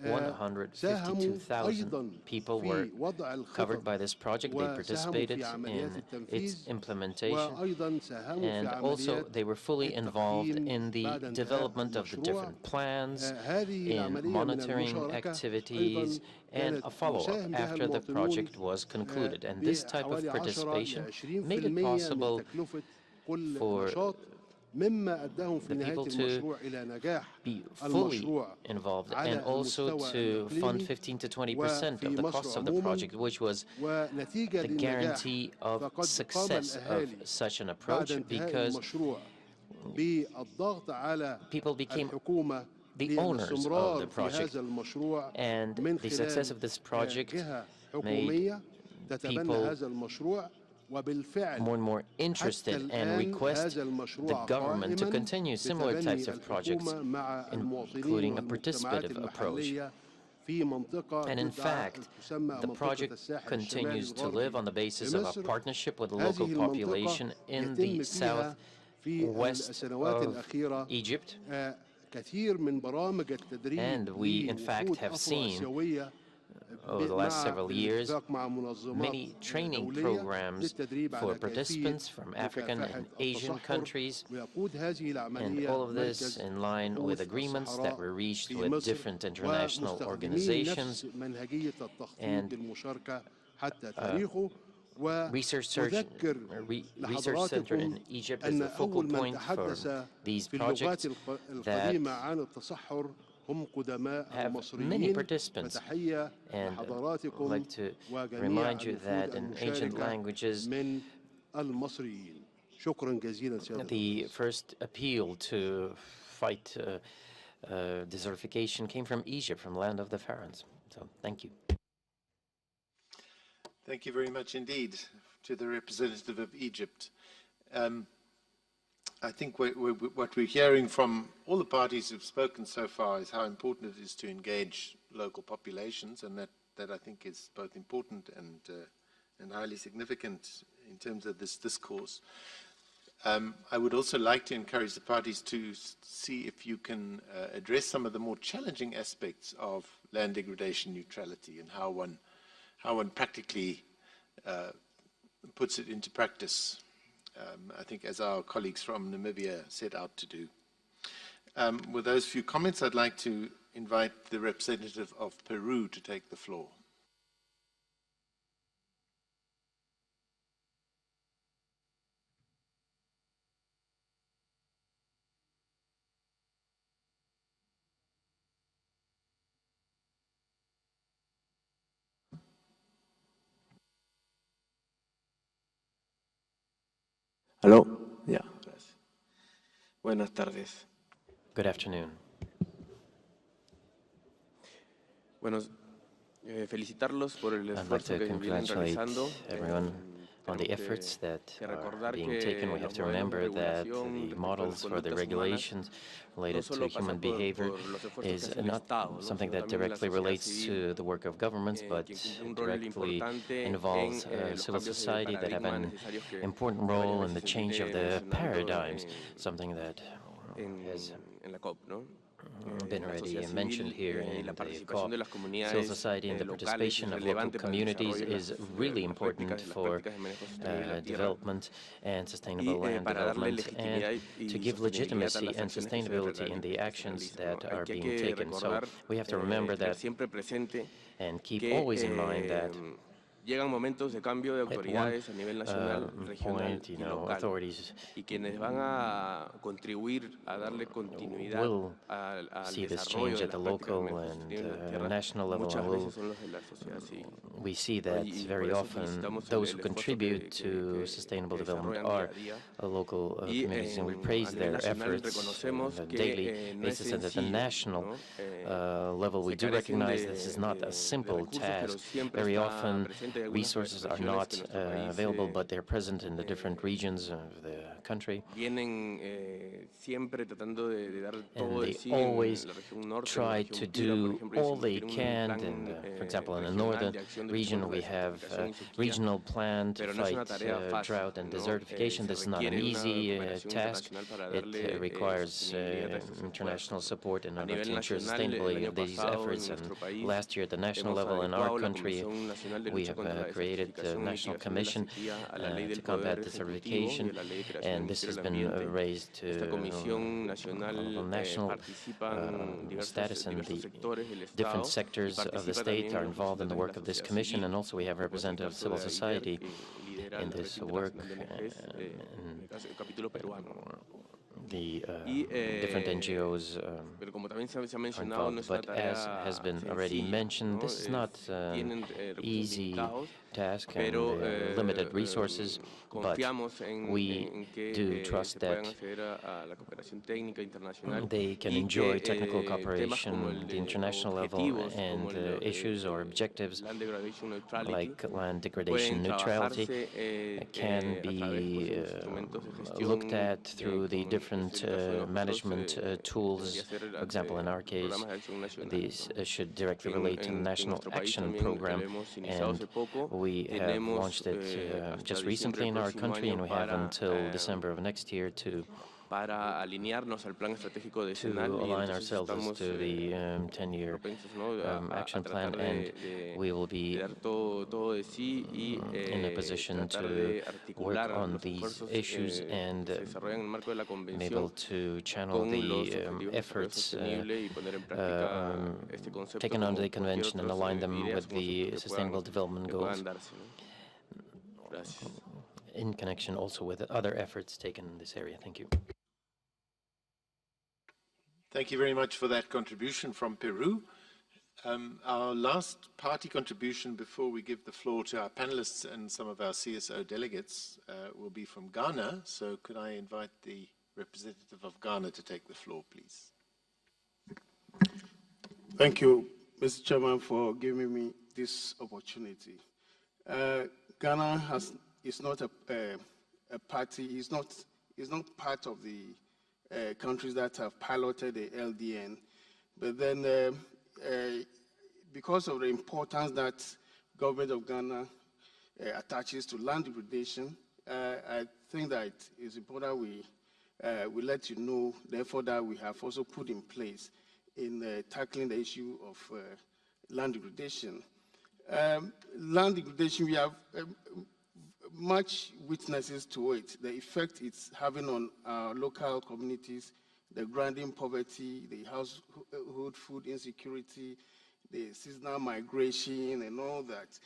152,000 people were covered by this project. They participated in its implementation, and also they were fully involved in the development of the different plans, in monitoring activities, and a follow-up after the project was concluded. And this type of participation made it possible for the people to be fully involved and also to fund 15 to 20% of the costs of the project, which was the guarantee of success of such an approach, because people became the owners of the project, and the success of this project made people more and more interested and request the government to continue similar types of projects, including a participative approach. And in fact, the project continues to live on the basis of a partnership with the local population in the southwest of Egypt. And we, in fact, have seen over the last several years many training programs for participants from African and Asian countries, and all of this in line with agreements that were reached with different international organizations, and research center in Egypt is the focal point for these projects that have many participants. And I'd like to remind you that in ancient languages, the first appeal to fight desertification came from Egypt, from the land of the pharaohs. So, thank you. Thank you very much indeed to the representative of Egypt. I think what we're hearing from all the parties who've spoken so far is how important it is to engage local populations, and that I think is both important and highly significant in terms of this discourse. I would also like to encourage the parties to see if you can address some of the more challenging aspects of land degradation neutrality and how one practically puts it into practice. I think as our colleagues from Namibia set out to do. With those few comments, I'd like to invite the representative of Peru to take the floor. Aló, ya, gracias. Buenas tardes. Good afternoon. Bueno, felicitarlos por el I'd like esfuerzo to que vienen congratulate realizando. everyone on the efforts that are being taken. We have to remember that the models for the regulations related to human behavior is not something that directly relates to the work of governments, but directly involves civil society that have an important role in the change of the paradigms, something that has been already mentioned here in the COP. Civil society and the participation of local communities is really important for development and sustainable land development, and to give legitimacy and sustainability in the actions that are being taken. So we have to remember that and keep always in mind that llegan momentos de cambio de autoridades a nivel nacional, regional y local, y quienes van a contribuir a darle continuidad al desarrollo de las prácticas de national level. Muchas veces son los de la sociedad civil. We see that very often those who contribute to sustainable development are local communities, and we praise their efforts on a daily basis. And at the national level, we do recognize this is not a simple task. Very often, resources are not available, but they're present in the different regions of the country. And they always try to do all they can. And, for example, in the northern region, we have a regional plan to fight drought and desertification. This is not an easy task. It requires international support in order to ensure sustainability of these efforts. And last year, at the national level in our country, we have created the National Commission to combat desertification, and this has been raised to national status, and the different sectors of the state are involved in the work of this commission, and also we have representatives of civil society in this work. The different NGOs are involved, but as has been already mentioned, this is not an easy task and limited resources, but we do trust that they can enjoy technical cooperation at the international level, and issues or objectives like land degradation neutrality can be looked at through the different management tools. For example, in our case, these should directly relate to the National Action Program, and we have launched it just recently in our country, and we have until December of next year to align ourselves to the 10-year action plan, and we will be in a position to work on these issues and be able to channel the efforts taken under the convention and align them with the Sustainable Development Goals. in connection also with other efforts taken in this area. Thank you. Thank you very much for that contribution from Peru. Our last party contribution before we give the floor to our panelists and some of our CSO delegates will be from Ghana. So could I invite the representative of Ghana to take the floor, please? Thank you, Mr. Chairman, for giving me this opportunity. Ghana is not a party, is not part of the countries that have piloted the LDN, but then because of the importance that government of Ghana attaches to land degradation, I think that it's important we let you know the effort that we have also put in place in tackling the issue of land degradation. Land degradation, we have much witnesses to it, the effect it's having on our local communities, the grinding poverty, the household food insecurity, the seasonal migration, and all that.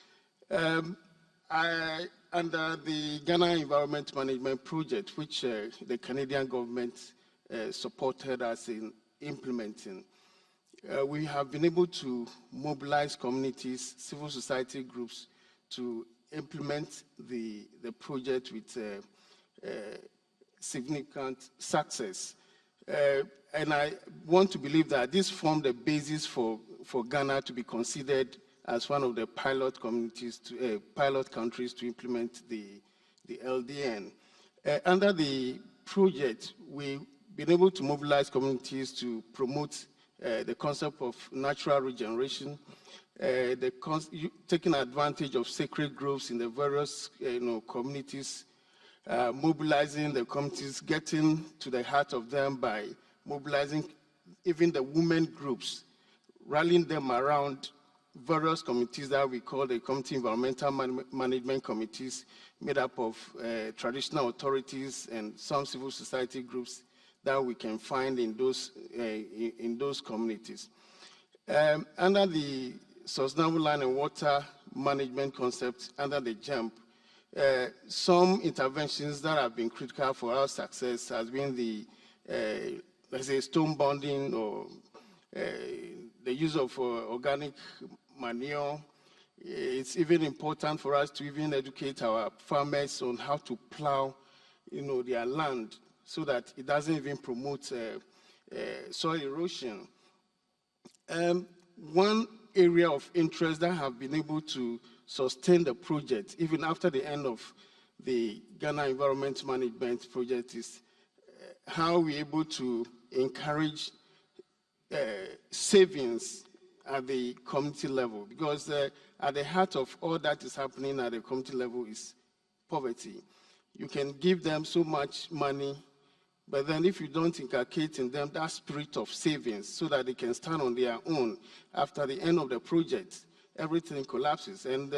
Under the Ghana Environment Management Project, which the Canadian government supported us in implementing, we have been able to mobilize communities, civil society groups to implement the project with significant success. And I want to believe that this formed the basis for Ghana to be considered as one of the pilot communities, pilot countries to implement the LDN. Under the project, we've been able to mobilize communities to promote the concept of natural regeneration, taking advantage of sacred groves in the various communities, mobilizing the communities, getting to the heart of them by mobilizing even the women groups, rallying them around various committees that we call the Community Environmental Management Committees, made up of traditional authorities and some civil society groups that we can find in those communities. Under the Sustainable Land and Water Management concept, under the JAMP, some interventions that have been critical for our success has been the, let's say, stone bonding or the use of organic manure. It's even important for us to even educate our farmers on how to plow, their land so that it doesn't even promote soil erosion. One area of interest that have been able to sustain the project, even after the end of the Ghana Environment Management Project, is how we're able to encourage savings at the community level, because at the heart of all that is happening at the community level is poverty. You can give them so much money, but then if you don't inculcate in them that spirit of savings so that they can stand on their own after the end of the project, everything collapses. And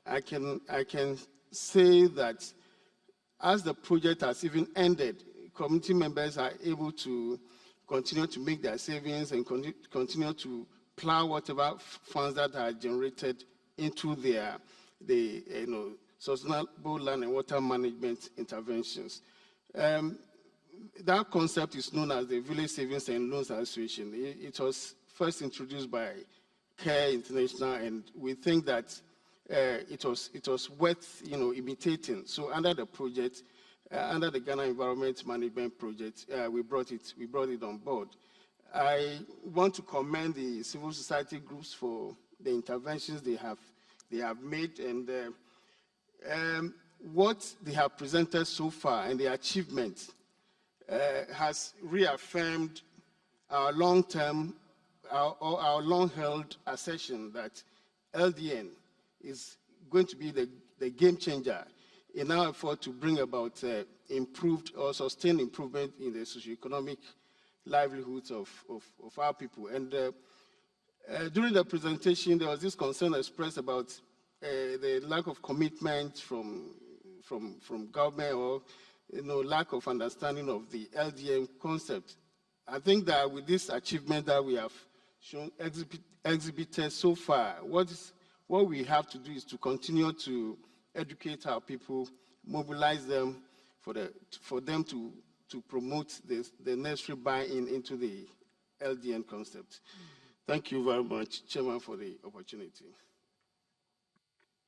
I can say that as the project has even ended, community members are able to continue to make their savings and continue to plow whatever funds that are generated into the sustainable land and water management interventions. That concept is known as the Village Savings and Loans Association. It was first introduced by CARE International, and we think that it was worth imitating. So under the project, under the Ghana Environment Management Project, we brought it on board. I want to commend the civil society groups for the interventions they have made, and what they have presented so far and the achievement has reaffirmed our long-term, our long-held assertion that LDN is going to be the game changer in our effort to bring about improved or sustained improvement in the socioeconomic livelihoods of our people. And during the presentation, there was this concern expressed about the lack of commitment from government, or lack of understanding of the LDN concept. I think that with this achievement that we have shown exhibited so far, what we have to do is to continue to educate our people, mobilize them for them to promote the necessary buy-in into the LDN concept. Thank you very much, Chairman, for the opportunity.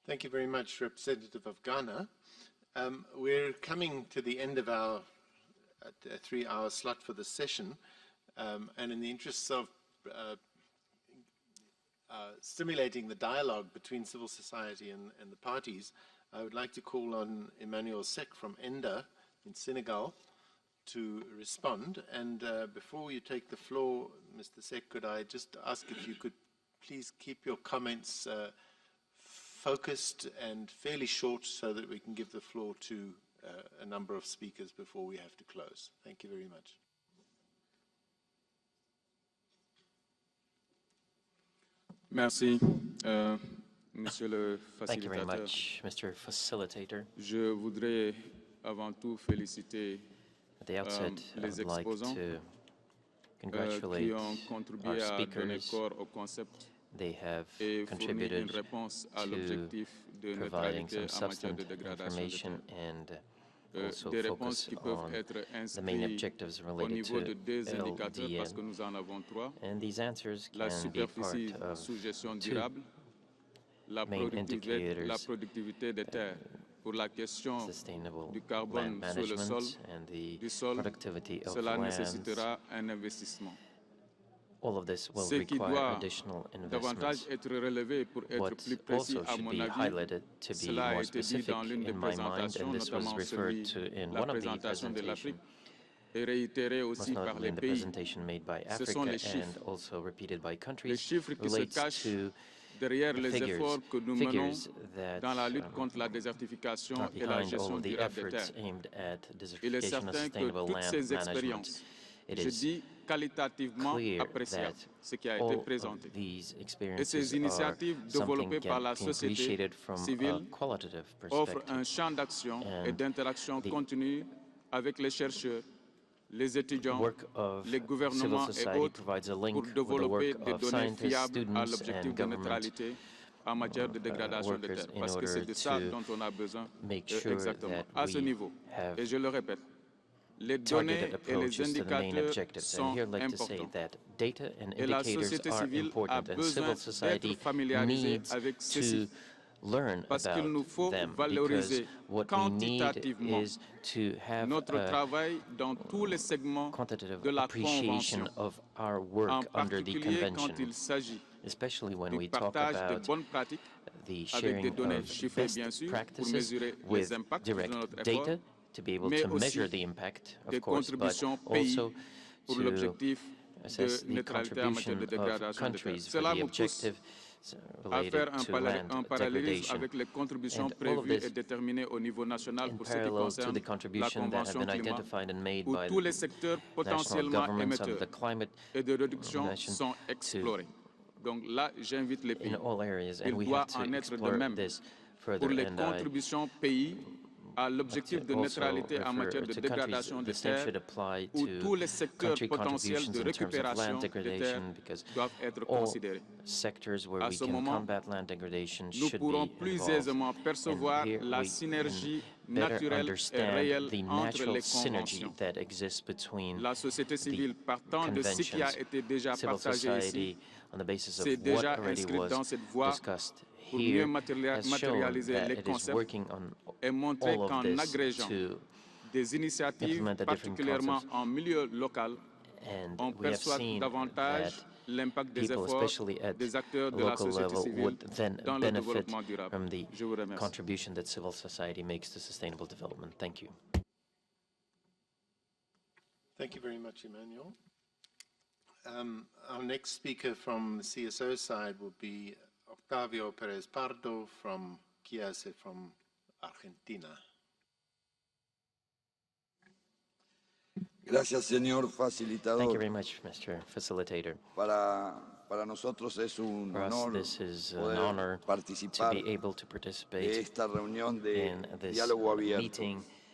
Thank you very much, Representative of Ghana. We're coming to the end of our 3-hour slot for the session, and in the interests of stimulating the dialogue between civil society and the parties, I would like to call on Emmanuel Sek from ENDA in Senegal to respond. And before you take the floor, Mr. Sek, could I just ask if you could please keep your comments focused and fairly short so that we can give the floor to a number of speakers before we have to close. Thank you very much. Merci, Monsieur le Facilitateur. Thank you very much, Mr. Facilitator. Je voudrais avant tout féliciter At the outset, I les would like exposants to congratulate qui ont contribué our à donner speakers. corps au concept They have et fournir contributed une réponse à to l'objectif de providing neutralité some en matière de substantive dégradation de information terre. and also Des focus réponses qui peuvent on être the main inscrites objectives au related niveau to de 2 indicateurs parce que LDN. nous en avons 3. And these answers La can be part superficie of sous gestion 2 durable, la main productivité des terres pour la question sustainable du land carbone sur le sol, management and the du sol, productivity of cela lands. nécessitera un investissement. All of this will Ce qui require doit additional davantage investments. être relevé pour être What plus précis, also à should mon be avis, highlighted to be cela a more été dit specific dans l'une des in my mind, présentations, and this was notamment referred celui to in la one of the présentation de l'Afrique, presentations, et réitéré most aussi par notably les in the pays. presentation made by Ce sont Africa les chiffres. and also repeated by Les countries, chiffres qui se relates cachent to derrière the les figures, efforts que nous menons that dans la lutte contre la désertification are et la behind all gestion of the durable des efforts terres. aimed at Il est desertification and certain que sustainable toutes land ces management. expériences, It je is dis qualitativement clear appréciables, that ce qui a été all présenté. of these Et experiences ces are initiatives something développées par la can be société appreciated from a civile qualitative offrent perspective. un champ d'action et And d'interaction the continue avec les chercheurs, les étudiants, work of les civil gouvernements et society autres provides a link pour with the développer work des of données scientists, fiables à students, l'objectif and de government neutralité en matière de dégradation des workers terres. in Parce que c'est order de ça to dont on a besoin make sure exactement, that à ce we niveau. have Et je le répète, les données targeted et les approaches to the main indicateurs objectives. And sont here I'd like to say importants. that data and Et la indicators société are civile a important, and besoin civil d'être society familiarisée needs avec ceci. to learn Parce qu'il nous about faut them, because valoriser what we need quantitativement is to have notre a travail dans tous les segments quantitative de la appreciation Convention, of our en work under the particulier quand convention, il s'agit especially when du we talk partage de about bonnes pratiques the avec sharing des données of chiffrées, best bien sûr, pour practices mesurer with les impacts de direct notre effort, data to be able mais to measure aussi the impact, des of course, but contributions pays also pour to l'objectif assess de the neutralité en matière contribution de of dégradation des terres. countries for Cela the nous pousse objective à related faire to land un parallélisme degradation. avec les contributions And all of prévues this et déterminées au niveau national in pour ce qui parallel to concerne the la contribution that have Convention been climat, identified and made où by tous les the secteurs national potentiellement governments of émetteurs the climate et de réduction nation sont explorés. Donc là, j'invite les pays. in all areas, and Il we doit have to en être de explore même this pour further. les And contributions pays à l'objectif de also neutralité en refer matière de to dégradation countries, des the same terres, should apply où to tous les secteurs country potentiels contributions de in terms of récupération land des terres degradation, because doivent être all considérés. sectors where À we ce can moment, combat land degradation nous should pourrons be plus involved. aisément percevoir And here la we synergie can better naturelle et understand réelle the entre natural les synergy conventions. that exists between La société the civile, partant de ce qui a conventions. été déjà Civil partagé society, ici, on the basis of s'est what déjà already inscrite was dans cette voie discussed pour mieux here, has shown matérialiser that les it is concepts working on et montrer all of qu'en this agrégeant to des initiatives, implement the different particulièrement concepts. en milieu local, And on we have perçoit seen davantage that l'impact des people, efforts especially at des acteurs de la local société level, civile would then dans le benefit développement durable. from the Je vous remercie. contribution that civil society makes to sustainable development. Thank you. Thank you very much, Emmanuel. Our next speaker from the CSO side will be Octavio Perez Pardo from CIASE from Argentina. Gracias, señor facilitador. Thank you very much, Mr. Facilitator. Para nosotros es un For us, honor this is an poder honor to participar be able to de participate esta reunión de in this diálogo abierto. meeting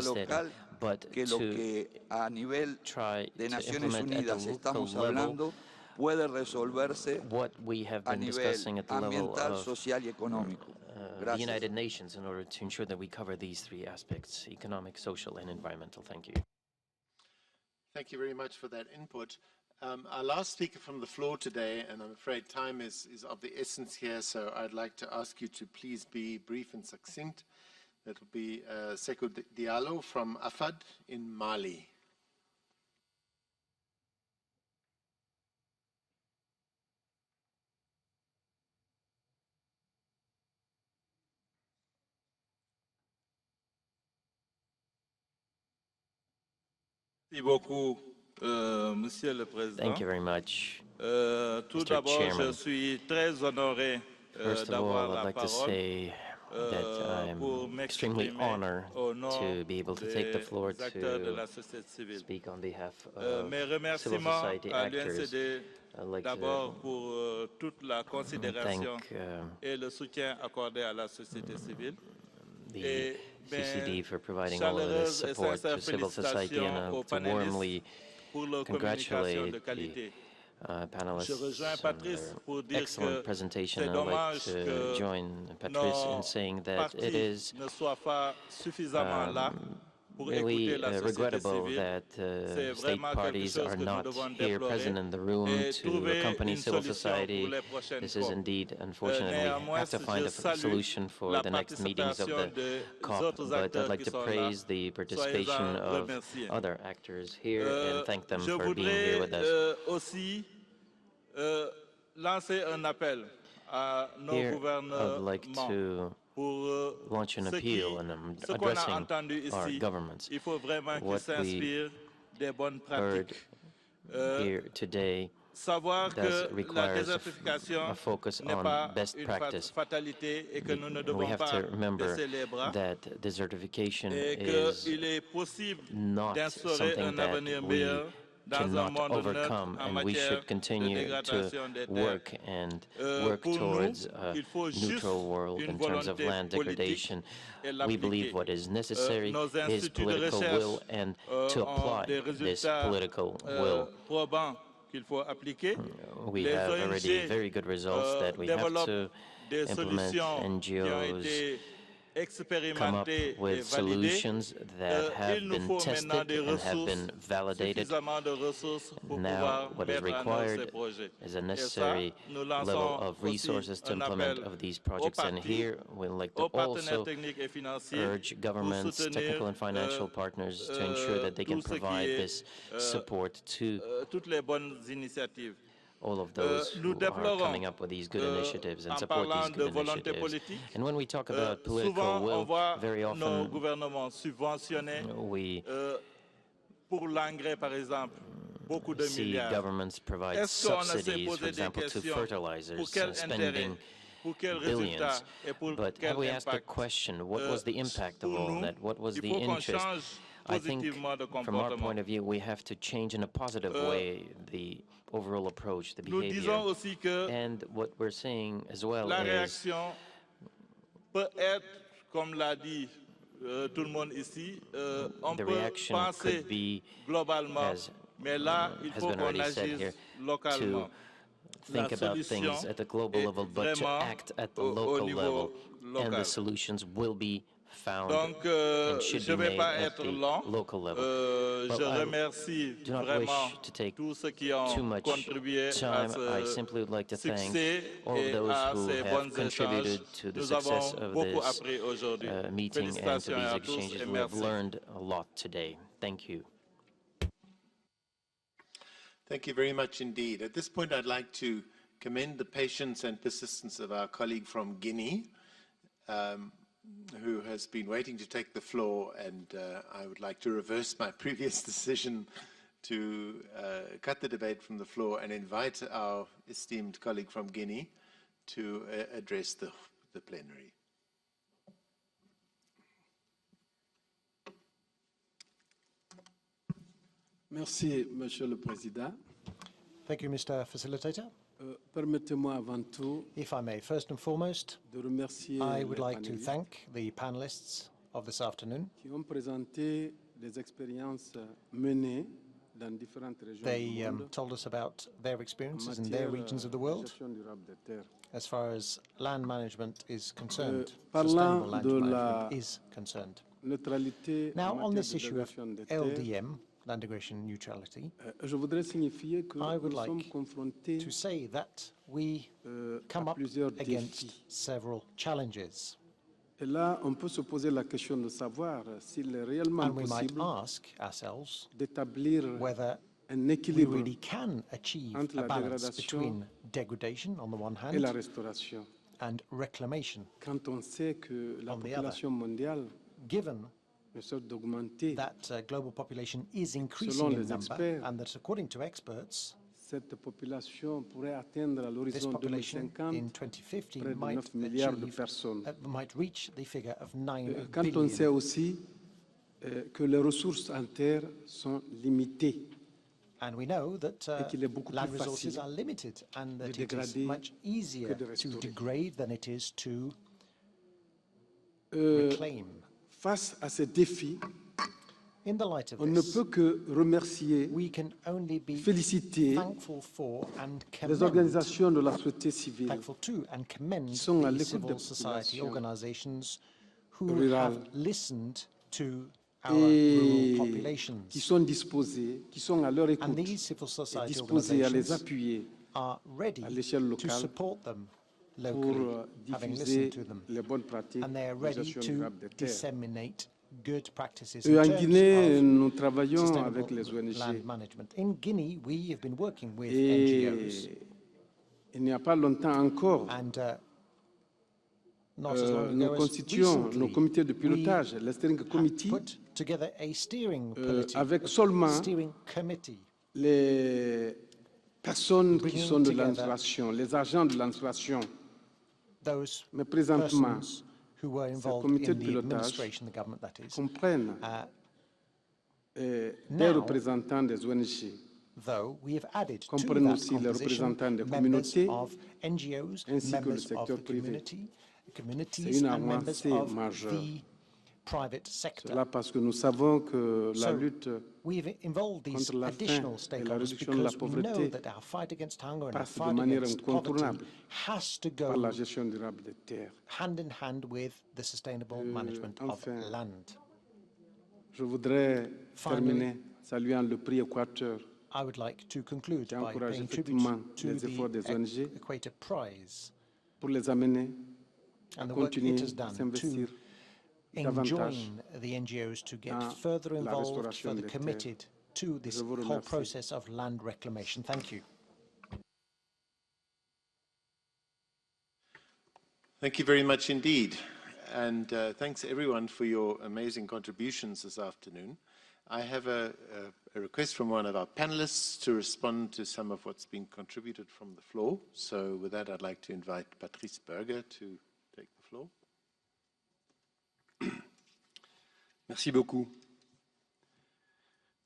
local but que lo to que a nivel try de to Naciones implement at the Unidas local estamos level hablando puede resolverse what we have a been nivel discussing at the level ambiental, of social y económico. the Gracias. United Nations in order to ensure that we cover these three aspects: economic, social, and environmental. Thank you. Thank you very much for that input. Our last speaker from the floor today, and I'm afraid time is of the essence here, so I'd like to ask you to please be brief and succinct. That will be Sekou Diallo from AFAD in Mali. Monsieur le Président. Thank you very much. Tout Mr. d'abord, je Chairman. suis très honoré First of d'avoir all, I'd la like to parole say that pour I'm extremely m'exprimer honored au nom to be able to take the floor des acteurs de to la société civile. speak on behalf Mes of civil remerciements society à actors. l'UNCD I'd like d'abord to pour toute la considération thank et le soutien accordé à la société civile. the Et CCD mes for providing all of this chaleureuses et support sincères to civil society, and félicitations aux to warmly panélistes pour leur communication de congratulate qualité. the panelists Je rejoins on Patrice their pour dire excellent que presentation. c'est I'd like dommage to que join Patrice in nos saying that it partis is ne soient pas suffisamment là pour really écouter la société regrettable civile. that C'est state vraiment quelque parties chose are que nous not devons here déplorer present in the room et to trouver accompany une civil solution society. pour les prochaines This is COP. indeed unfortunate. We Néanmoins, have to find je a salue solution for la the next meetings of participation the des COP, autres but I'd acteurs like qui to sont là. praise the participation Soyez-en of remerciés. other actors here and thank them Je for being here voudrais with us. aussi lancer un appel à nos Here, I'd like gouvernements to pour launch an ce appeal, and I'm ce qu'on a addressing entendu our ici. governments. Il faut vraiment qu'ils What we s'inspirent des bonnes heard pratiques. here today Savoir does que la requires désertification a focus n'est on pas best une practice. fatalité et que nous ne We devons have pas to remember baisser les bras that desertification et is qu'il est possible not d'instaurer something un that avenir we meilleur dans un cannot monde neutre overcome, en and we matière should de continue dégradation to des terres. work and work Pour nous, towards a il faut juste neutral world une in terms of volonté land politique degradation. et We l'appliquer. believe what is necessary Nos is instituts de political recherche will, and to ont apply des this résultats political will. probants qu'il faut appliquer. We Les have already ONG very good results that we have développent to des implement. solutions qui ont NGOs été come up expérimentées et with validées. solutions that have Il nous been faut maintenant tested des and have ressources, been validated. suffisamment de ressources pour Now, pouvoir what is mettre en œuvre ces required projets. is a Et ça, necessary nous level lançons of aussi resources to un implement appel of these aux projects. And partis, here, we'd like to aux partenaires also techniques et financiers urge governments, pour soutenir technical and financial partners to ensure that they can tout ce qui provide est, this support to toutes les bonnes initiatives. all of those Nous who are déplorons, coming up with these good initiatives and en support these parlant de good volonté initiatives. politique, And when we talk about political souvent on will, voit very nos often gouvernements subventionner we pour l'engrais, par exemple, beaucoup de see milliards. governments provide Est-ce qu'on ne s'est subsidies, for posé des example, to questions fertilizers, pour quel intérêt, spending pour quel billions. résultat et pour But quel have we asked the impact? question, what was the impact of pour all nous, that? What was il the faut qu'on interest? change I think positivement de from our comportement. point of view, we have to change in a positive way the overall approach, the Nous behavior. disons aussi que And what we're saying as well la is réaction peut être, comme l'a dit tout le monde ici, on the peut reaction penser could be, globalement, as mais là, il has faut been qu'on already said agisse here, localement. to think about things at the global level, but to act at the local level. And the solutions will be found Donc, and should je be ne vais made pas at être the long. local level. But Je I remercie do not vraiment wish to take tous ceux qui ont too much contribué à time. I ce simply would like to thank succès all of et those à who ces have bons contributed échanges. to the Nous success avons of beaucoup this appris aujourd'hui. meeting and to Félicitations these à tous exchanges. et We have merci. learned a lot today. Thank you. Thank you very much indeed. At this point, I'd like to commend the patience and persistence of our colleague from Guinea, who has been waiting to take the floor, and I would like to reverse my previous decision to cut the debate from the floor and invite our esteemed colleague from Guinea to address the plenary. Merci, Monsieur le Président. Thank you, Mr. Facilitator. Permettez-moi avant tout If I may, first and foremost, de remercier I would les like to panélistes thank the panelists of this afternoon qui ont présenté les expériences menées dans différentes régions They du monde told us about their en experiences in their matière regions of the de world gestion durable des terres. as far as land management is concerned, Parlant sustainable land de management la is concerned. neutralité en Now, on matière this de issue of dégradation des terres, LDM, land degradation neutrality, je voudrais signifier que I would nous sommes like confrontés to say that we come à up plusieurs against défis. several challenges. Et là, on peut se poser la question de savoir s'il est réellement And we might possible ask ourselves d'établir whether un we équilibre really can achieve entre a la balance dégradation between degradation on the one et la hand restauration. and reclamation Quand on sait que la on the other. population mondiale Given ne cesse d'augmenter, that global population is increasing selon in les number experts, and that according to experts, cette population pourrait atteindre à this l'horizon population 2050 in 2050 près de might 9 milliards de achieve, personnes. might reach the figure of 9 Quand on sait billion. aussi que les ressources en terre sont limitées And we know that et qu'il est beaucoup land plus resources facile are limited and that de it is dégrader much easier que de to restaurer. degrade than it is to Euh, reclaim. Face à ces défis, In the light of on ne this, peut que remercier, we can only be féliciter thankful for and les commend, organisations de la société civile thankful to and commend qui sont à the l'écoute des civil society populations organizations who rurales have listened to our et rural populations. qui sont disposés, qui sont à leur And écoute these civil et society disposés à les organizations appuyer are ready à l'échelle to locale support them pour locally, having diffuser listened to them. les bonnes pratiques And they are de ready gestion to durable des terres. disseminate good practices Et in en terms Guinée, of nous travaillons sustainable avec les ONG. land management. In Guinea, we have been working with Et NGOs. il n'y a pas longtemps encore, And not as long nous ago as constituons nos recently, comités de we pilotage, le steering committee, put together a steering avec seulement steering committee les personnes qui bringing sont de together l'administration, les agents de l'administration. those Mais présentement, persons who were ces involved comités in de the pilotage administration, the government that is. comprennent des Now, représentants des ONG, though, we have added to comprennent that aussi les composition représentants des members communautés of NGOs, ainsi que le members of secteur the privé. communities C'est une and members avancée of majeure. the private sector. Cela parce que nous savons que la So, lutte we've involved these contre la faim additional et la stakeholders réduction de la because we know pauvreté that our fight against hunger and our passe de fight manière against incontournable poverty has to par la go gestion durable des terres. hand in hand with the sustainable management of enfin, land. Je voudrais Finally, terminer saluant le prix Équateur I would like to conclude qui by encourage paying tribute effectivement to les efforts the des ONG Equator Prize pour les amener à and the work continuer it has à done s'investir to davantage enjoin the NGOs to get dans further la involved, restauration further des terres. committed to this Je vous whole remercie. process of land reclamation. Thank you. Thank you very much indeed. And thanks everyone for your amazing contributions this afternoon. I have a request from one of our panelists to respond to some of what's been contributed from the floor. So with that, I'd like to invite Patrice Berger to take the floor. Merci beaucoup.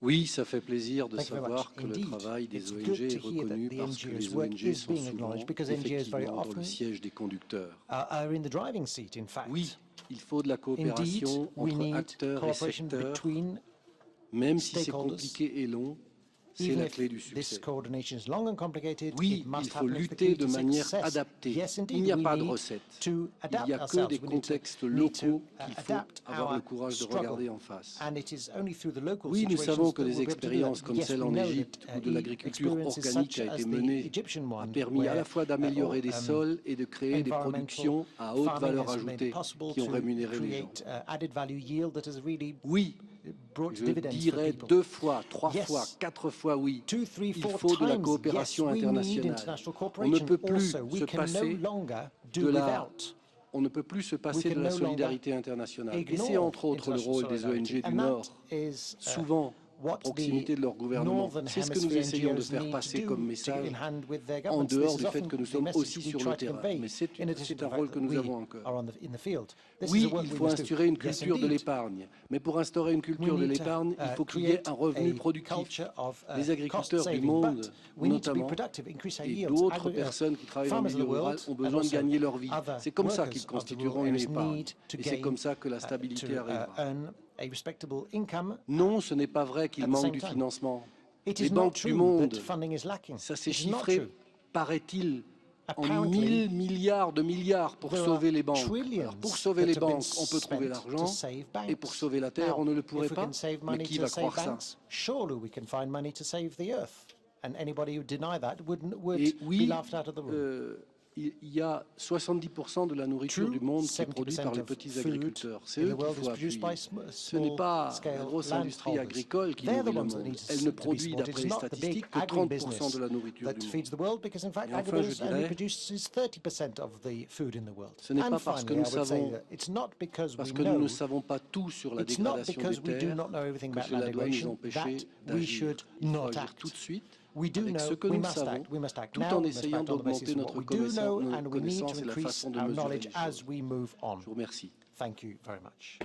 Oui, ça fait plaisir de Thank you very savoir much. que le Indeed, travail des it's ONG good est to hear that reconnu the parce que NGOs' les work ONG is sont being souvent acknowledged because NGOs very effectivement dans le often siège des conducteurs. are in the driving seat, in fact. Oui, il faut de la Indeed, coopération we entre need acteurs et cooperation secteurs, between même si c'est stakeholders. compliqué et long, c'est Even la if clé du this succès. coordination is long and complicated, Oui, it must il faut happen. It's the lutter key de to manière success. adaptée. Yes, indeed, Il n'y a we pas de need recette. to Il adapt n'y a que ourselves. des We need to- contextes need to, locaux qu'il faut adapt avoir our le courage de struggle. regarder en face. And it is only through the local Oui, nous situations savons que that des we'll be able to do expériences that. comme Yes, celle we en know Égypte that, où de l'agriculture experiences organique such a as été the menée Egyptian one, a permis à where, la fois d'améliorer des sols et de créer des environmental productions à haute farming valeur has made ajoutée possible qui ont to rémunéré les gens. create added value yield that has really Oui, brought je dividends for dirais people. 2 fois, 3 Yes. fois, 4 fois oui. 2, 3, Il 4 faut de la times, coopération yes, we need internationale. international On ne cooperation peut plus also. We se can no passer longer de do la without. On ne peut plus se passer can de la no longer solidarité internationale. Et c'est ignore entre autres le international rôle des solidarity. ONG du And Nord, that is, souvent à what proximité de leur gouvernement. Northern C'est ce que nous Hemisphere essayons de NGOs faire need passer to comme do message in hand with their en governments. dehors This du is fait often que nous the sommes message aussi we sur try le to terrain. convey, Mais c'est in addition to un the rôle fact que that nous we avons encore. are in the field. This is Oui, the work il we faut must do. instaurer une Yes, culture de indeed. l'épargne. Mais pour instaurer une culture We de need to, l'épargne, il faut qu'il y ait create un revenu a productif. culture of, Les cost agriculteurs du saving, monde, but we need to be notamment, productive, increase our et yields. d'autres personnes qui travaillent dans le Farmers of milieu the rural world ont and besoin de also gagner leur vie. other C'est comme ça workers qu'ils of the constitueront rural une areas épargne. need to Et c'est gain, comme ça que la stabilité to, arrivera. earn a respectable income. Non, ce n'est pas vrai qu'il At the manque same du time. financement. les banques du monde, ça s'est chiffré, paraît-il, en 1000 milliards de milliards pour sauver les banques. Alors, pour sauver les banques, on peut trouver l'argent, et pour sauver la Terre, on ne le pourrait pas. Mais qui va croire ça? And anybody who deny that would oui, be laughed out of the room. Il y a 70% de la nourriture du monde qui est produite par les petits agriculteurs. C'est eux qu'il faut appuyer. Ce n'est pas la grosse industrie agricole qui nourrit le monde. Elle ne produit, d'après les statistiques, que 30% de la nourriture du monde. Et enfin, je dirais, ce n'est pas parce que nous ne savons pas tout sur la dégradation des terres que cela doit nous empêcher d'agir. Il faut agir tout de suite. Avec ce que nous savons, tout en essayant d'augmenter notre connaissance et la façon de mesurer les choses. Je vous remercie. Thank you very much.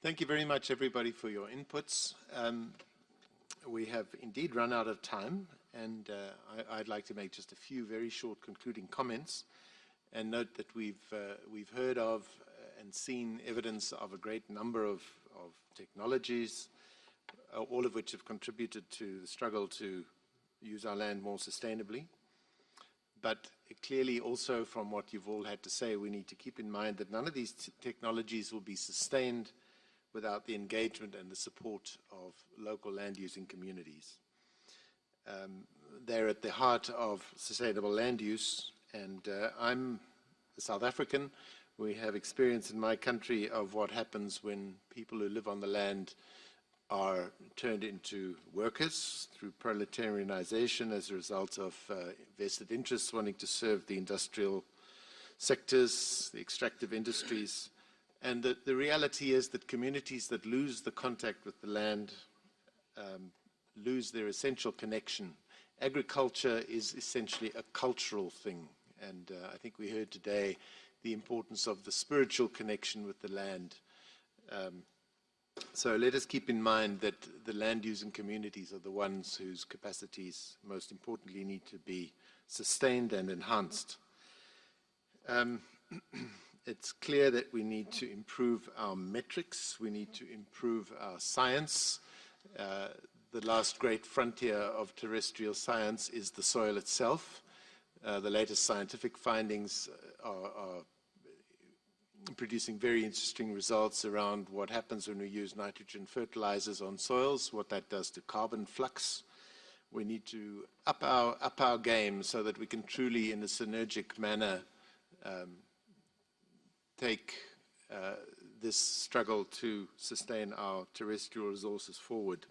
Thank you very much, everybody, for your inputs. We have indeed run out of time, and I'd like to make just a few very short concluding comments and note that we've heard of and seen evidence of a great number of technologies, all of which have contributed to the struggle to use our land more sustainably. But clearly also from what you've all had to say, we need to keep in mind that none of these technologies will be sustained without the engagement and the support of local land-using communities. They're at the heart of sustainable land use, and I'm a South African. We have experience in my country of what happens when people who live on the land are turned into workers through proletarianization as a result of vested interests wanting to serve the industrial sectors, the extractive industries. And the reality is that communities that lose the contact with the land lose their essential connection. Agriculture is essentially a cultural thing, and I think we heard today the importance of the spiritual connection with the land. So let us keep in mind that the land-using communities are the ones whose capacities, most importantly, need to be sustained and enhanced. It's clear that we need to improve our metrics, we need to improve our science. The last great frontier of terrestrial science is the soil itself. The latest scientific findings are producing very interesting results around what happens when we use nitrogen fertilizers on soils, what that does to carbon flux. We need to up our game so that we can truly, in a synergic manner, take this struggle to sustain our terrestrial resources forward.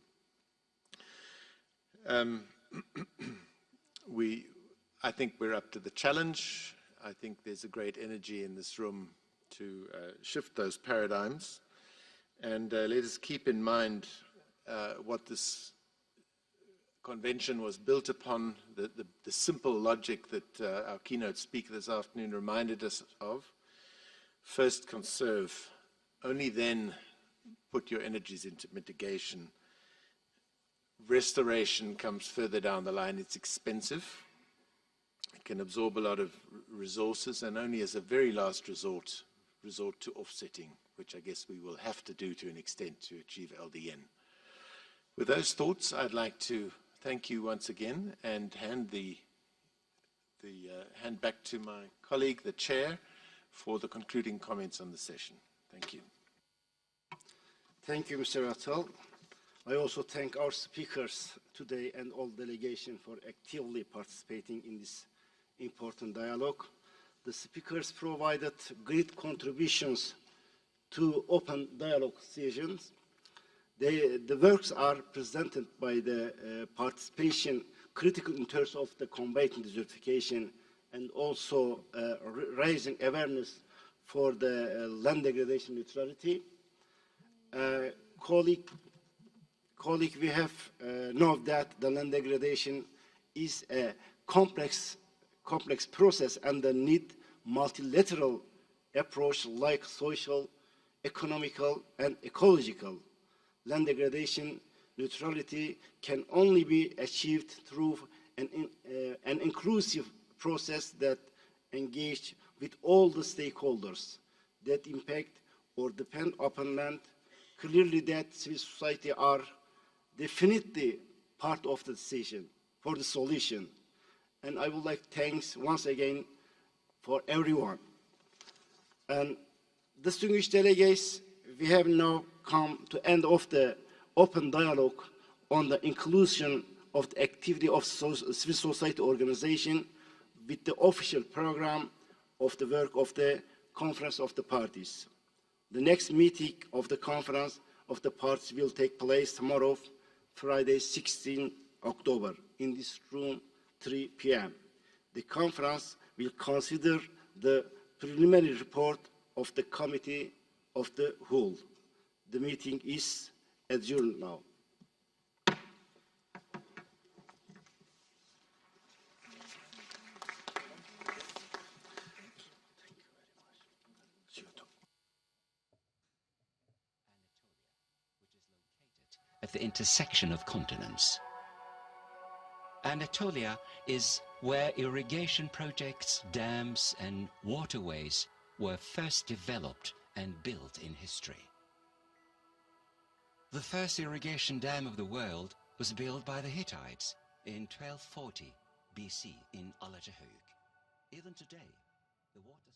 I think we're up to the challenge. I think there's a great energy in this room to shift those paradigms. And let us keep in mind what this convention was built upon, the simple logic that our keynote speaker this afternoon reminded us of. First, conserve. Only then put your energies into mitigation. Restoration comes further down the line. It's expensive. It can absorb a lot of resources, and only as a very last resort to offsetting, which I guess we will have to do to an extent to achieve LDN. With those thoughts, I'd like to thank you once again and hand hand back to my colleague, the chair, for the concluding comments on the session. Thank you. Thank you, Mr. Atal. I also thank our speakers today and all delegation for actively participating in this important dialogue. The speakers provided great contributions to open dialogue sessions. The works are presented by the participation critical in terms of the combating desertification and also raising awareness for the land degradation neutrality. Colleague, we have know that the land degradation is a complex process and the need multilateral approach like social, economical, and ecological. Land degradation neutrality can only be achieved through an inclusive process that engages with all the stakeholders. that impact or depend upon land, clearly that civil society are definitely part of the decision for the solution. And I would like to thank once again for everyone. And distinguished delegates, we have now come to end of the open dialogue on the inclusion of the activity of civil society organization with the official program of the work of the Conference of the Parties. The next meeting of the Conference of the Parties will take place tomorrow, Friday, 16 October, in this room, 3 p.m. The conference will consider the preliminary report of the Committee of the Whole. The meeting is adjourned now. At the intersection of continents. Anatolia is where irrigation projects, dams, and waterways were first developed and built in history. The first irrigation dam of the world was built by the Hittites in 1240 BC in Alajahuk. Even today, the water